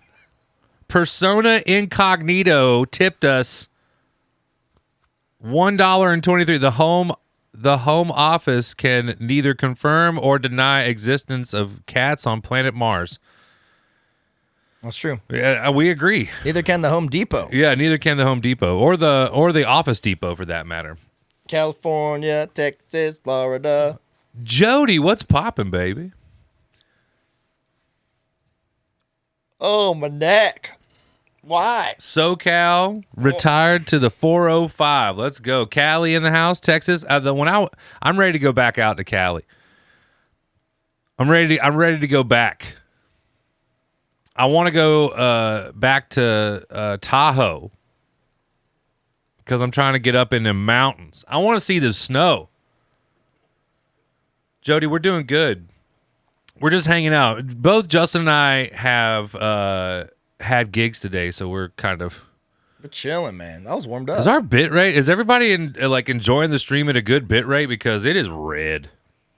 Persona Incognito tipped us $1.23. The home office can neither confirm or deny existence of cats on planet Mars. That's true. Yeah, we agree. Neither can the Home Depot. Yeah, neither can the Home Depot or the Office Depot for that matter. California, Texas, Florida. Jody, what's poppin', baby? Oh, my neck. Why? SoCal retired to the 405. Let's go. Cali in the house, Texas. I'm ready to go back out to Cali. I'm ready to go back. I want to go back to Tahoe because I'm trying to get up in the mountains. I want to see the snow. Jody, we're doing good. We're just hanging out. Both Justin and I have had gigs today, so we're kind of... We're chilling, man. That was warmed up. Is our bit rate... Is everybody enjoying the stream at a good bit rate? Because it is red.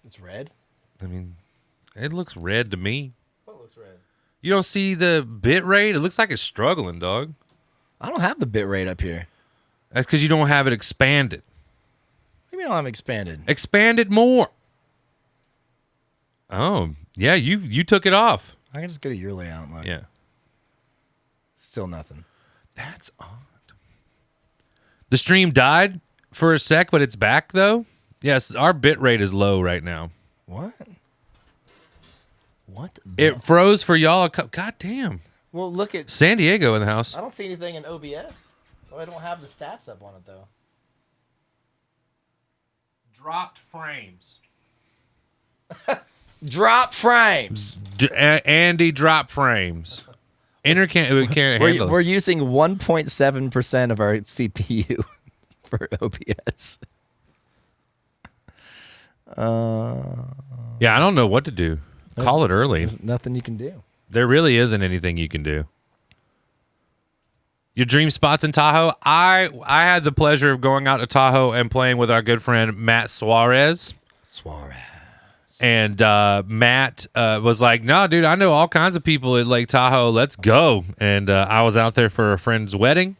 It's red? I mean, it looks red to me. What looks red? You don't see the bit rate? It looks like it's struggling, dog. I don't have the bit rate up here. That's because you don't have it expanded. What do you mean I don't have expanded? Expand it more. Oh, yeah, you took it off. I can just go to your layout and look. Yeah. Still nothing. That's odd. The stream died for a sec, but it's back though. Yes, our bit rate is low right now. What? What? It froze for y'all. God damn. Well, look at. San Diego in the house. I don't see anything in OBS. Oh, I don't have the stats up on it though. Dropped frames. Drop frames. Andy drop frames. We can't handle We're this. using 1.7% of our CPU for OBS. Yeah, I don't know what to do. Call it early. There's nothing you can do. There really isn't anything you can do. Your dream spots in Tahoe? I had the pleasure of going out to Tahoe and playing with our good friend Matt Suarez. And Matt was like, no, dude, I know all kinds of people at Lake Tahoe. Let's go. And I was out there for a friend's wedding.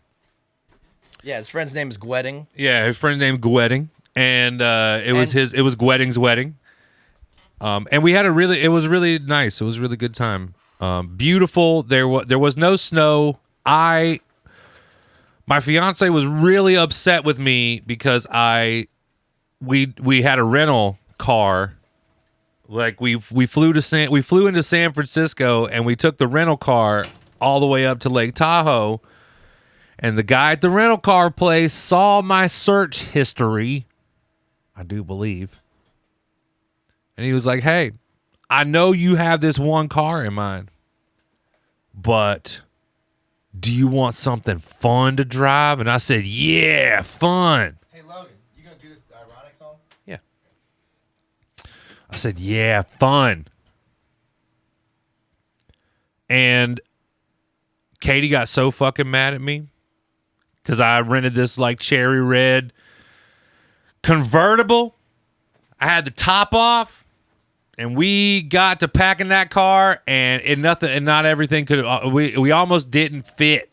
Yeah, his friend's name is Gwetting. Yeah, his friend named Gwetting. And it was Gwetting's wedding. And it was really nice. It was a really good time. Beautiful. There was no snow. My fiance was really upset with me because we had a rental car. Like we flew into San Francisco and we took the rental car all the way up to Lake Tahoe, and the guy at the rental car place saw my search history, I do believe. And he was like, "Hey, I know you have this one car in mind, but do you want something fun to drive?" And I said, "Yeah, fun." Hey, Logan, you gonna do this ironic song? Yeah. I said, "Yeah, fun." And Katie got so fucking mad at me because I rented this like cherry red convertible. I had the top off. And we got to packing that car, and not everything could. We almost didn't fit,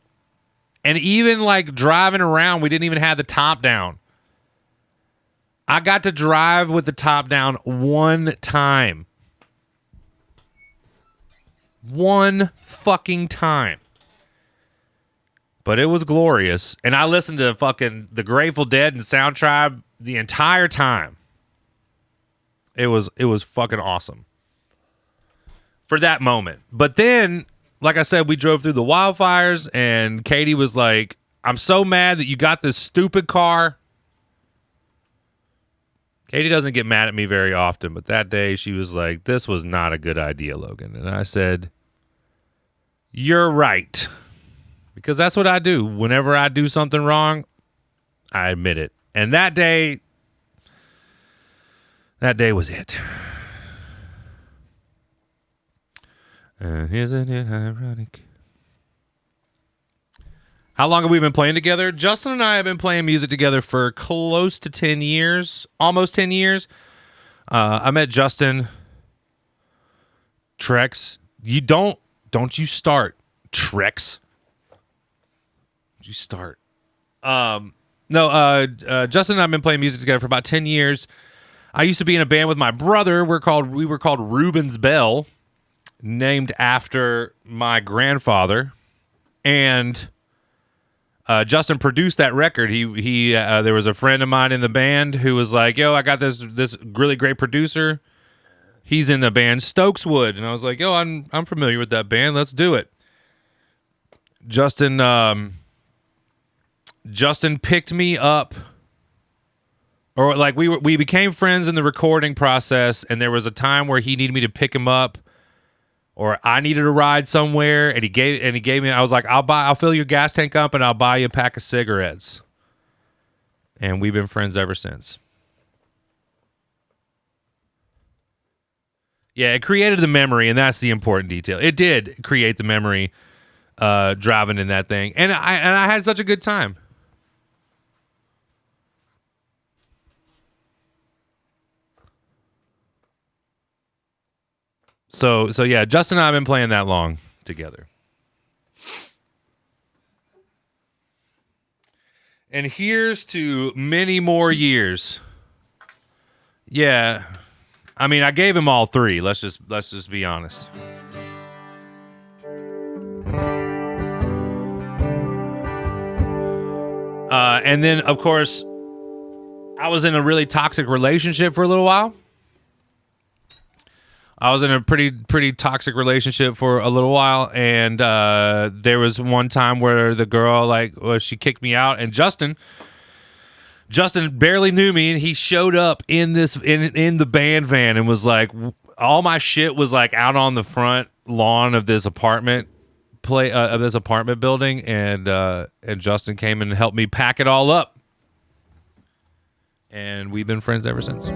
and even like driving around, we didn't even have the top down. I got to drive with the top down one time, one fucking time, but it was glorious. And I listened to fucking the Grateful Dead and Sound Tribe the entire time. It was fucking awesome for that moment. But then, like I said, we drove through the wildfires, and Katie was like, "I'm so mad that you got this stupid car." Katie doesn't get mad at me very often, but that day she was like, "This was not a good idea, Logan." And I said, "You're right." Because that's what I do. Whenever I do something wrong, I admit it. And that day was it. Isn't it ironic? How long have we been playing together? Justin and I have been playing music together for close to 10 years, almost 10 years. I met Justin. Trex. Don't you start. Trex. You start. Justin and I have been playing music together for about 10 years. I used to be in a band with my brother. We were called Reuben's Bell, named after my grandfather. And Justin produced that record. He there was a friend of mine in the band who was like, "Yo, I got this really great producer. He's in the band Stokeswood." And I was like, "Yo, I'm familiar with that band. Let's do it." Justin picked me up. Or like we became friends in the recording process, and there was a time where he needed me to pick him up, or I needed a ride somewhere, and he gave me. I was like, I'll fill your gas tank up, and I'll buy you a pack of cigarettes. And we've been friends ever since. Yeah, it created the memory, and that's the important detail. It did create the memory, driving in that thing, and I had such a good time. So yeah, Justin and I have been playing that long together. And here's to many more years. Yeah. I mean, I gave him all 3. Let's just be honest. And then, of course, I was in a really toxic relationship for a little while. I was in a pretty toxic relationship for a little while, and there was one time where the girl she kicked me out, and Justin barely knew me, and he showed up in the band van and was like, all my shit was like out on the front lawn of this apartment building, and Justin came and helped me pack it all up, and we've been friends ever since.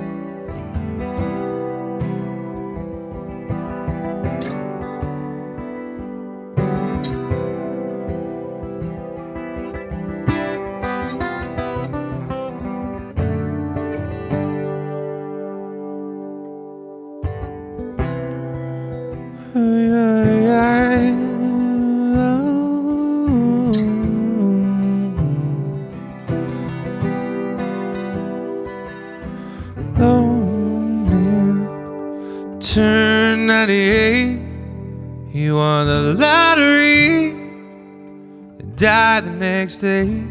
Turn 98, you won the lottery and died the next day.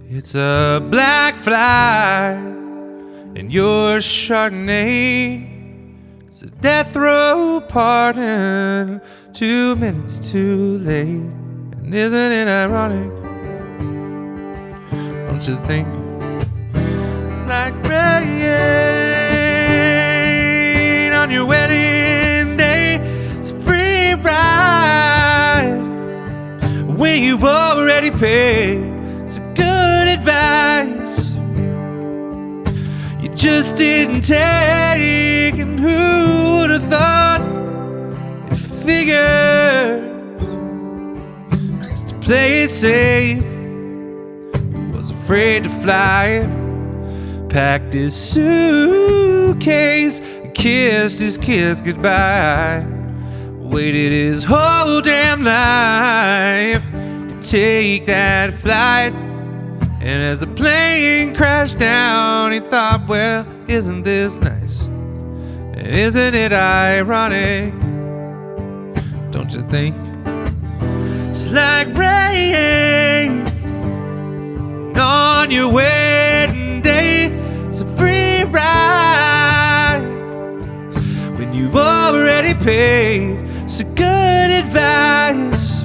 It's a black fly and your Chardonnay. It's a death row pardon, 2 minutes too late. And isn't it ironic? Don't you think? Like rain on your wedding day, it's a free ride when you've already paid. It's a good advice you just didn't take, and who would have thought it figured just to play it safe. Was afraid to fly it, packed his suitcase, kissed his kids goodbye, waited his whole damn life to take that flight. And as the plane crashed down, he thought, well, isn't this nice? And isn't it ironic? Don't you think? It's like rain on your wedding day. It's a free ride when you've already paid. It's a good advice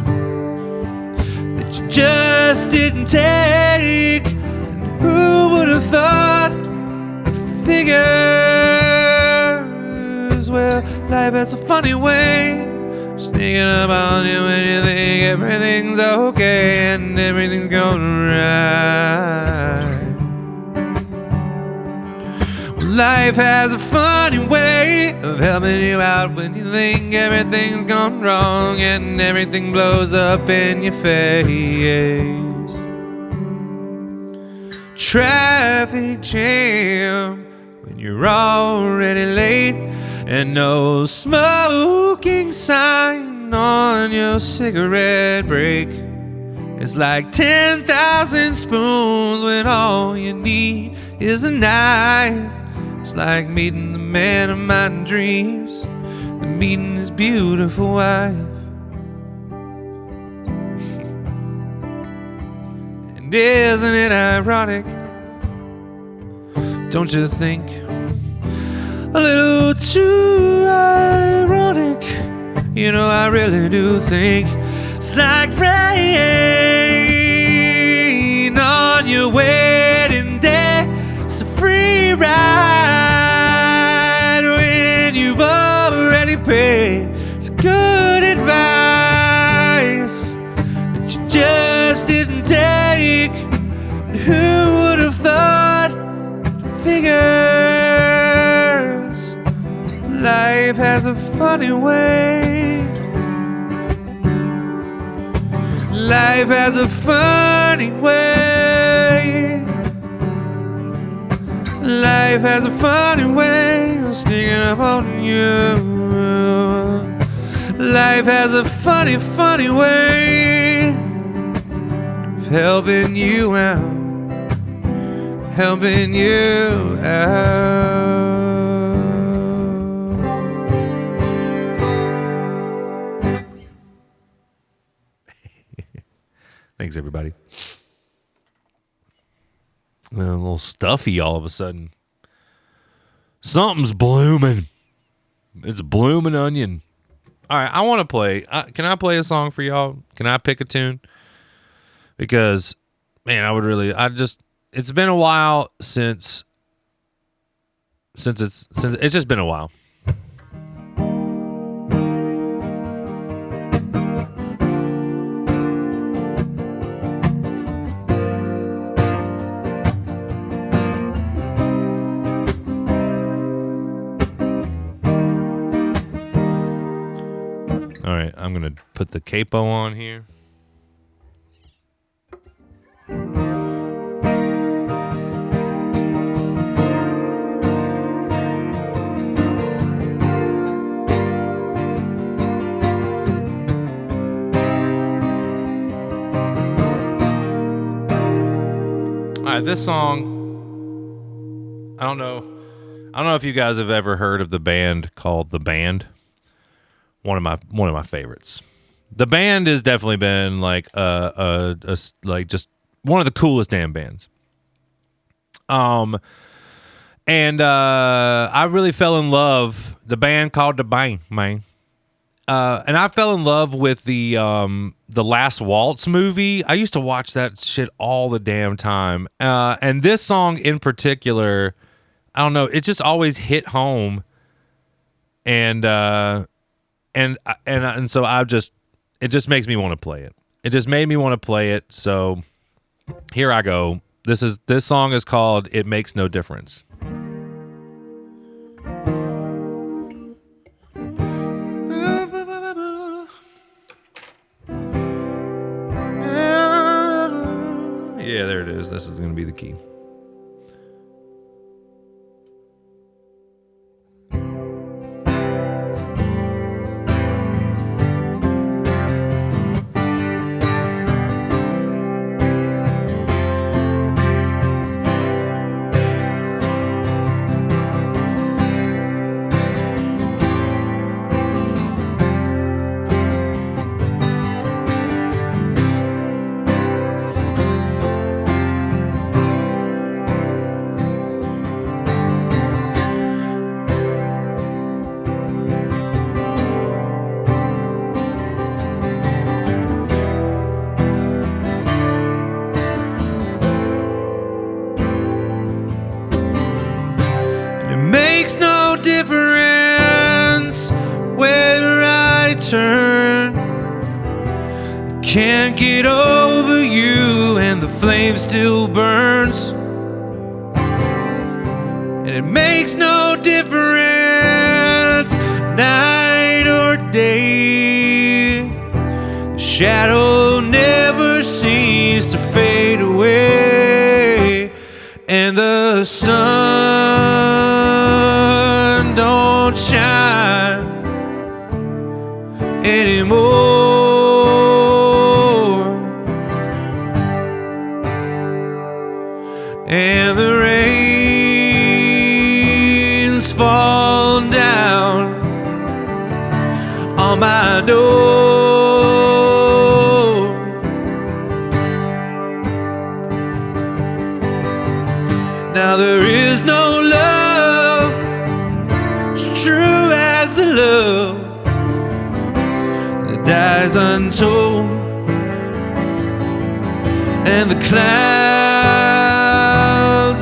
that you just didn't take. And who would have thought? Figures, well, life has a funny way sneaking up on you when you think everything's okay and everything's going right. Life has a funny way of helping you out when you think everything's gone wrong and everything blows up in your face. Traffic jam when you're already late, and no smoking sign on your cigarette break. It's like 10,000 spoons when all you need is a knife. It's like meeting the man of my dreams and meeting his beautiful wife. And isn't it ironic? Don't you think? A little too ironic. You know, I really do think it's like rain on your wedding day. It's a free ride when you've already paid. It's good advice that you just didn't take. Who would have thought? Figures, life has a funny way. Life has a funny way. Life has a funny way of sneaking up on you. Life has a funny, funny way of helping you out. Helping you out. Thanks, everybody. a little stuffy all of a sudden. Something's blooming. It's a blooming onion. All right, I want to play. Can I play a song for y'all? Can I pick a tune? Because, man, it's been a while since it's just been a while. All right, I'm going to put the capo on here. All right, this song, I don't know if you guys have ever heard of the band called The Band. One of my favorites. The Band has definitely been like like just one of the coolest damn bands. And I really fell in love. The band called The Band, man. And I fell in love with the Last Waltz movie. I used to watch that shit all the damn time. And this song in particular, I don't know, it just always hit home. And so it just makes me want to play it. It just made me want to play it. So here I go. This song is called "It Makes No Difference." Yeah, there it is. This is going to be the key. Can't get over you and the flame still burns. And it makes no difference, night or day. The shadow never seems to fade away. And the sun don't shine anymore. And the rains fall down on my door. Now there is no love as true as the love that dies untold. And the clouds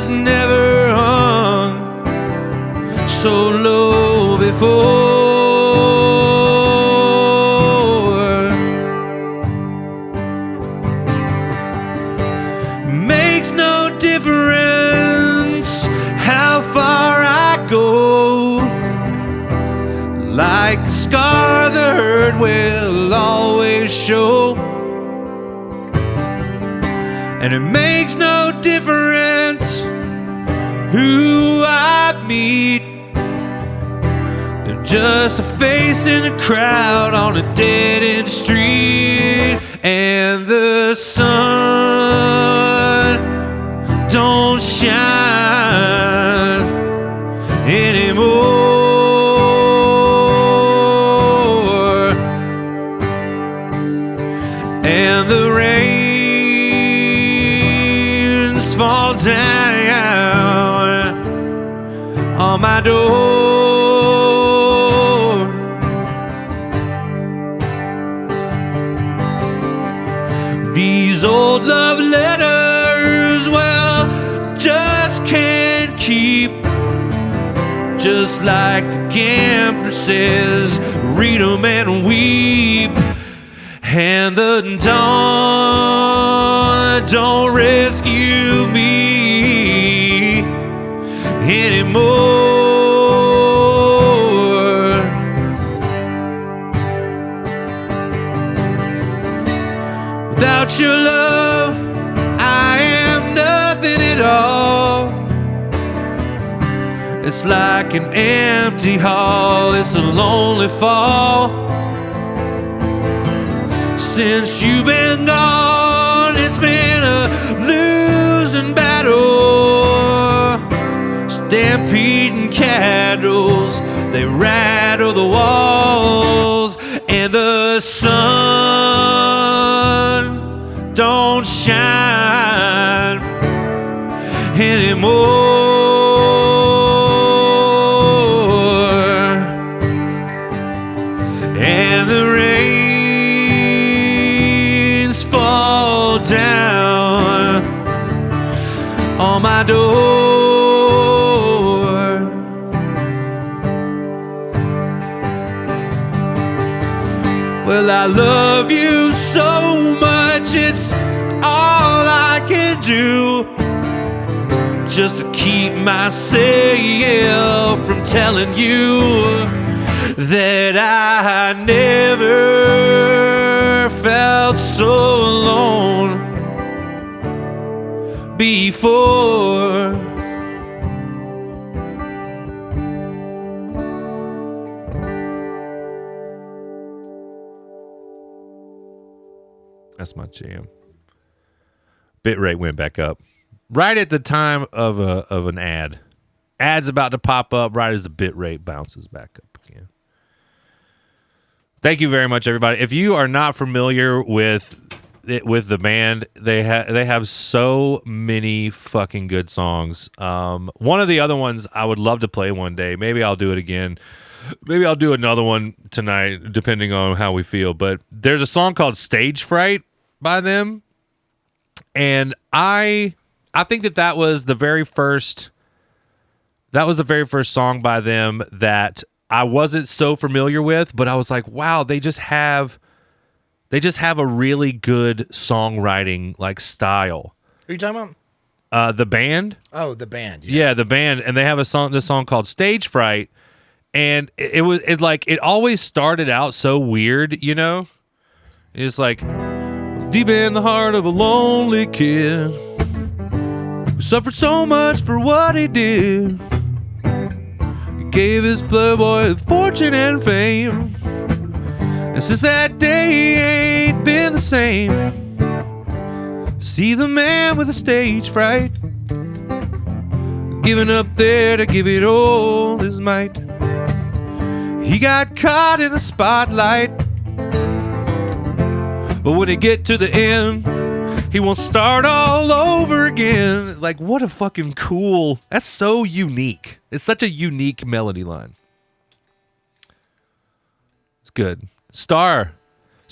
never hung so low before. Makes no difference how far I go. Like a scar, the hurt will always show. And it makes no difference who I meet. They're just a face in a crowd on a dead-end street. And the sun don't shine anymore. And the rain fall down my door. These old love letters, well, just can't keep. Just like the gambler says, read 'em and weep. And the dawn don't rescue me anymore. Without your love, I am nothing at all. It's like an empty hall, it's a lonely fall. Since you've been gone, it's been a losing battle. Stampeding cattle, they rattle the walls. And the sun don't shine anymore. And the rains fall down on my door. Well, I love you so much, it's all I can do, just to keep myself from telling you that I never felt so alone before. That's my jam. Bitrate went back up right at the time of an ad. Ad's about to pop up right as the bitrate bounces back up again. Thank you very much, everybody. If you are not familiar with the band, they have so many fucking good songs. One of the other ones I would love to play one day. Maybe I'll do it again. Maybe I'll do another one tonight, depending on how we feel. But there's a song called Stage Fright by them, and I think that was the very first song by them that I wasn't so familiar with, but I was like, wow, they just have a really good songwriting like style. Who are you talking about? The band. Oh, the band. Yeah, the band, and they have this song called Stage Fright, and it always started out so weird, you know? It's like deep in the heart of a lonely kid who suffered so much for what he did. He gave his playboy fortune and fame, and since that day he ain't been the same. See the man with a stage fright, giving up there to give it all his might. He got caught in the spotlight, but when he get to the end, he won't start all over again. Like, what a fucking cool... That's so unique. It's such a unique melody line. It's good. Star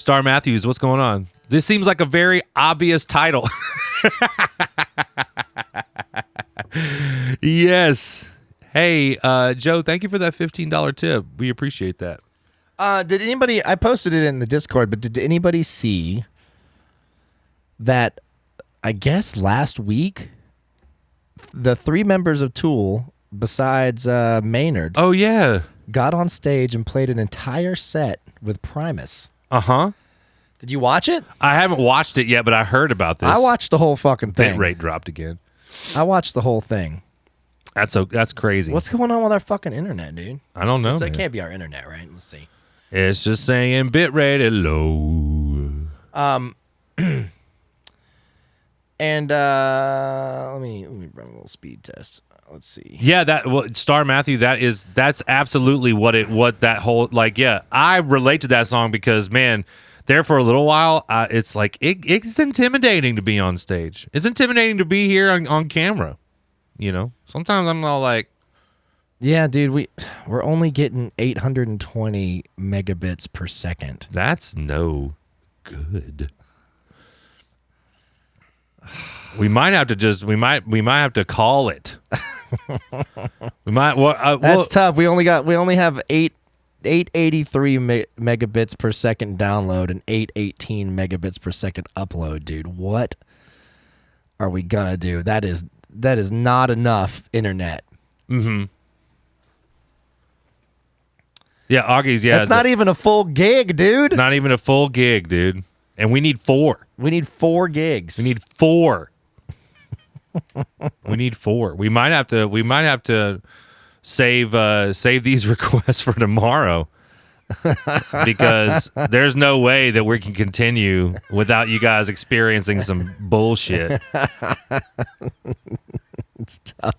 Matthews, what's going on? This seems like a very obvious title. Yes. Hey, Joe, thank you for that $15 tip. We appreciate that. Did anybody... I posted it in the Discord, but did anybody see that, I guess, last week, the 3 members of Tool, besides Maynard... Oh, yeah. got on stage and played an entire set with Primus. Uh-huh. Did you watch it? I haven't watched it yet, but I heard about this. I watched the whole fucking thing. Bitrate dropped again. I watched the whole thing. That's crazy. What's going on with our fucking internet, dude? I don't know. That can't be our internet, right? Let's see. It's just saying bitrate is low. And let me run a little speed test. Let's see. Yeah, Star Matthew, that's absolutely what that whole, like, yeah, I relate to that song because, man, there for a little while, it's like it's intimidating to be on stage. It's intimidating to be here on camera. You know, sometimes I'm all like, Yeah, dude, we're only getting 820 megabits per second. That's no good. We might have to we might have to call it. We might. That's tough. We only have 883 megabits per second download and 818 megabits per second upload, dude. What are we gonna do? That is not enough internet. Mm-hmm. Yeah, Augie's. Yeah, that's not even a full gig, dude. Not even a full gig, dude. And we need 4. We need 4 gigs. We need 4. We need 4. We might have to save these requests for tomorrow because there's no way that we can continue without you guys experiencing some bullshit. It's tough.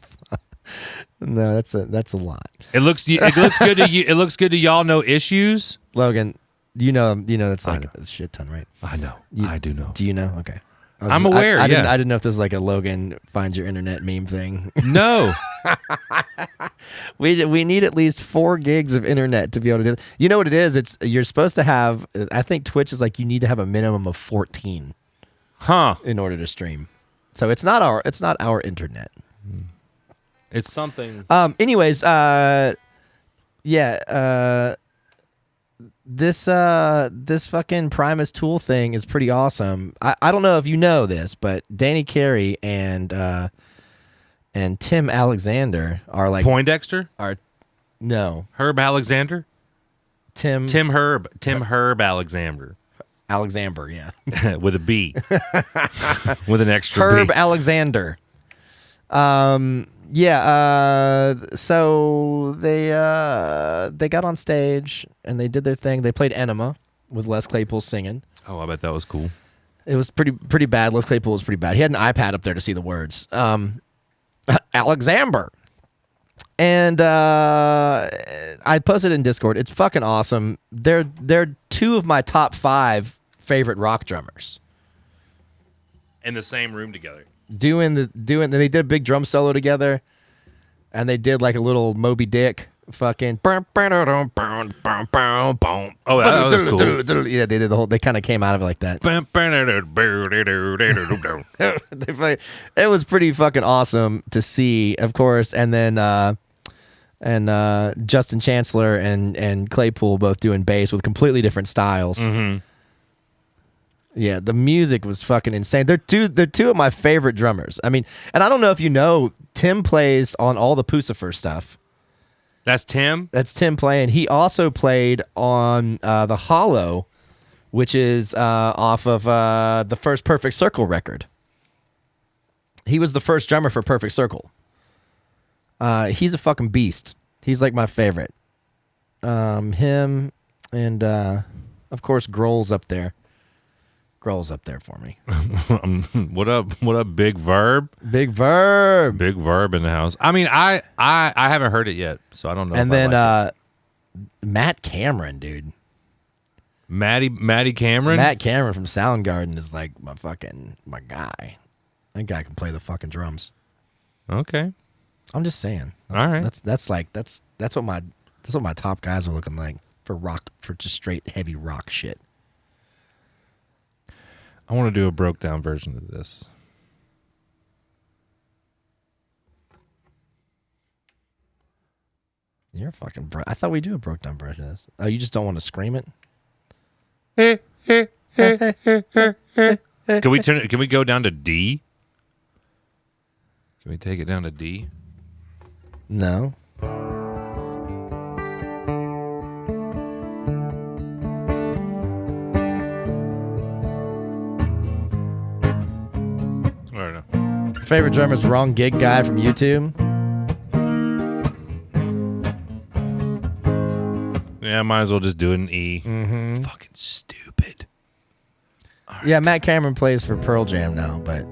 No, that's a lot. It looks good to you. It looks good to y'all. No issues, Logan. You know that's like a shit ton, right? I know. I do know. Do you know? Okay. I'm aware. I yeah. didn't know if this was like a Logan finds your internet meme thing. No. We need at least 4 gigs of internet to be able to do it. You know what it is? You're supposed to have. I think Twitch is like you need to have a minimum of 14. Huh. In order to stream. So it's not our internet. It's something. Anyways, this fucking Primus Tool thing is pretty awesome. I don't know if you know this, but Danny Carey and Tim Alexander are like Poindexter? No. Herb Alexander? Tim Herb Alexander. Alexander, yeah. With a B. With an extra Herb B. Alexander. So they got on stage and they did their thing. They played Enema with Les Claypool singing. Oh, I bet that was cool. It was pretty bad. Les Claypool was pretty bad. He had an iPad up there to see the words. Alexander. And I posted it in Discord. It's fucking awesome. They're 2 of my top 5 favorite rock drummers. In the same room together. They did a big drum solo together, and they did like a little Moby Dick fucking. Oh, that was cool. Yeah, they did the whole. They kind of came out of it like that. It was pretty fucking awesome to see, of course, and then Justin Chancellor and Claypool both doing bass with completely different styles. Mm-hmm. Yeah, the music was fucking insane. They're two of my favorite drummers. I mean, and I don't know if you know, Tim plays on all the Pucifer stuff. That's Tim? That's Tim playing. He also played on the Hollow, which is off of the first Perfect Circle record. He was the first drummer for Perfect Circle. He's a fucking beast. He's like my favorite. Him and of course Grohl's up there. Grohl's up there for me. What up, Big Verb? Big Verb. Big Verb in the house. I mean, I haven't heard it yet, so I don't know. And if then I like Matt Cameron, dude. Maddie Cameron? Matt Cameron from Soundgarden is like my guy. That guy can play the fucking drums. Okay. I'm just saying. All right. That's what my top guys are looking like for just straight heavy rock shit. I want to do a broke down version of this. You're a fucking I thought we do a broke down version of this. Oh, you just don't want to scream it? Can we go down to D? Can we take it down to D? No. I don't know. Favorite drummer's Wrong Gig Guy from YouTube. Yeah, might as well just do it in E. Mm-hmm. Fucking stupid. Yeah, Matt Cameron plays for Pearl Jam now, but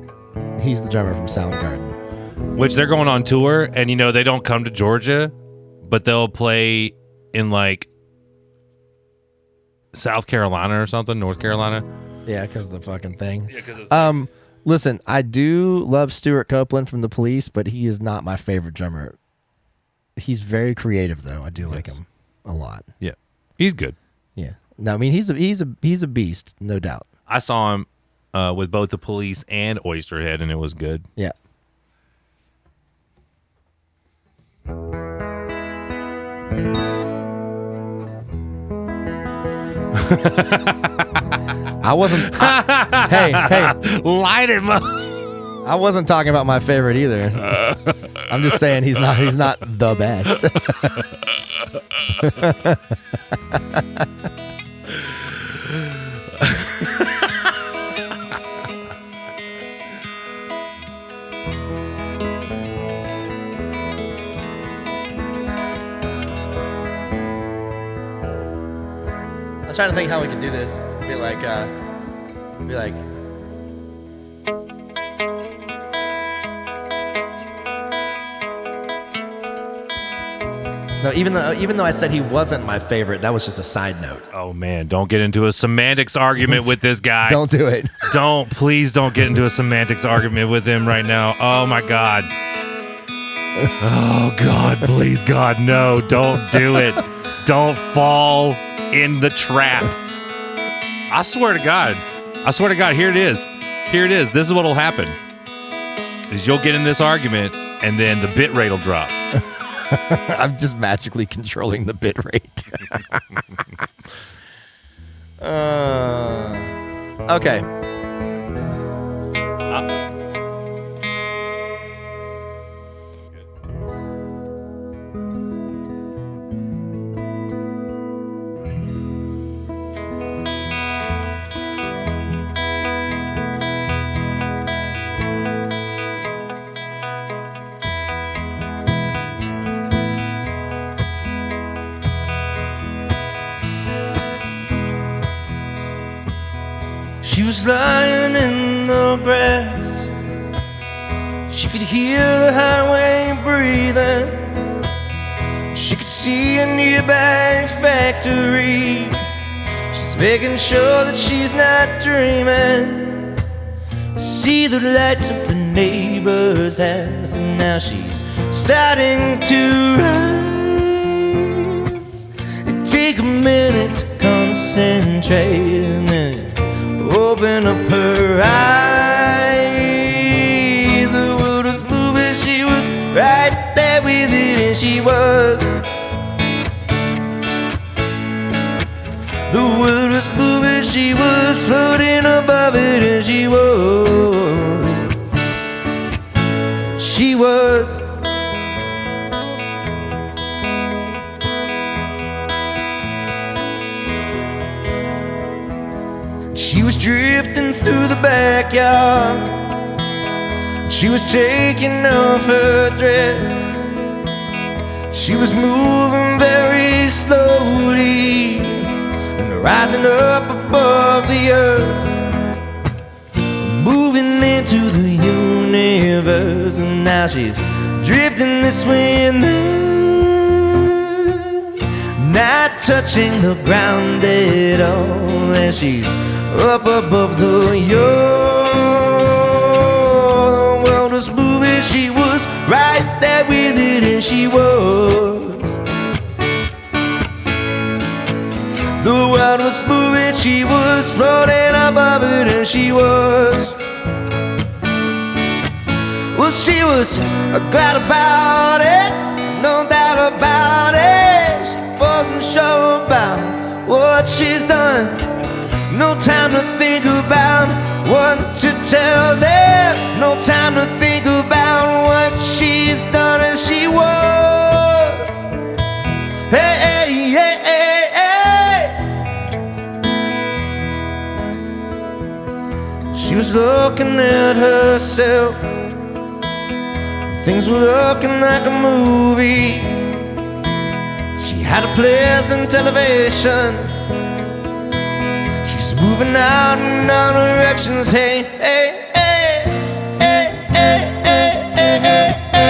he's the drummer from Soundgarden. Which they're going on tour, and they don't come to Georgia, but they'll play in like South Carolina or something, North Carolina. Yeah, because of the fucking thing. Yeah, because of Listen, I do love Stuart Copeland from The Police, but he is not my favorite drummer. He's very creative, though. I do like him a lot. Yeah, he's good. Yeah. No, I mean he's a beast, no doubt. I saw him with both the Police and Oysterhead, and it was good. Yeah. I wasn't. Hey, Light him up. I wasn't talking about my favorite either. I'm just saying he's not the best. I'm trying to think how we could do this. Be like. No, even though I said he wasn't my favorite, that was just a side note. Oh man, don't get into a semantics argument with this guy. Don't do it. Please don't get into a semantics argument with him right now. Oh my God. Oh God, please God, no, don't do it. Don't fall in the trap. I swear to God, here it is. This is what'll happen. Is you'll get in this argument and then the bit rate will drop. I'm just magically controlling the bit rate. Okay. She was lying in the grass. She could hear the highway breathing. She could see a nearby factory. She's making sure that she's not dreaming. See the lights of the neighbor's house, and now she's starting to rise. Take a minute to concentrate and then open up her eyes. The world was moving, she was right there with it, and she was. The world was moving, she was floating above it, and she was. She was. She was drifting through the backyard. She was taking off her dress. She was moving very slowly and rising up above the earth, moving into the universe. And now she's drifting this way and that, not touching the ground at all. And she's up above the world was moving, she was right there with it, and she was. The world was moving, she was floating above it, and she was. Well, she was glad about it, no doubt about it. She wasn't sure about what she's done. No time to think about what to tell them. No time to think about what she's done, and she was. Hey, hey, hey, hey, hey. She was looking at herself. Things were looking like a movie. She had a pleasant elevation. Moving out in all directions, hey, hey, hey, hey, hey, hey, hey,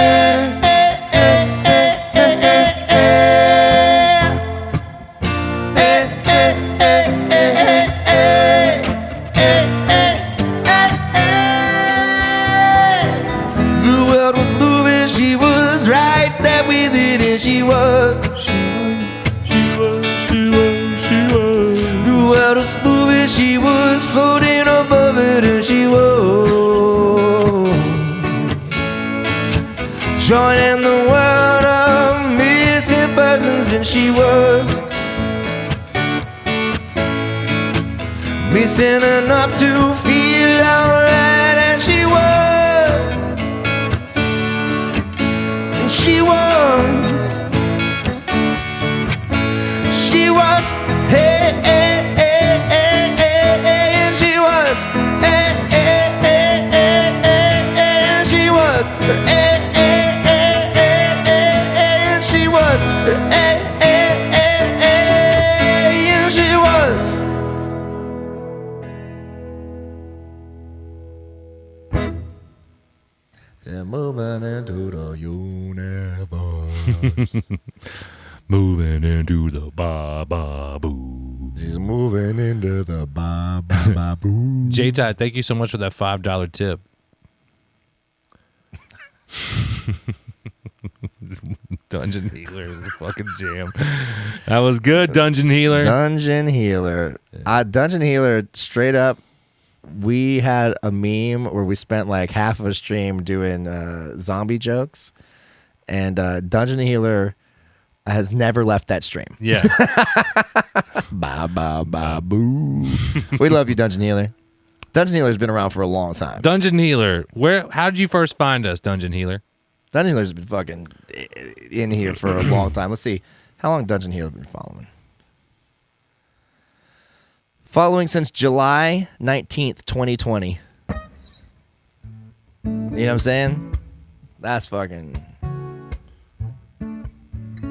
hey, the world was moving, she was right there with it, and joining the world of missing persons, and she was missing enough to feel alright, and she was, hey, hey, hey, hey, hey, hey, and she was, hey, hey, hey, hey, hey, hey, and she was, hey, hey, hey, hey, hey, hey, and she was, hey, hey, hey, hey, and she was. She's moving into the universe. Moving into the ba-ba-boo. She's moving into the ba-ba-ba-boo. J-Tide, thank you so much for that $5 tip. Dungeon Healer is a fucking jam. That was good, Dungeon Healer. Dungeon Healer. Dungeon Healer, straight up, we had a meme where we spent like half of a stream doing zombie jokes, and Dungeon Healer has never left that stream. Yeah. Ba ba ba boo. We love you, Dungeon Healer. Dungeon Healer's been around for a long time. Dungeon Healer. How did you first find us, Dungeon Healer? Dungeon Healer's been fucking in here for a long time. Let's see. How long Dungeon Healer been following? Following since July 19th, 2020. You know what I'm saying? That's fucking...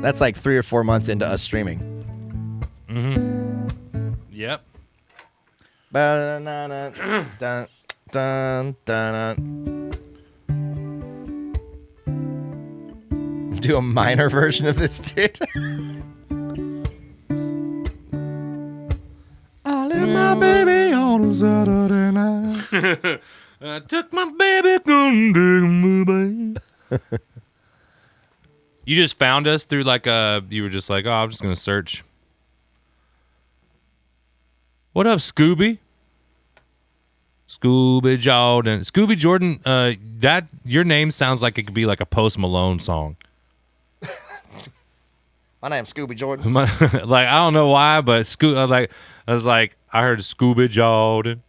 That's like 3 or 4 months into us streaming. Mm-hmm. Yep. Dun, dun, dun. Do a minor version of this, dude. I left my baby on a Saturday night. I took my baby on. You just found us through like you were just like, oh, I'm just going to search. What up, Scooby? Scooby Jordan. Scooby Jordan, that your name sounds like it could be like a Post Malone song. My name's Scooby Jordan. Like, I don't know why, but I was like, I heard Scooby Jordan.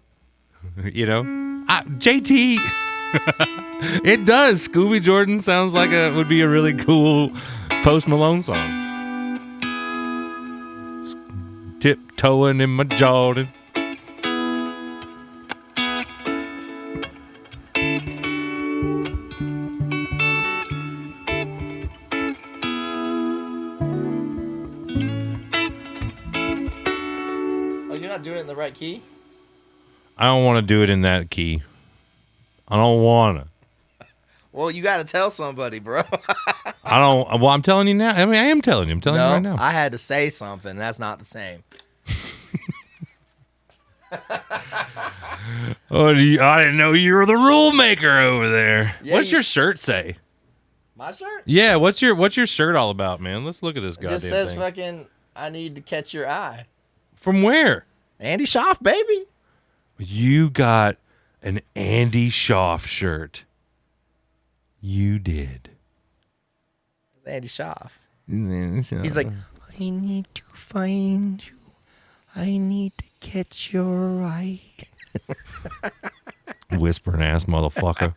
You know? JT. It does. Scooby Jordan sounds like would be a really cool Post Malone song. Tiptoeing in my Jordan. Oh, you're not doing it in the right key? I don't want to do it in that key. I don't want to. Well, you got to tell somebody, bro. I don't. Well, I'm telling you now. I mean, I am telling you. I'm telling you right now. I had to say something. That's not the same. Oh, I didn't know you were the rule maker over there. Yeah, What's your shirt say? My shirt? Yeah, what's your shirt all about, man? Let's look at this It goddamn just says thing. fucking, I need to catch your eye. From where? Andy Schaaf, baby. You got an Andy Schaaf shirt. You did. Andy Schaaf. He's He's like, I need to find you. I need to catch your eye. whispering ass motherfucker.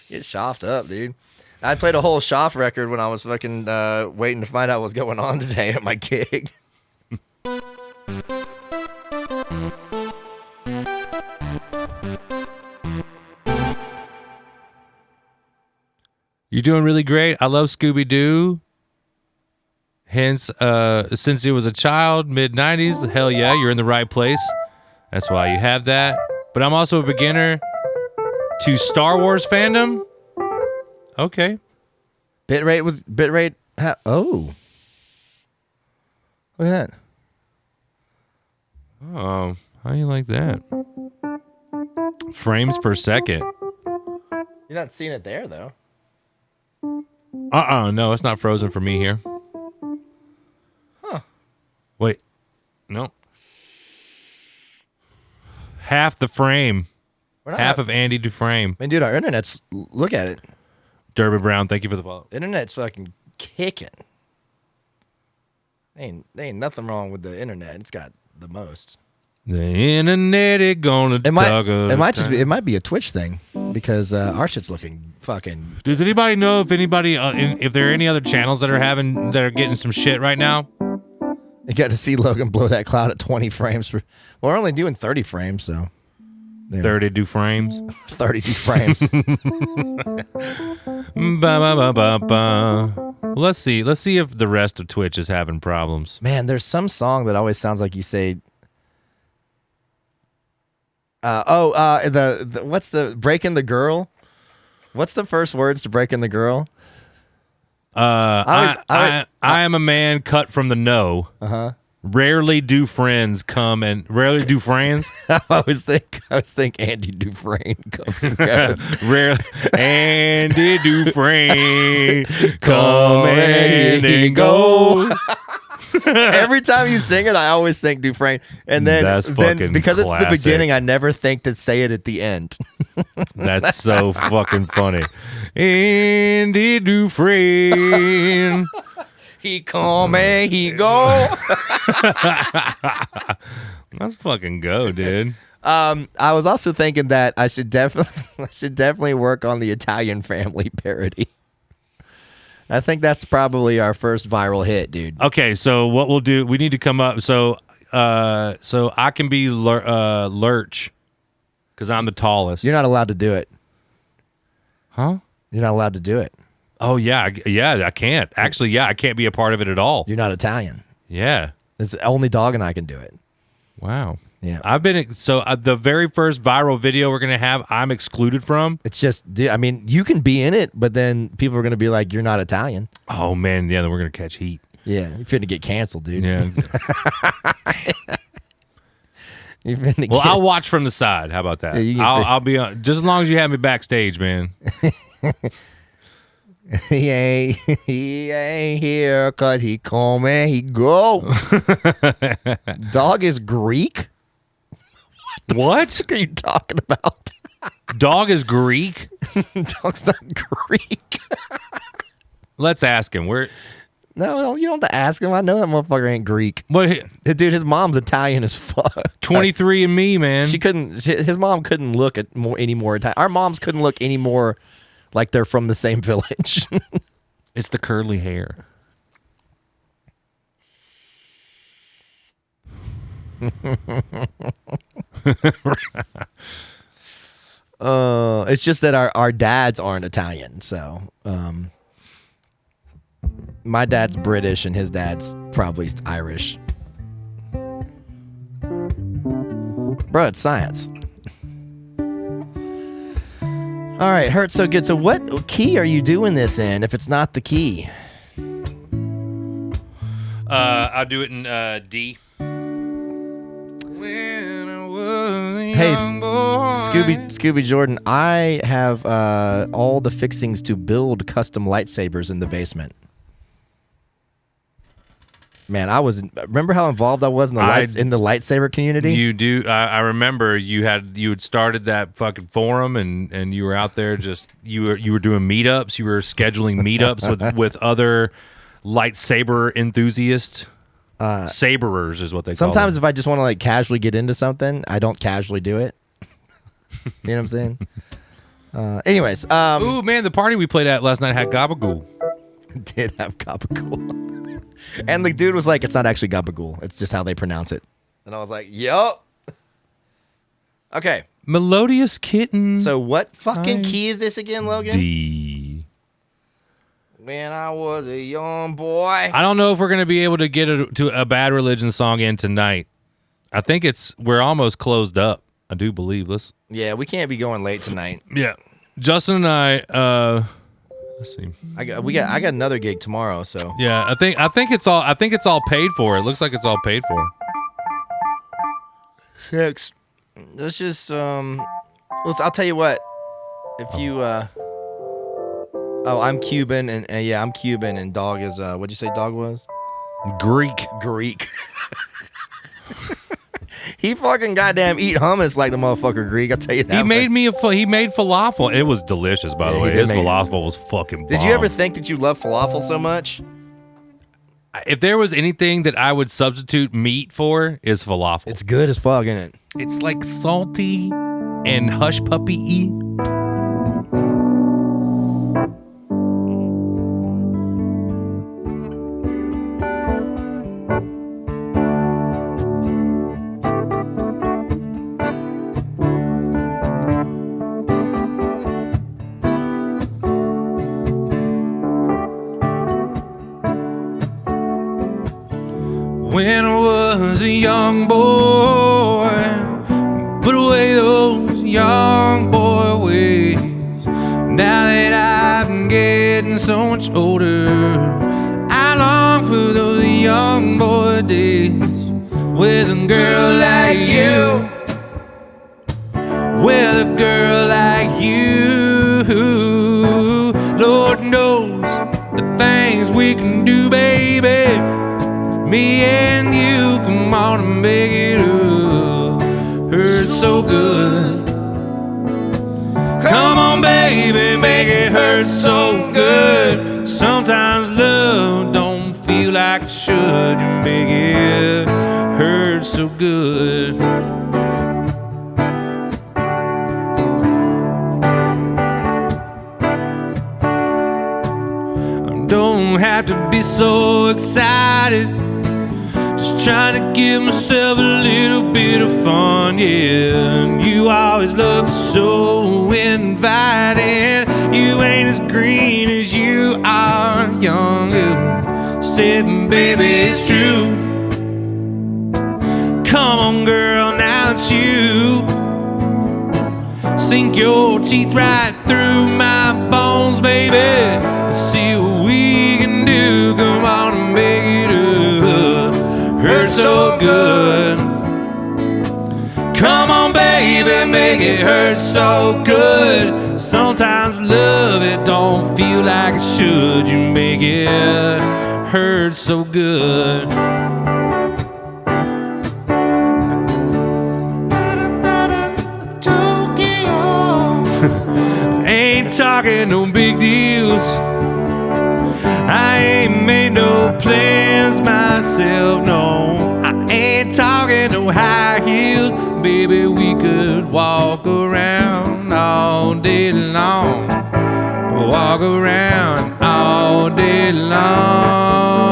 Get Schaafed up, dude. I played a whole Schaaf record when I was fucking waiting to find out what's going on today at my gig. You're doing really great. I love Scooby-Doo. Hence, since it was a child, mid-90s, hell yeah, you're in the right place. That's why you have that. But I'm also a beginner to Star Wars fandom. Okay. Bitrate. Oh. Look at that. Oh, how do you like that? Frames per second. You're not seeing it there, though. No, it's not frozen for me here. Huh. Wait. No. Half the frame. Half of Andy Duframe. Man, dude, our internet's... Look at it. Derby Brown, thank you for the follow. Internet's fucking kicking. There ain't nothing wrong with the internet. It's got the most. The internet is gonna It might be a Twitch thing because our shit's looking fucking. Does anybody know if there are any other channels that are getting some shit right now? You got to see Logan blow that cloud at 20 frames. We're only doing 30 frames, so. 32 frames. 32 frames. Let's see if the rest of Twitch is having problems. Man, there's some song that always sounds like you say. What's the Breaking the Girl? What's the first words to Breaking the Girl? I am a man cut from the know. Rarely do friends come and rarely do friends. I always think Andy Dufresne comes and goes. Rarely Andy Dufresne come and go. Every time you sing it, I always think Dufresne, and then because it's the beginning, I never think to say it at the end. That's so fucking funny. Andy Dufresne. He come and he go. Let's fucking go, dude. I was also thinking that I should definitely work on the Italian Family parody. I think that's probably our first viral hit, dude. Okay, so what we'll do, we need to come up. So I can be Lurch because I'm the tallest. You're not allowed to do it. Huh? You're not allowed to do it. Oh, yeah, I can't. Actually, yeah, I can't be a part of it at all. You're not Italian. Yeah. It's only Dog and I can do it. Wow. Yeah. The very first viral video we're going to have, I'm excluded from. It's just, I mean, you can be in it, but then people are going to be like, you're not Italian. Oh, man, yeah, then we're going to catch heat. Yeah, you're finna get canceled, dude. Yeah. I'll watch from the side. How about that? Yeah, I'll be on, just as long as you have me backstage, man. He ain't here because he come and he go. Dog is Greek? What are you talking about? Dog is Greek? Dog's not Greek. Let's ask him. No, you don't have to ask him. I know that motherfucker ain't Greek. What? Dude, his mom's Italian as fuck. 23andMe, man. His mom couldn't look at any more Italian. Our moms couldn't look any more like they're from the same village. It's the curly hair. It's just that our dads aren't Italian, so my dad's British and his dad's probably Irish. Bro, it's science. All right, hurts so good. So what key are you doing this in if it's not the key? I'll do it in D. Hey, Scooby Jordan, I have all the fixings to build custom lightsabers in the basement. Man, remember how involved I was in the lightsaber community? You do. I remember you had started that fucking forum and you were out there you were doing meetups. You were scheduling meetups with other lightsaber enthusiasts. Saberers is what they call them. Sometimes if I just want to like casually get into something, I don't casually do it. You know what I'm saying? Anyways. Ooh, man, the party we played at last night had gabagool. Did have gabagool. And the dude was like, it's not actually gabagool. It's just how they pronounce it. And I was like, yup. Okay. Melodious Kitten. So what fucking key is this again, Logan? D. When I was a young boy. I don't know if we're going to be able to get to a Bad Religion song in tonight. I think we're almost closed up. I do believe this. Yeah, we can't be going late tonight. Yeah. Justin and I, let's see. I got another gig tomorrow, so. Yeah, I think it's all paid for. It looks like it's all paid for. Six. Let's just I'll tell you what. If you I'm Cuban and yeah, I'm Cuban and Dog is what'd you say Dog was? Greek. He fucking goddamn eat hummus like the motherfucker Greek. I'll tell you that. He made he made falafel. It was delicious, by the way. His falafel was fucking bomb. Did you ever think that you love falafel so much? If there was anything that I would substitute meat for, is falafel. It's good as fuck, isn't it? It's like salty and hush puppy-y. When I was a young boy, put away those young boy ways. Now that I'm getting so much older, I long for those young boy days with a girl like you, with a girl like you. Lord knows the things we can do, baby. Me and you, come on and make it up. Hurts so good. Come on, baby, make it hurt so good. Sometimes love don't feel like it should. You make it hurt so good. I don't have to be so excited. Just trying to give myself a little bit of fun, yeah. And you always look so inviting. You ain't as green as you are young. Said, baby, it's true. Come on, girl, now it's you. Sink your teeth right through my bones, baby. Let's see what we can do. Come on and make it up. Hurts so good. Come on, baby, make it hurt so good. Sometimes love, it don't feel like it should. You make it hurt so good. Ain't talking no big deals. I ain't made no plans myself, no. I ain't talking no high heels. Baby, we could walk around all day long. Walk around all day long.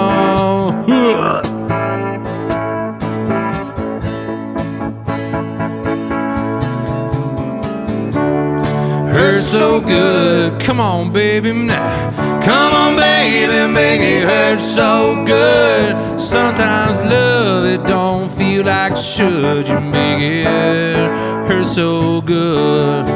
Hurts so good. Come on, baby, now. Come on, baby, make it hurt so good. Sometimes love, it don't feel like it should. You make it hurt so good.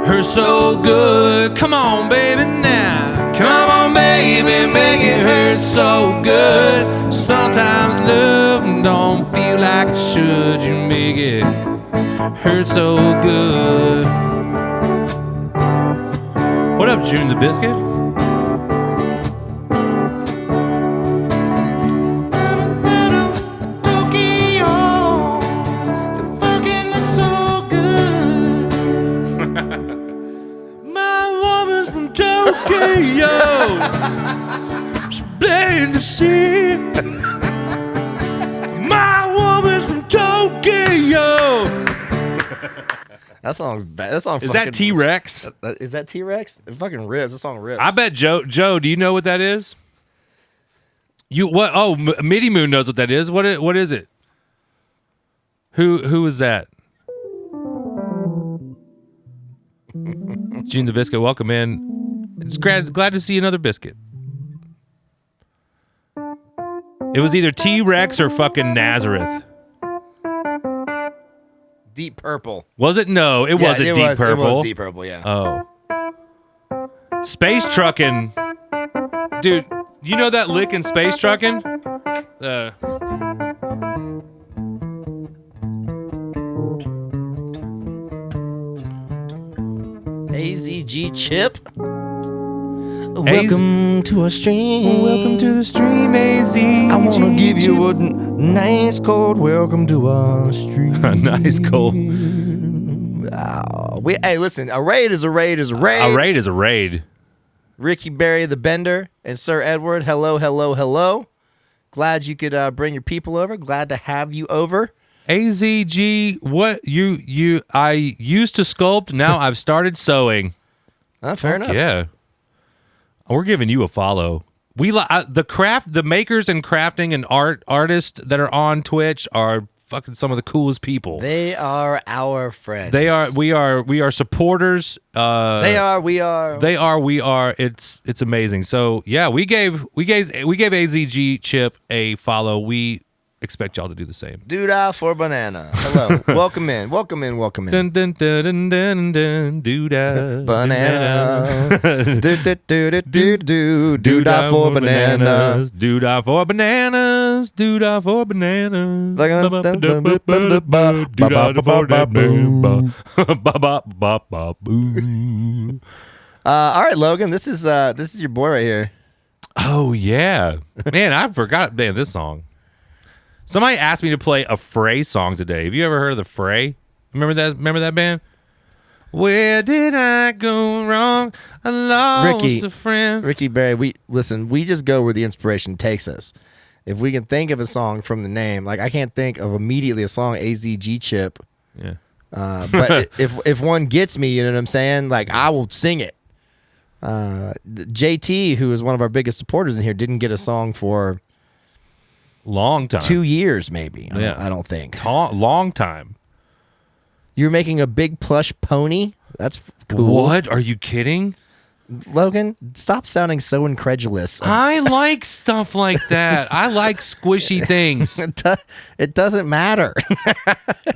Hurt so good. Come on, baby, now. Come on, baby, make it hurt so good. Sometimes love don't feel like it should. You make it hurt so good. What up, June the Biscuit? Tokyo, you fucking look so good. My woman's from Tokyo. She's plain to see. My woman's from Tokyo. That song's bad. That song Is that T-Rex? Is that T-Rex? It fucking rips. That song rips. I bet Joe, do you know what that is? You what? Oh, Mitty Moon knows what that is. What is it? Who is that? June the Biscuit, welcome in. It's glad to see another biscuit. It was either T-Rex or fucking Nazareth. Deep Purple. Was it? No, it wasn't Deep Purple. It was Deep Purple, yeah. Oh. Space Truckin'. Dude, you know that lick in Space Truckin'? AZG Chip. Welcome to our stream. Welcome to the stream, AZ. I want Gonna give you a nice cold welcome to our street. Nice cold. Hey, listen, a raid is a raid is a raid. A raid is a raid. Ricky Barry the Bender and Sir Edward, hello, hello, hello. Glad you could bring your people over. Glad to have you over. AZG, what I used to sculpt, now I've started sewing. Fair enough. Yeah. We're giving you a follow. We the makers and crafting and artists that are on Twitch are fucking some of the coolest people. They are our friends. We are supporters. We are. It's amazing. So yeah, we gave AZG Chip a follow. We expect y'all to do the same. Doodah for banana. Hello. Welcome in. Welcome in. Welcome in. Dun, dun, dun, dun, dun, dun, doodah. Banana. Doodah for bananas. Doodah for bananas. Doodah for bananas. All right, Logan. This is your boy right here. Oh yeah, man! I forgot. Man, this song. Somebody asked me to play a Fray song today. Have you ever heard of the Fray? Remember that band? Where did I go wrong? I lost a friend. Ricky Barry, we just go where the inspiration takes us. If we can think of a song from the name, like I can't think of immediately a song AZG Chip. Yeah. But if one gets me, you know what I'm saying? Like I will sing it. JT, who is one of our biggest supporters in here, didn't get a song for long time. 2 years, maybe. Yeah. I don't think. Long time. You're making a big plush pony? That's cool. What? Are you kidding? Logan, stop sounding so incredulous. I like stuff like that. I like squishy things. It doesn't matter.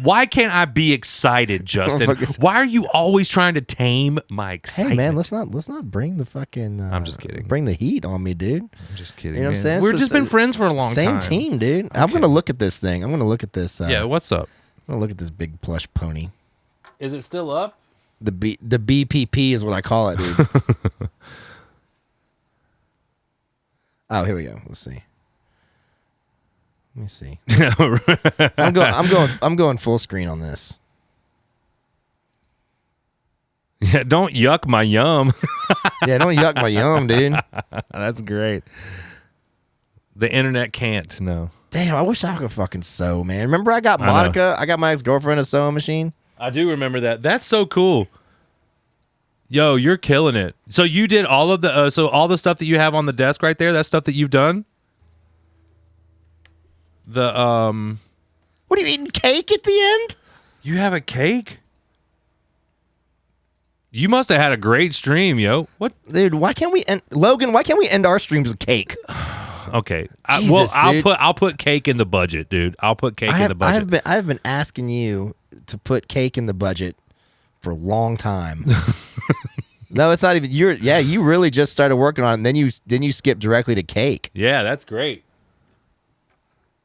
Why can't I be excited, Justin? Why are you always trying to tame my excitement? Hey man, let's not bring the fucking. I'm just kidding. Bring the heat on me, dude. I'm just kidding. You know what I'm saying? We've just been friends for a long time. Same team, dude. Okay. I'm gonna look at this thing. I'm gonna look at this. Yeah, what's up? I'm gonna look at this big plush pony. Is it still up? The BPP is what I call it, dude. Oh, here we go. Let's see. Let me see. I'm going full screen on this. Yeah, don't yuck my yum. Yeah, don't yuck my yum, dude. That's great. The internet can't. No. Damn, I wish I could fucking sew, man. Remember I got Monica? I got my ex-girlfriend a sewing machine. I do remember that. That's so cool. Yo, you're killing it. So you did all of the all the stuff that you have on the desk right there, that's stuff that you've done? The What are you eating, cake at the end? You have a cake? You must have had a great stream, yo. What? Dude, why can't we end Logan, why can't we end our streams with cake? Okay. Jesus, I'll put cake in the budget, dude. I'll put cake in the budget. I've been asking you to put cake in the budget for a long time. No, it's not even. You really just started working on it, and then you skip directly to cake. Yeah, that's great.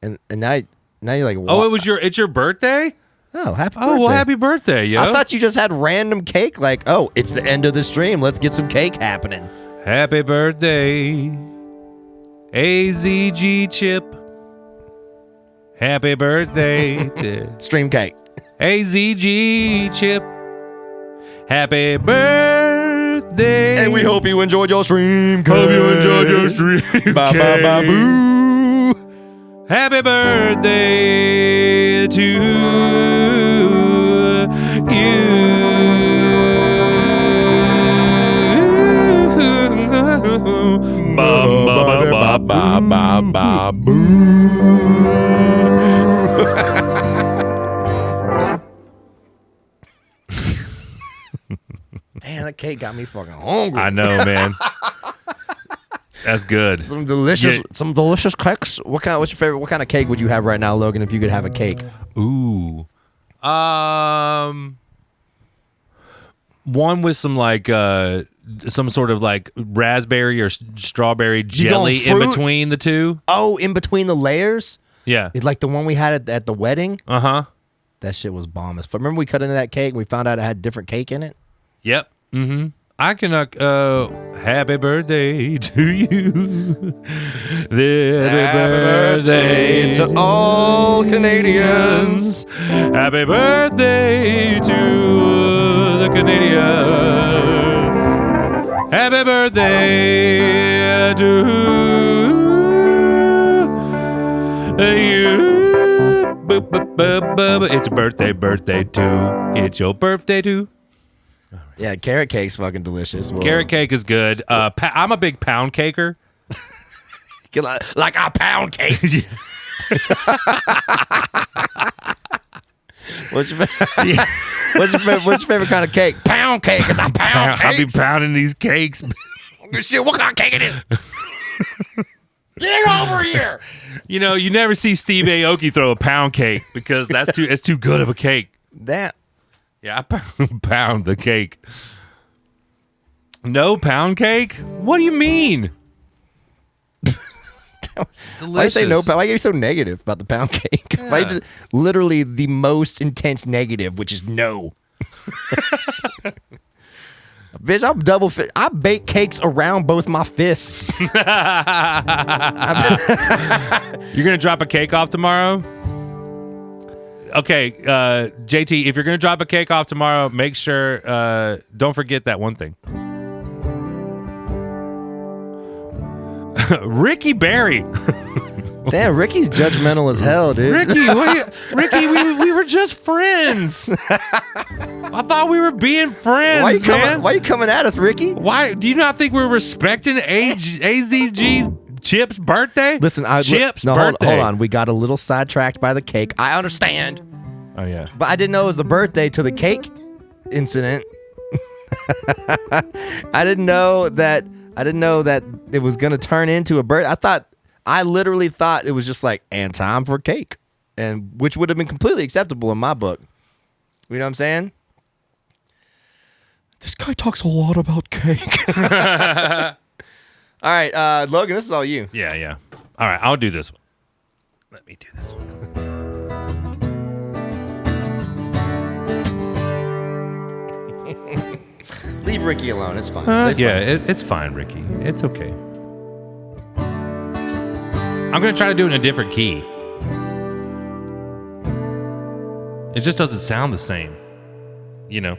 And now you're like, oh, it's your birthday? Oh, happy birthday! Oh, well, happy birthday, yo! I thought you just had random cake. Like, oh, it's the end of the stream. Let's get some cake happening. Happy birthday, AZG Chip. Happy birthday to stream cake. AZG Chip. Happy birthday. And we hope you enjoyed your stream. Hope you enjoyed your stream. Bye bye bye boo. Happy birthday to you. Ba ba ba ba ba ba boo. Damn, that cake got me fucking hungry. I know, man. That's good. Some delicious cakes. What's your favorite? What kind of cake would you have right now, Logan, if you could have a cake? Ooh. One with some like some sort of like raspberry or strawberry jelly in between the two. Oh, in between the layers? Yeah. It's like the one we had at the wedding? Uh-huh. That shit was bomb. But remember we cut into that cake and we found out it had different cake in it? Yep. Mm-hmm. I can. Happy birthday to you. Happy birthday to all Canadians. Happy birthday to the Canadians. Happy birthday to you. It's birthday too. It's your birthday too. Yeah, carrot cake's fucking delicious. Well, Carrot cake is good. I'm a big pound caker. like a pound cakes. What's your favorite kind of cake? Pound cake. It's a pound cake. I'll be pounding these cakes. Shit, what kind of cake it is? Get over here. You know, you never see Steve Aoki throw a pound cake because it's too good of a cake. That. Yeah, I pound the cake. No pound cake? What do you mean? Why you say no? Why are you so negative about the pound cake? Yeah. Why just literally the most intense negative, which is no. Bitch, I bake cakes around both my fists. You're gonna drop a cake off tomorrow? Okay, JT, if you're gonna drop a cake off tomorrow, make sure don't forget that one thing. Ricky Berry. Damn, Ricky's judgmental as hell, dude. Ricky, we were just friends. I thought we were being friends, man. Why are you coming at us, Ricky? Why do you not think we're respecting AZG's Chip's birthday? Listen, Chip's no, birthday. Hold on. We got a little sidetracked by the cake. I understand. Oh yeah. But I didn't know it was the birthday to the cake incident. I didn't know that it was gonna turn into a birthday. I literally thought it was just like, and time for cake, and which would have been completely acceptable in my book. You know what I'm saying? This guy talks a lot about cake. All right, Logan, this is all you. Yeah. All right, I'll do this one. Let me do this one. Leave Ricky alone. It's fine. It's fine, Ricky. It's okay. I'm going to try to do it in a different key. It just doesn't sound the same. You know?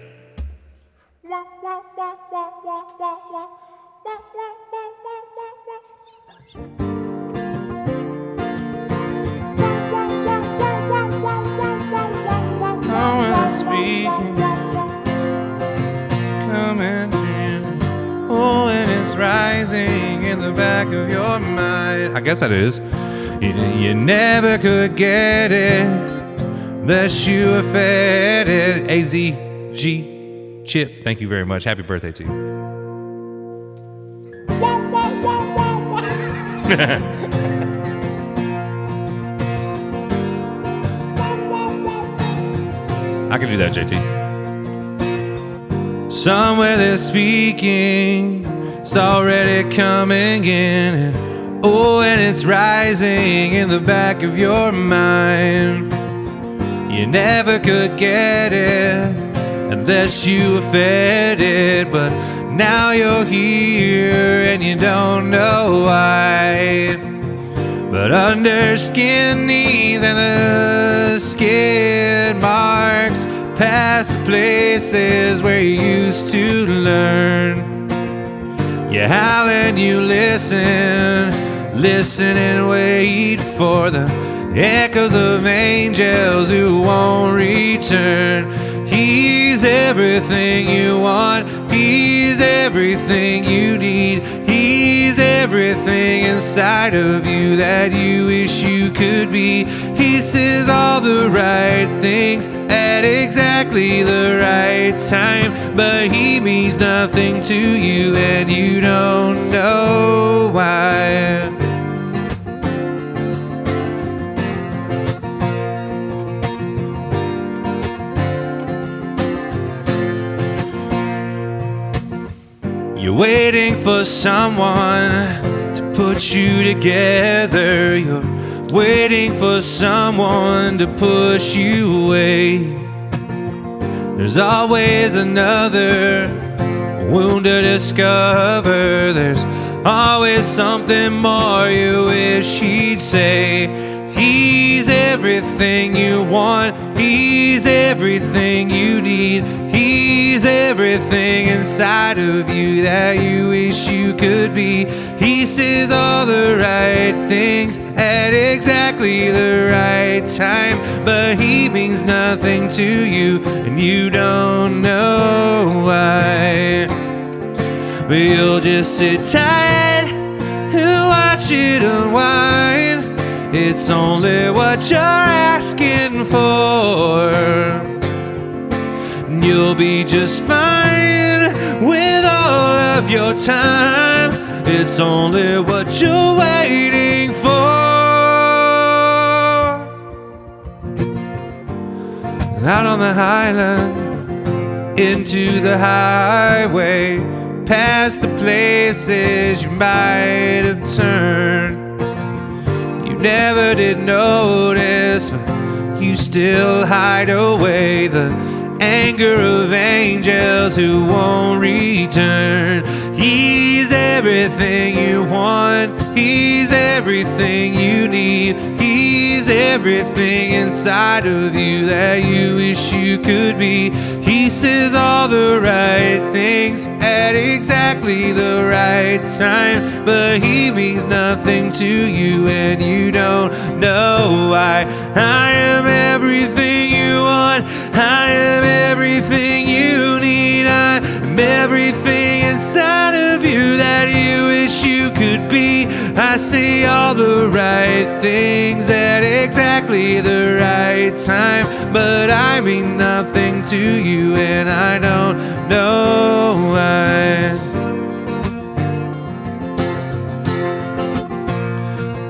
Oh, and it's rising in the back of your mind. I guess that is. You never could get it unless you were fed it. AZG Chip, thank you very much. Happy birthday to you. I can do that, JT. Somewhere they're speaking, it's already coming in. And oh, and it's rising in the back of your mind. You never could get it unless you were fed it. But now you're here and you don't know why. But under skin knees and the skid marks past the places where you used to learn. You howl and you listen and wait for the echoes of angels who won't return. He's everything you want, he's everything you need, he's everything inside of you that you wish you could be. He says all the right things at exactly the right time, but he means nothing to you and you don't know why. You're waiting for someone to put you together. You're waiting for someone to push you away. There's always another wound to discover. There's always something more you wish he'd say. He's everything you want. He's everything you need. He's everything inside of you that you wish you could be. He says all the right things at exactly the right time, but he means nothing to you, and you don't know why. But you'll just sit tight and watch it unwind. It's only what you're asking for. You'll be just fine with all of your time. It's only what you're waiting for. Out on the highland, into the highway, past the places you might have turned. You never did notice, but you still hide away the anger of angels who won't return. He's everything you want. He's everything you need. He's everything inside of you that you wish you could be. He says all the right things at exactly the right time, but he means nothing to you, and you don't know why. I am everything you want. I am everything you need. I am everything inside of you that you wish you could be. I say all the right things at exactly the right time, but I mean nothing to you, and I don't know why.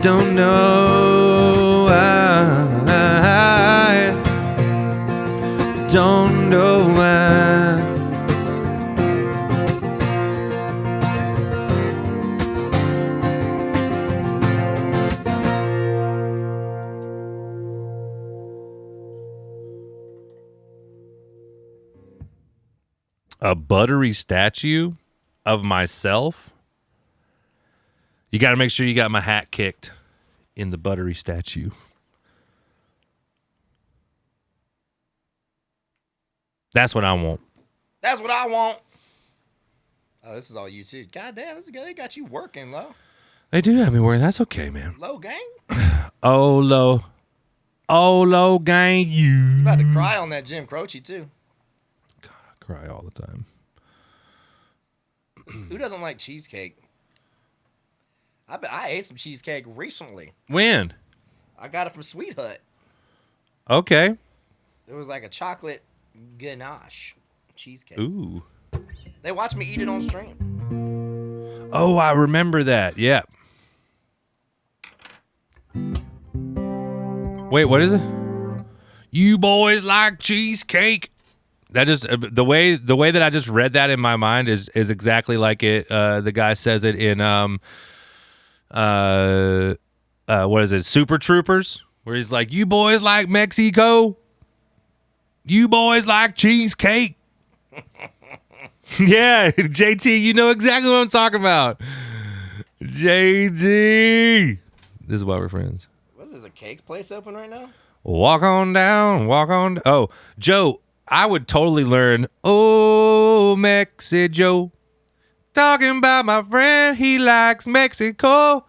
Don't know why. Don't know why. A buttery statue of myself? You got to make sure you got my hat kicked in the buttery statue. That's what I want. That's what I want. Oh, this is all you too. God damn, they got you working, Lo. They do have me working. That's okay, man. Low gang? Oh, low. Oh, low gang, you. You about to cry on that Jim Croce too. God, I cry all the time. Who doesn't like cheesecake? I ate some cheesecake recently. When? I got it from Sweet Hut. Okay. It was like a chocolate ganache cheesecake. Ooh. They watched me eat it on stream. Oh, I remember that. Yeah. Wait, what is it? You boys like cheesecake? That just the way that I just read that in my mind is exactly like it. The guy says it in what is it? Super Troopers, where he's like, "You boys like Mexico? You boys like cheesecake?" Yeah, JT, you know exactly what I'm talking about. JT, this is why we're friends. What is this, a cake place open right now? Walk on down, walk on. Oh, Joe, I would totally learn. Oh, Mexico. Talking about my friend, he likes Mexico.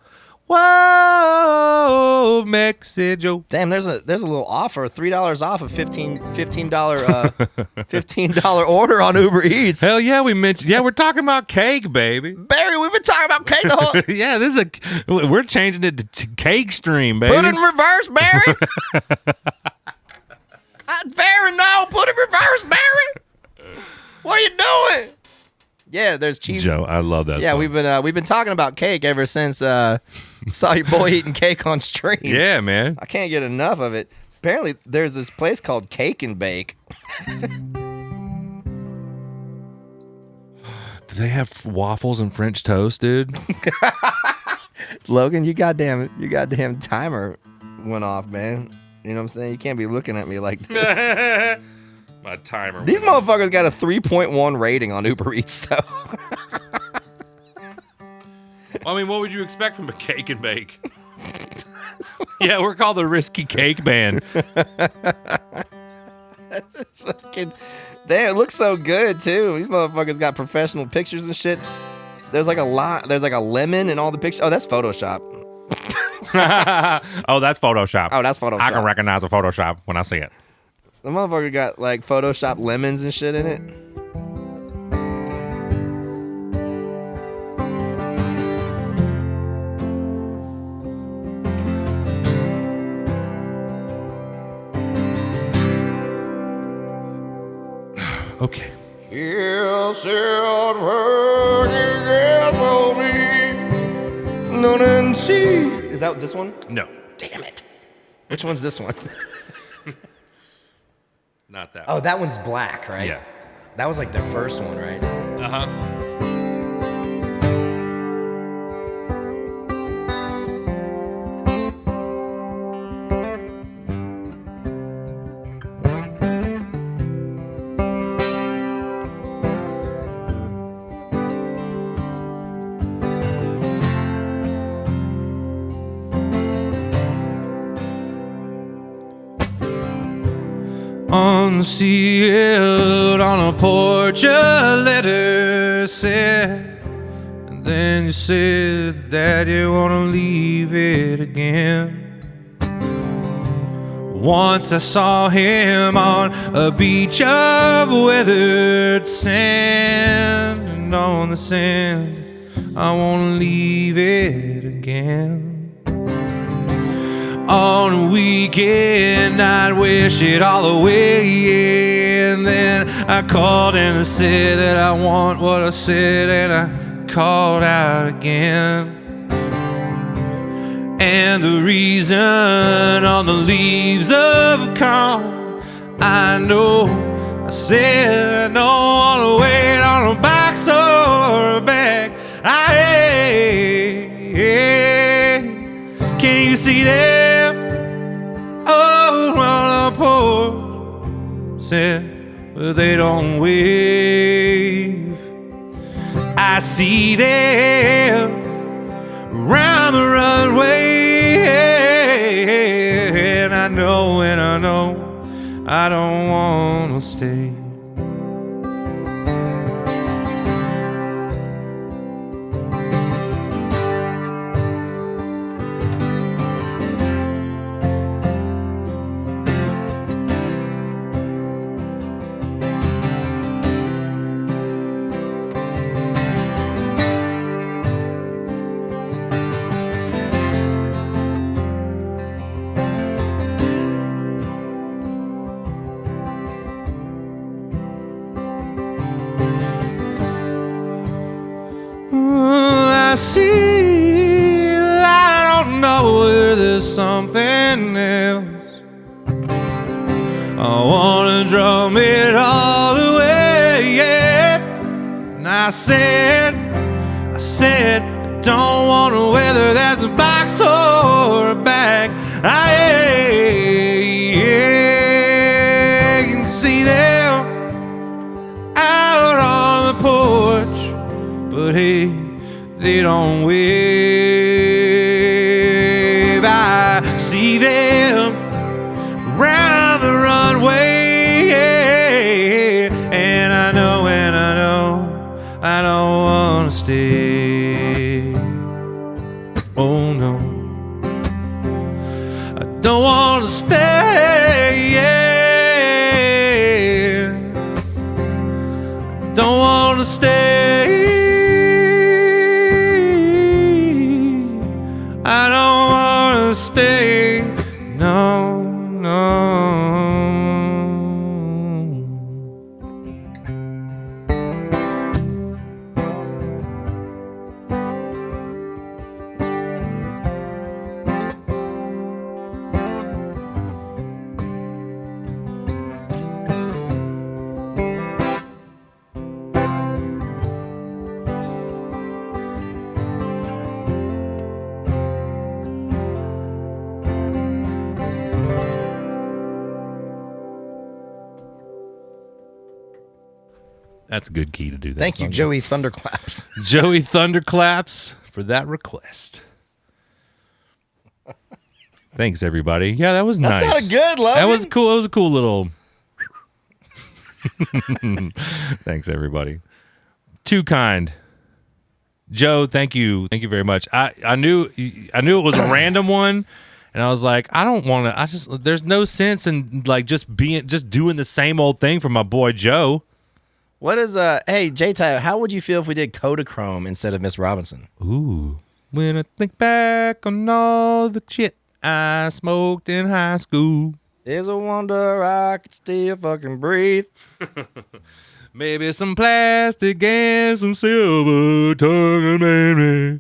Whoa, Mexico. Damn, there's a little offer, $3 off a $15 order on Uber Eats. Hell yeah, we're talking about cake, baby. Barry, we've been talking about cake the whole. Yeah, we're changing it to cake stream, baby. Put it in reverse, Barry. Barry, no, put it in reverse, Barry. What are you doing? Yeah, there's cheese. Joe, I love that. Yeah, song. we've been talking about cake ever since saw your boy eating cake on stream. Yeah, man. I can't get enough of it. Apparently, there's this place called Cake and Bake. Do they have waffles and French toast, dude? Logan, your goddamn timer went off, man. You know what I'm saying? You can't be looking at me like this. my timer. These motherfuckers got a 3.1 rating on Uber Eats, though. I mean, what would you expect from a cake and bake? Yeah, we're called the Risky Cake Band. Fucking, damn, it looks so good, too. These motherfuckers got professional pictures and shit. There's like a lemon in all the pictures. Oh, that's Photoshop. Oh, that's Photoshop. Oh, that's Photoshop. I can recognize a Photoshop when I see it. The motherfucker got like Photoshop lemons and shit in it. Okay. Yes, it will be. No, no, see. Is that this one? No, Damn it. Which one's this one? not that. Oh, that one's black, right? Yeah. That was like their first one, right? Uh-huh. On the field, on a porch, a letter said, and then you said that you wanna leave it again. Once I saw him on a beach of weathered sand, and on the sand, I wanna leave it again. On a weekend, I'd wish it all away. And then I called and I said that I want what I said, and I called out again. And the reason on the leaves of calm, I know. I said I don't want to wait on a box or a bag. Can you see them? Oh, on the porch, said, but they don't wave. I see them around the runway, and I know I don't want to stay. I see, I don't know whether there's something else. I wanna drum it all the way, yeah. And I said, I don't wanna whether that's a box or a bag. You can see them out on the porch, but hey, they don't wave. I see them round the runway, and I know I don't want to stay. Oh no, I don't want to stay. Yeah, I don't want to stay. I don't wanna stay, no, no. That's a good key to do that. Thank you, song. Joey Thunderclaps. Joey Thunderclaps for that request. Thanks, everybody. Yeah, that was nice. That sounded good, Logan. That was cool. It was a cool little. Thanks, everybody. Too kind. Joe, thank you. Thank you very much. I knew it was a random one, and I was like, I don't want to. There's no sense in like just doing the same old thing for my boy Joe. What is hey J-Ty, how would you feel if we did Kodachrome instead of Miss Robinson? Ooh. When I think back on all the shit I smoked in high school. It's a wonder I could still fucking breathe. Maybe some plastic and some silver tongue, baby.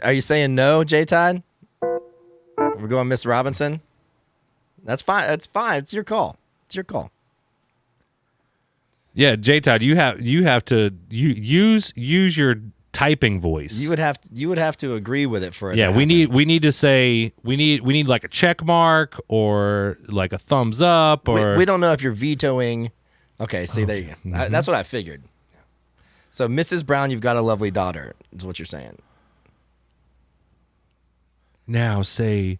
Are you saying no, J-Tide? We're going Miss Robinson? That's fine. That's fine. It's your call. It's your call. Yeah, J-Todd, you have to use your typing voice. You would have to agree with it for it. Yeah, to we happen. need to say we need like a check mark or like a thumbs up or we don't know if you're vetoing. Okay, see there you go. Mm-hmm. That's what I figured. So Mrs. Brown, you've got a lovely daughter, is what you're saying. now say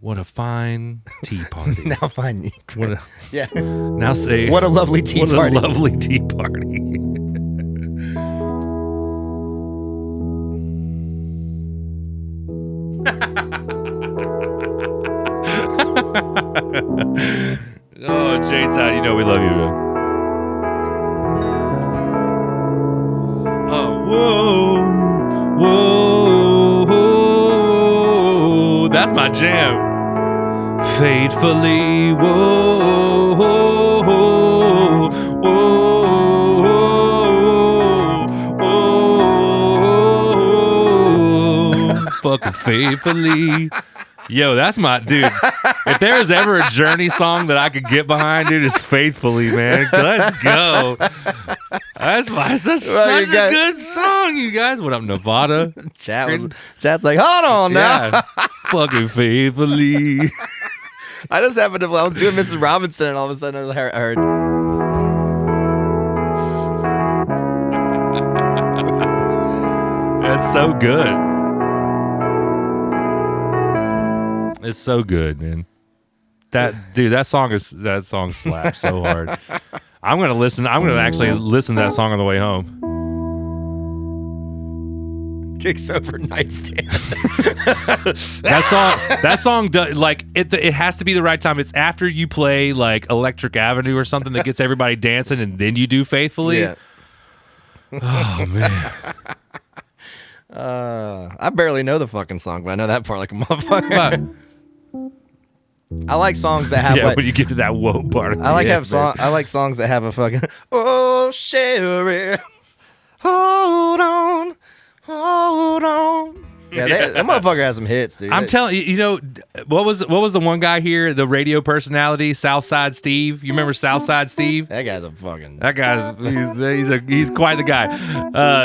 what a fine tea party. Now fine. What a, Yeah. now say What a lovely tea what party. a lovely tea party. Oh, J-Todd, you know we love you. Oh, whoa, whoa, that's my jam. Faithfully, whoa, whoa, whoa, whoa, fucking faithfully. Yo, that's my dude. If there is ever a Journey song that I could get behind, dude, it's Faithfully, man. Let's go. That's such a good song, you guys. What up, Nevada? Chat's like, hold on now. Yeah. Fucking Faithfully. I just happened to. I was doing Mrs. Robinson, and all of a sudden I heard. That's so good. It's so good, man. That song slaps so hard. I'm gonna actually listen to that song on the way home. Kicks over nightstand. That song does, like it has to be the right time. It's after you play like Electric Avenue or something that gets everybody dancing, and then you do Faithfully. Yeah. Oh man. I barely know the fucking song, but I know that part like a motherfucker. I like songs that have Yeah, like, when you get to that whoa part. I like songs that have a fucking oh Sherry, hold on. Yeah, that motherfucker has some hits, dude. I'm telling you, what was the one guy here, the radio personality, Southside Steve? You remember Southside Steve? That guy's a fucking. That guy's he's quite the guy.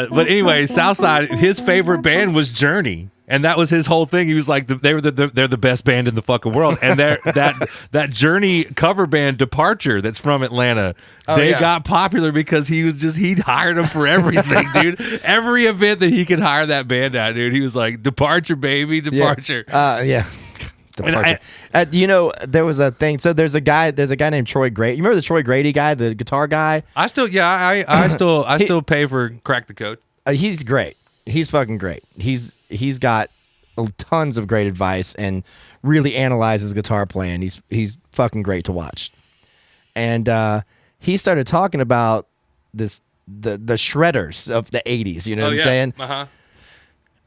But anyway, Southside, his favorite band was Journey. And that was his whole thing. He was like, they're the best band in the fucking world. And that Journey cover band Departure that's from Atlanta, they got popular because he'd hired them for everything, dude. Every event that he could hire that band at, dude, he was like, Departure, baby, Departure. Yeah. Departure. There was a thing. So there's a guy named Troy Grady. You remember the Troy Grady guy, the guitar guy? I still pay for Crack the Code. He's great. He's fucking great. He's got tons of great advice and really analyzes guitar playing. He's fucking great to watch. And he started talking about the shredders of the 80s, you know what I'm saying? Uh-huh.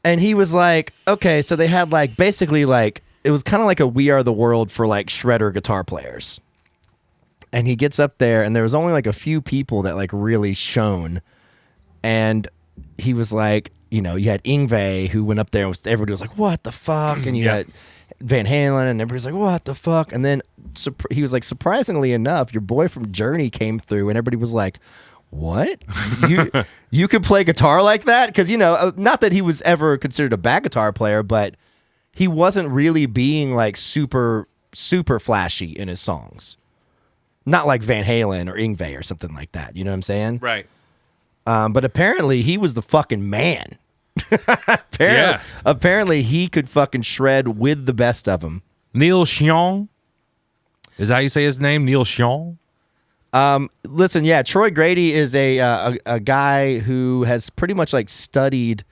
And he was like, okay, so they had like basically like it was kind of like a We Are the World for like shredder guitar players. And he gets up there and there was only like a few people that like really shone. And he was like, you had Yngwie who went up there and everybody was like, what the fuck? And you got Van Halen and everybody's like, what the fuck? And then he was like, surprisingly enough, your boy from Journey came through and everybody was like, what? You could play guitar like that? Because, not that he was ever considered a bad guitar player, but he wasn't really being like super super flashy in his songs. Not like Van Halen or Yngwie or something like that. You know what I'm saying? Right. But apparently he was the fucking man. Yeah. Apparently he could fucking shred with the best of them. Neil Xiong. Is that how you say his name? Neil Xiong? Listen, yeah, Troy Grady is a guy who has pretty much like studied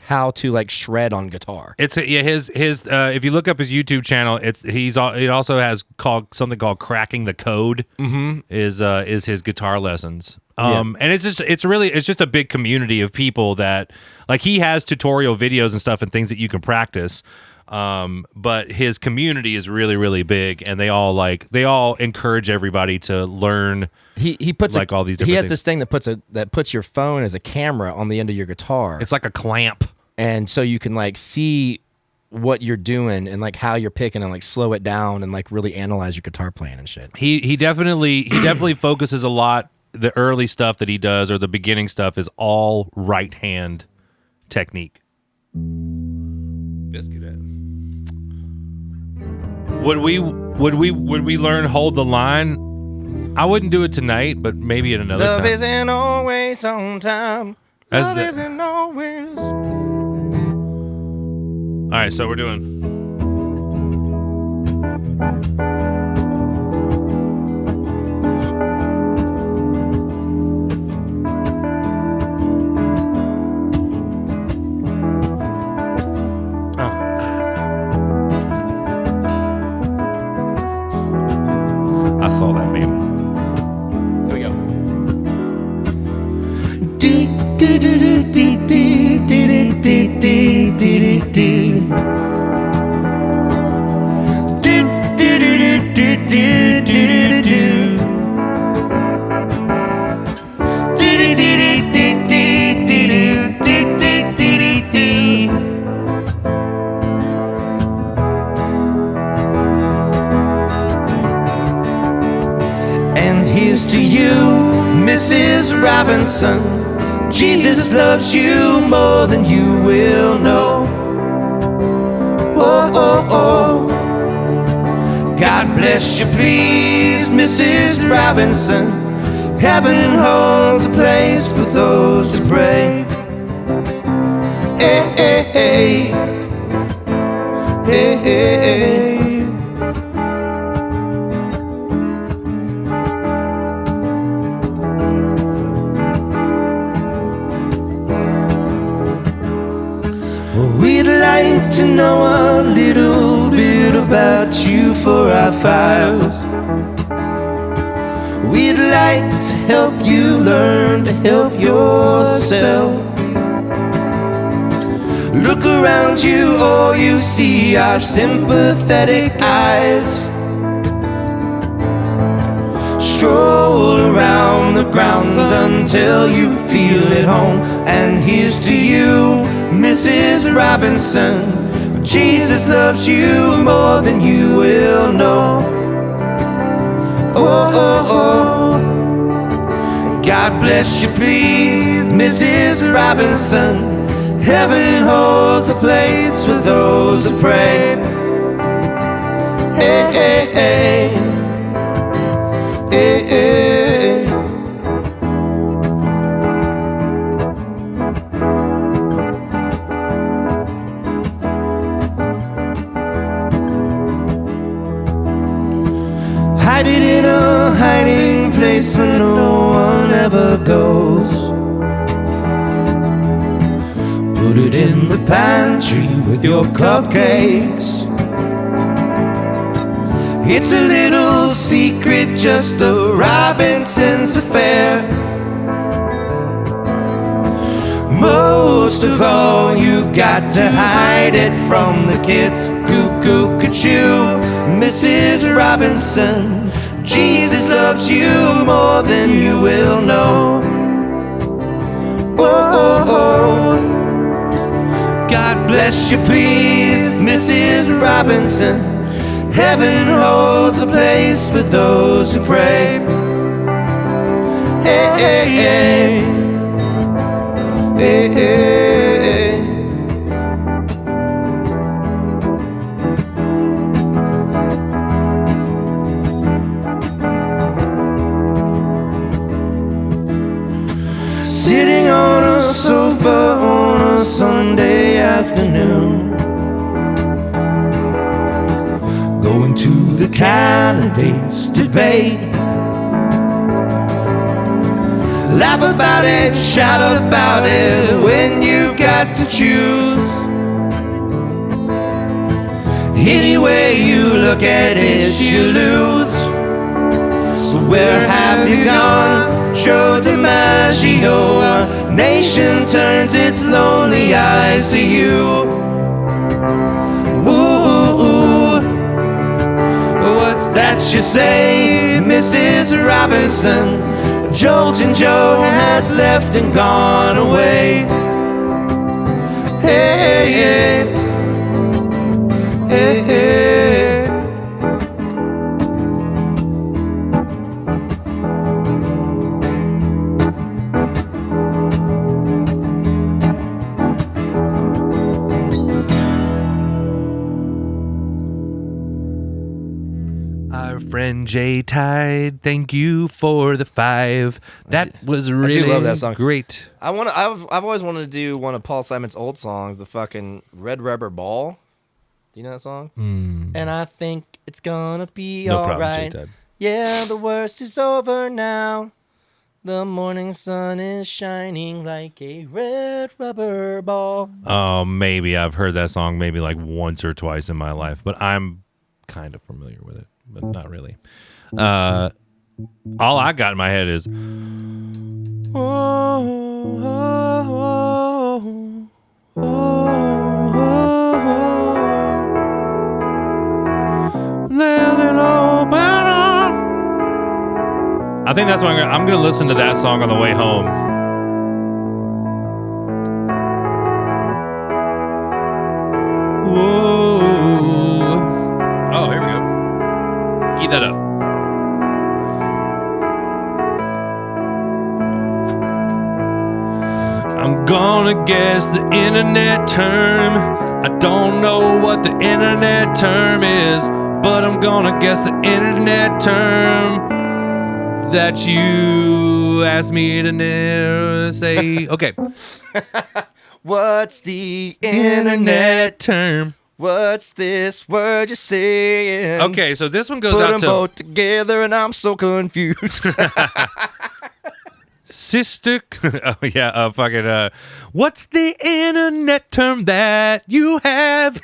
how to like shred on guitar. It's his if you look up his YouTube channel, it also has something called Cracking the Code. Is his guitar lessons. And it's just a big community of people that like he has tutorial videos and stuff and things that you can practice. But his community is really, really big, and they all encourage everybody to learn. He puts like all these different he has things. this thing that puts your phone as a camera on the end of your guitar. It's like a clamp. And so you can like see what you're doing and like how you're picking and like slow it down and like really analyze your guitar playing and shit. He definitely focuses a lot. The early stuff that he does or the beginning stuff is all right hand technique. Biscuit head. Would we learn Hold the Line? I wouldn't do it tonight, but maybe at another Love time. isn't always on time. Love isn't always. All right, so we're doing. I saw that meme. Here we go. And here's to you, Mrs. Robinson. Jesus loves you more than you will know. Oh, oh, oh. God bless you, please, Mrs. Robinson. Heaven holds a place for those who pray. Hey, hey, hey. Hey, hey, hey. We'd like to know a little bit about you for our files. We'd like to help you learn to help yourself. Look around you, all you see are sympathetic eyes. Stroll around the grounds until you feel at home. And here's to you, Mrs. Robinson. Jesus loves you more than you will know. Oh, oh, oh. God bless you, please, Mrs. Robinson. Heaven holds a place for those who pray. Hey, hey, hey. Hey, hey. Hide it in a hiding place where no one ever goes. Put it in the pantry with your cupcakes. It's a little secret, just the Robinsons' affair. Most of all, you've got to hide it from the kids. Cuckoo, cuckoo, Mrs. Robinson. Jesus loves you more than you will know. Oh, oh, oh. God bless you, please, Mrs. Robinson. Heaven holds a place for those who pray. Hey, hey, hey. Hey, hey. a Sunday afternoon, going to the candidates debate. Laugh about it, shout about it when you got to choose. Any way you look at it, you lose. So where have you gone? Joe DiMaggio. Our nation turns its lonely eyes to you. Ooh, what's that you say, Mrs. Robinson? Joltin' Joe has left and gone away. Hey, hey, hey, hey. Our friend Jay Tide, thank you for the 5. That was really love that song. great. I've always wanted to do one of Paul Simon's old songs, the fucking Red Rubber Ball. Do you know that song? And I think it's gonna be No all problem, right. J-Tide. Yeah, the worst is over now. The morning sun is shining like a red rubber ball. Oh, maybe I've heard that song maybe like once or twice in my life, but I'm kind of familiar with it, but not really. All I got in my head is I think that's why I'm going to listen to that song on the way home. Whoa. Oh, here we go. Keep that up. I'm gonna guess the internet term. I don't know what the internet term is, but I'm gonna guess the internet term that you asked me to say. Okay. What's the internet? term. What's this word you're saying? Okay, so this one goes Put out them to both together and I'm so confused. Sister. Oh, yeah. Fucking. What's the internet term that you have?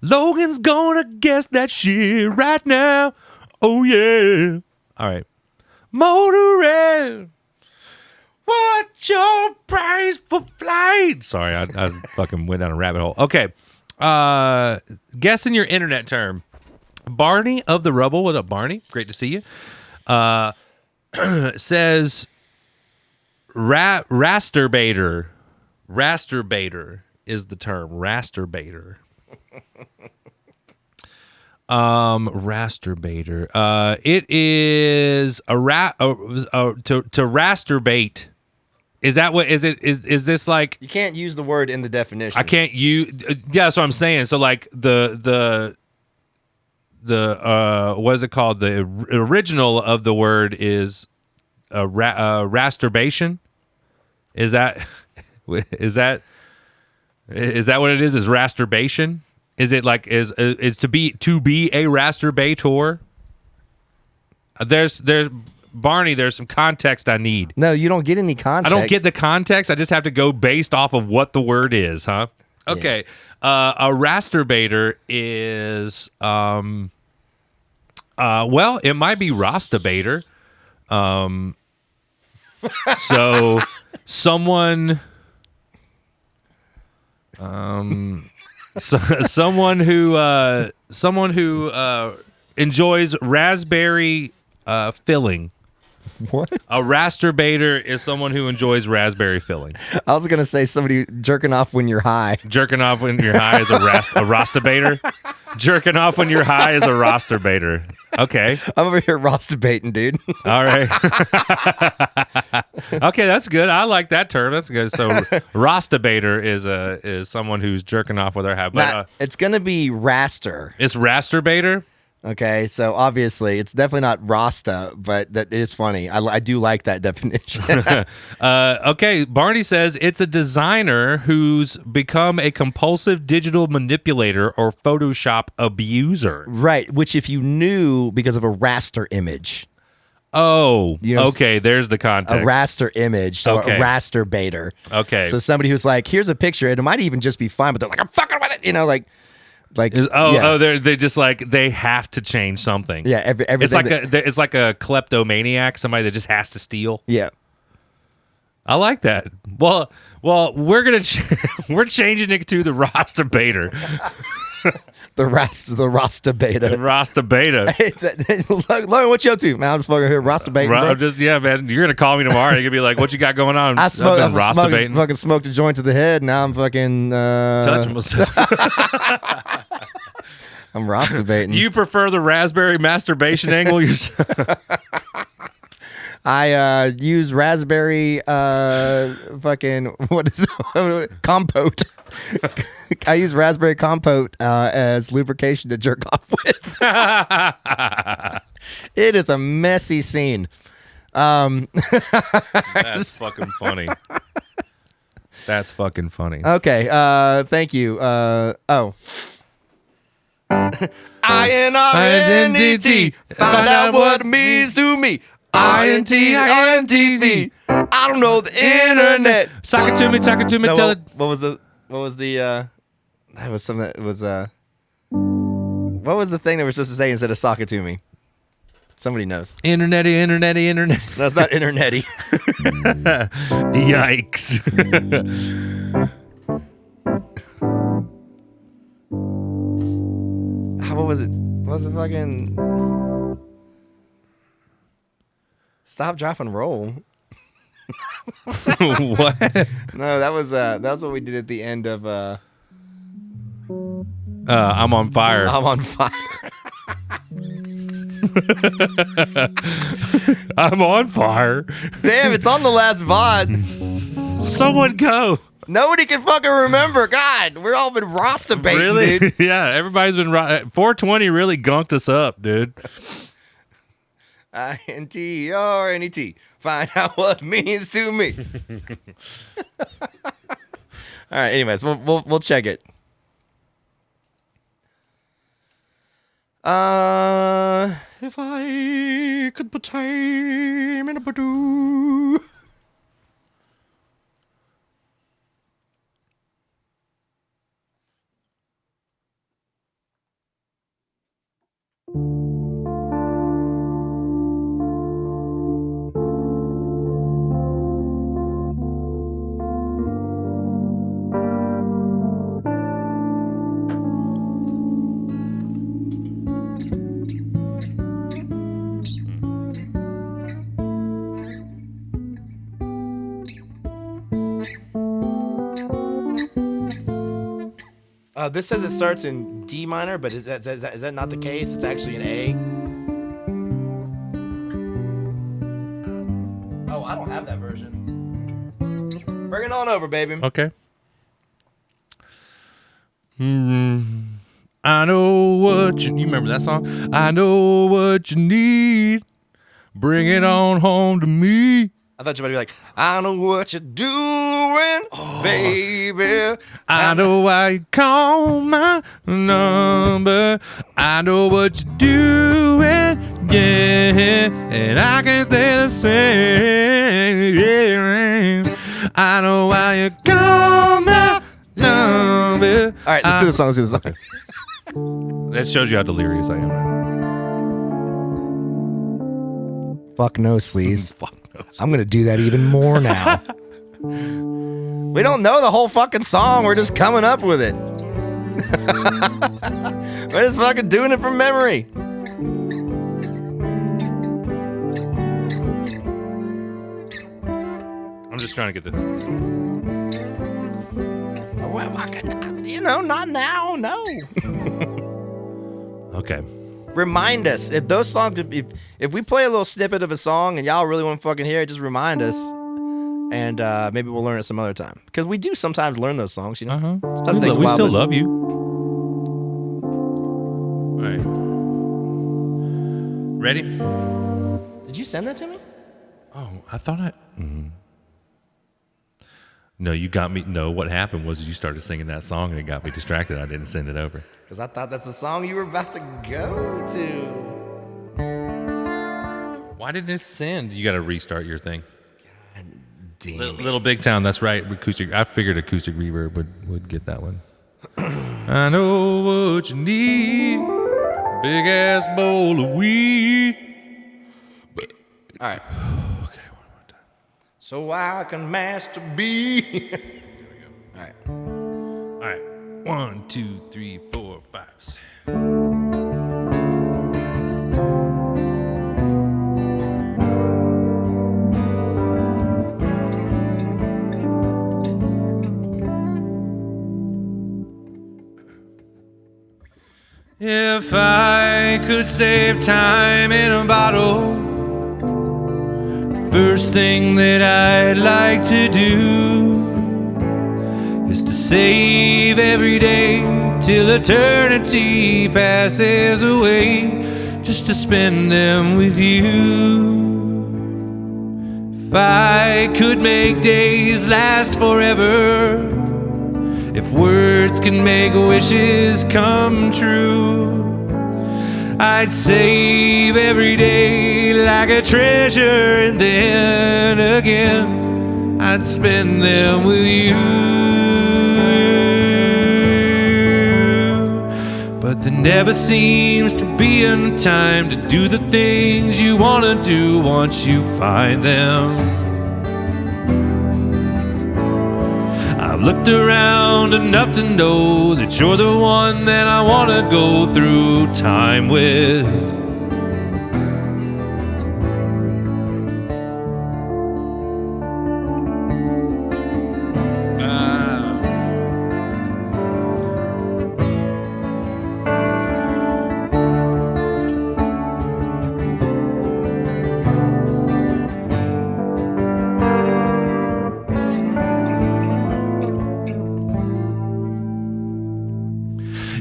Logan's gonna guess that shit right now. Oh, yeah. All right. Motorhead. What's your price for flight? Sorry, I fucking went down a rabbit hole. Okay. Guessing your internet term. Barney of the Rubble. What up, Barney? Great to see you. Says rasterbator. Rasterbator is the term. Rasterbator. Rasterbator. It is to rasterbate. Is that what is it? Is this like You can't use the word in the definition. I can't use? Yeah, that's what I'm saying. So like the what is it called? The original of the word is rasturbation. Is that what it is? Is rasturbation? Is it like is to be a rasturbator? There's Barney. There's some context I need. No, you don't get any context. I don't get the context. I just have to go based off of what the word is, huh? Okay. Yeah. A rasturbator is well, it might be rostabator. So someone someone who enjoys raspberry filling. What? A rasturbator is someone who enjoys raspberry filling. I was gonna say somebody jerking off when you're high. Jerking off when you're high is a rostabator. Jerking off when you're high is a rostabator. Okay. I'm over here rostabating, dude. All right. Okay, that's good. I like that term. That's good. So rostabator is someone who's jerking off with their high. But it's gonna be raster. it's rasturbator. Okay, so obviously it's definitely not Rasta, but that is funny. I do like that definition. Okay, Barney says it's a designer who's become a compulsive digital manipulator or Photoshop abuser. Right, which if you knew because of a raster image. Oh, You know, okay, there's the context. A raster image, so Okay. a raster baiter. Okay. So somebody who's like, here's a picture, and it might even just be fine, but they're like, I'm fucking with it, like yeah. They just like they have to change something. Yeah, everything. It's like a kleptomaniac, somebody that just has to steal. Yeah. I like that. Well, we're gonna we're changing it to the Rasta Baiter. The Rasta beta. Rasta Beta. Logan, what you up to? Man, I'm just fucking here Rasta baiting, bro. I'm just man. You're gonna call me tomorrow. You're gonna be like, "What you got going on?" I been Rasta baiting. fucking smoked a joint to the head. Now I'm fucking Touching myself. I'm Rasta baiting. You prefer the raspberry masturbation angle yourself? I use raspberry fucking what is it? Compote. I use raspberry compote as lubrication to jerk off with. It is a messy scene. That's fucking funny. That's fucking funny. Okay, thank you. INRNET. Find out what it means to me. INTINTV. I don't know the internet. Talk it to me, No, tell it. what was the that was something that was what was the thing that we're supposed to say instead of sock it to me? Somebody knows. Internety. That's not internety. Yikes. What was it? What was it fucking Stop, Drop, and Roll? What? No, that was what we did at the end of I'm on fire. I'm on fire. I'm on fire. Damn, it's on the last VOD. Someone go. Nobody can fucking remember. God, we're all been Rasta baiting, Really? dude. Yeah, everybody's been 420 really gunked us up, dude. INTRNET. Find out what it means to me. All right. Anyways, we'll check it. If I could put time in a badoo. This says it starts in D minor, but is that not the case? It's actually an A. Oh, I don't have that version. Bring it on over, baby. Okay. I know what you remember that song? I know what you need. Bring it on home to me. I thought you might be like, I know what you're doing, baby. I know why you call my number. I know what you're doing, yeah. And I can stay the same, yeah. I know why you call my number. All right, let's do the song. Let's do the song. That shows you how delirious I am. Fuck no, sleaze. I'm gonna do that even more now. We don't know the whole fucking song. We're just coming up with it. We're just fucking doing it from memory. I'm just trying to get the. Well, not now. No. Okay. Remind us if those songs. If we play a little snippet of a song and y'all really want to fucking hear it, just remind us, and maybe we'll learn it some other time. Because we do sometimes learn those songs, you know. Sometimes it takes a We while, still but- love you. All right. Ready? Did you send that to me? Oh, I thought I... No, you got me. No, what happened was you started singing that song and it got me distracted. I didn't send it over. Because I thought that's the song you were about to go to. Why didn't it send? You got to restart your thing. Damn it. Little Big Town, that's right. Acoustic. I figured acoustic reverb would get that one. I know what you need. Big ass bowl of weed. All right. Okay, one more time. So I can master B. All right. All right. 1, 2, 3, 4, 5, 6. If I could save time in a bottle, the first thing that I'd like to do is to save every day till eternity passes away, just to spend them with you. If I could make days last forever, if words can make wishes come true, I'd save every day like a treasure, and then again I'd spend them with you. But there never seems to be enough time to do the things you want to do once you find them. I've looked around enough to know that you're the one that I want to go through time with.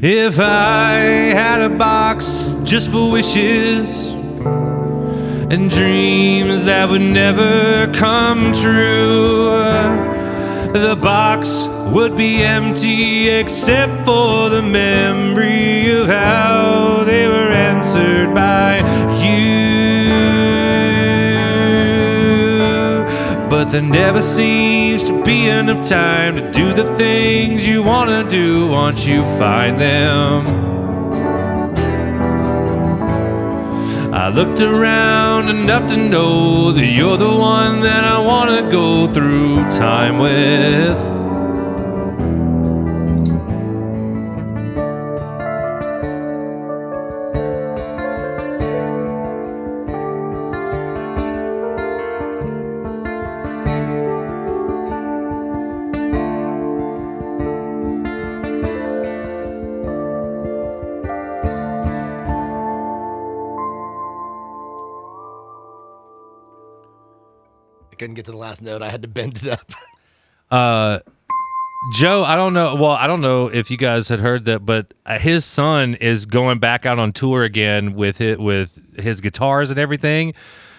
If I had a box just for wishes and dreams that would never come true, the box would be empty except for the memory of how they were answered by you. But there never seems to be enough time to do the things you want to do once you find them. I looked around enough to know that you're the one that I want to go through time with. Couldn't get to the last note. I had to bend it up. Joe, I don't know. Well, I don't know if you guys had heard that, but his son is going back out on tour again with his guitars and everything,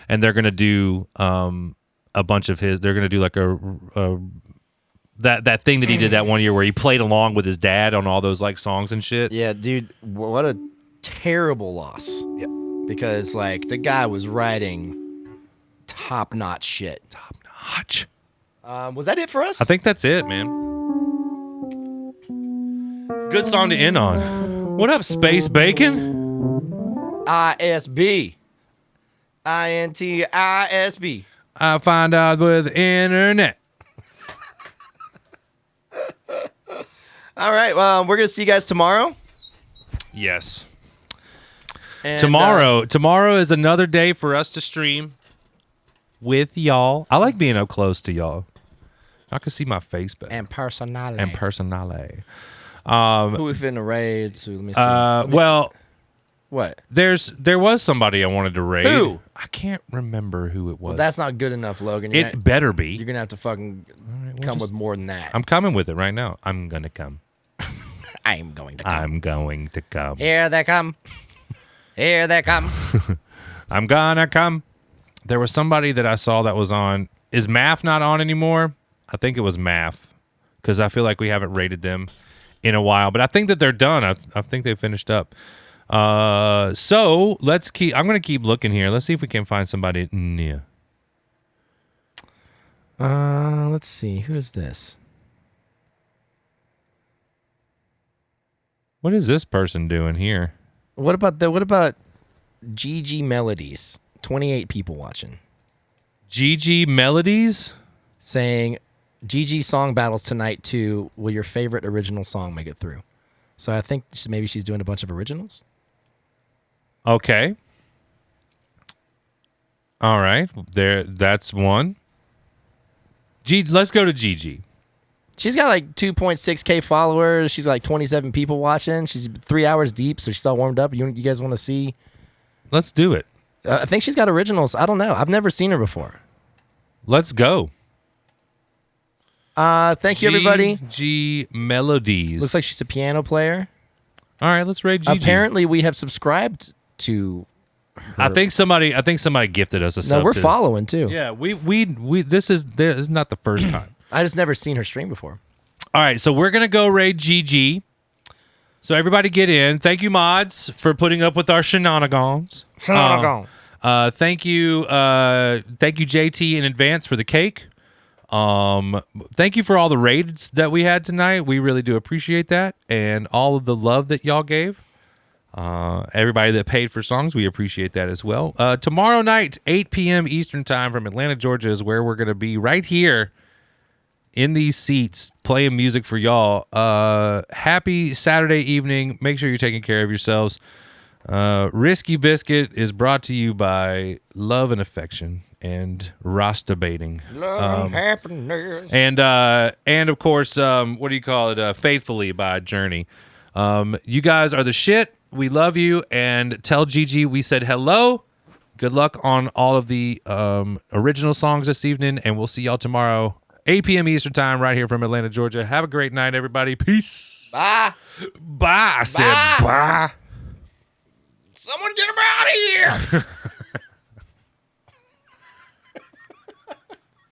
and they're gonna do a bunch of his. They're gonna do like that thing that he did that one year where he played along with his dad on all those like songs and shit. Yeah, dude, what a terrible loss. Yep. Because like the guy was writing top-notch shit. Top notch. Was that it for us? I think that's it, man. Good song to end on. What up, Space Bacon? ISB. INTISB. I find out with the internet. All right, well, we're going to see you guys tomorrow. Yes. And, Tomorrow is another day for us to stream with y'all. I like being up close to y'all. I can see my face better. and personale. And personale. Who we finna raid to? Let me see. What? There was somebody I wanted to raid. Who? I can't remember who it was. Well, that's not good enough, Logan. It better be. You're gonna have to fucking come with more than that. I'm coming with it right now. I'm gonna come. I'm going to come. I'm going to come. Here they come. Here they come. I'm gonna come. There was somebody that I saw that was on. Is Math not on anymore? I think it was Math, because I feel like we haven't rated them in a while. But I think that they're done. I think they finished up. So let's keep. I'm gonna keep looking here. Let's see if we can find somebody new. Let's see. Who is this? What is this person doing here? What about GG Melodies? 28 people watching. GG Melodies saying GG song battles tonight too. Will your favorite original song make it through? So I think maybe she's doing a bunch of originals. Okay. All right. That's one. Let's go to GG. She's got like 2.6K followers. She's like 27 people watching. She's 3 hours deep, so she's all warmed up. You guys want to see? Let's do it. I think she's got originals. I don't know. I've never seen her before. Let's go. Thank you, everybody. GG Melodies. Looks like she's a piano player. All right, let's rate GG. Apparently, we have subscribed to her. I think somebody gifted us a sub. No, we're following too. Yeah, we this is not the first time. I just never seen her stream before. All right, so we're gonna go raid GG. So everybody get in. Thank you, mods, for putting up with our shenanigans. Thank you, JT, in advance for the cake. Thank you for all the raids that we had tonight. We really do appreciate that, and all of the love that y'all gave. Everybody that paid for songs, we appreciate that as well. Tomorrow night, 8 p.m. Eastern time from Atlanta, Georgia, is where we're gonna be, right here in these seats playing music for y'all. Happy Saturday evening. Make sure you're taking care of yourselves. Risky Biscuit is brought to you by Love and Affection and Rasta Baiting. Love, happiness. And of course, what do you call it? Faithfully by Journey. You guys are the shit. We love you. And tell Gigi we said hello. Good luck on all of the original songs this evening. And we'll see y'all tomorrow, 8 p.m. Eastern time, right here from Atlanta, Georgia. Have a great night, everybody. Peace. Bye. Bye. I said bye. Someone get him out of here.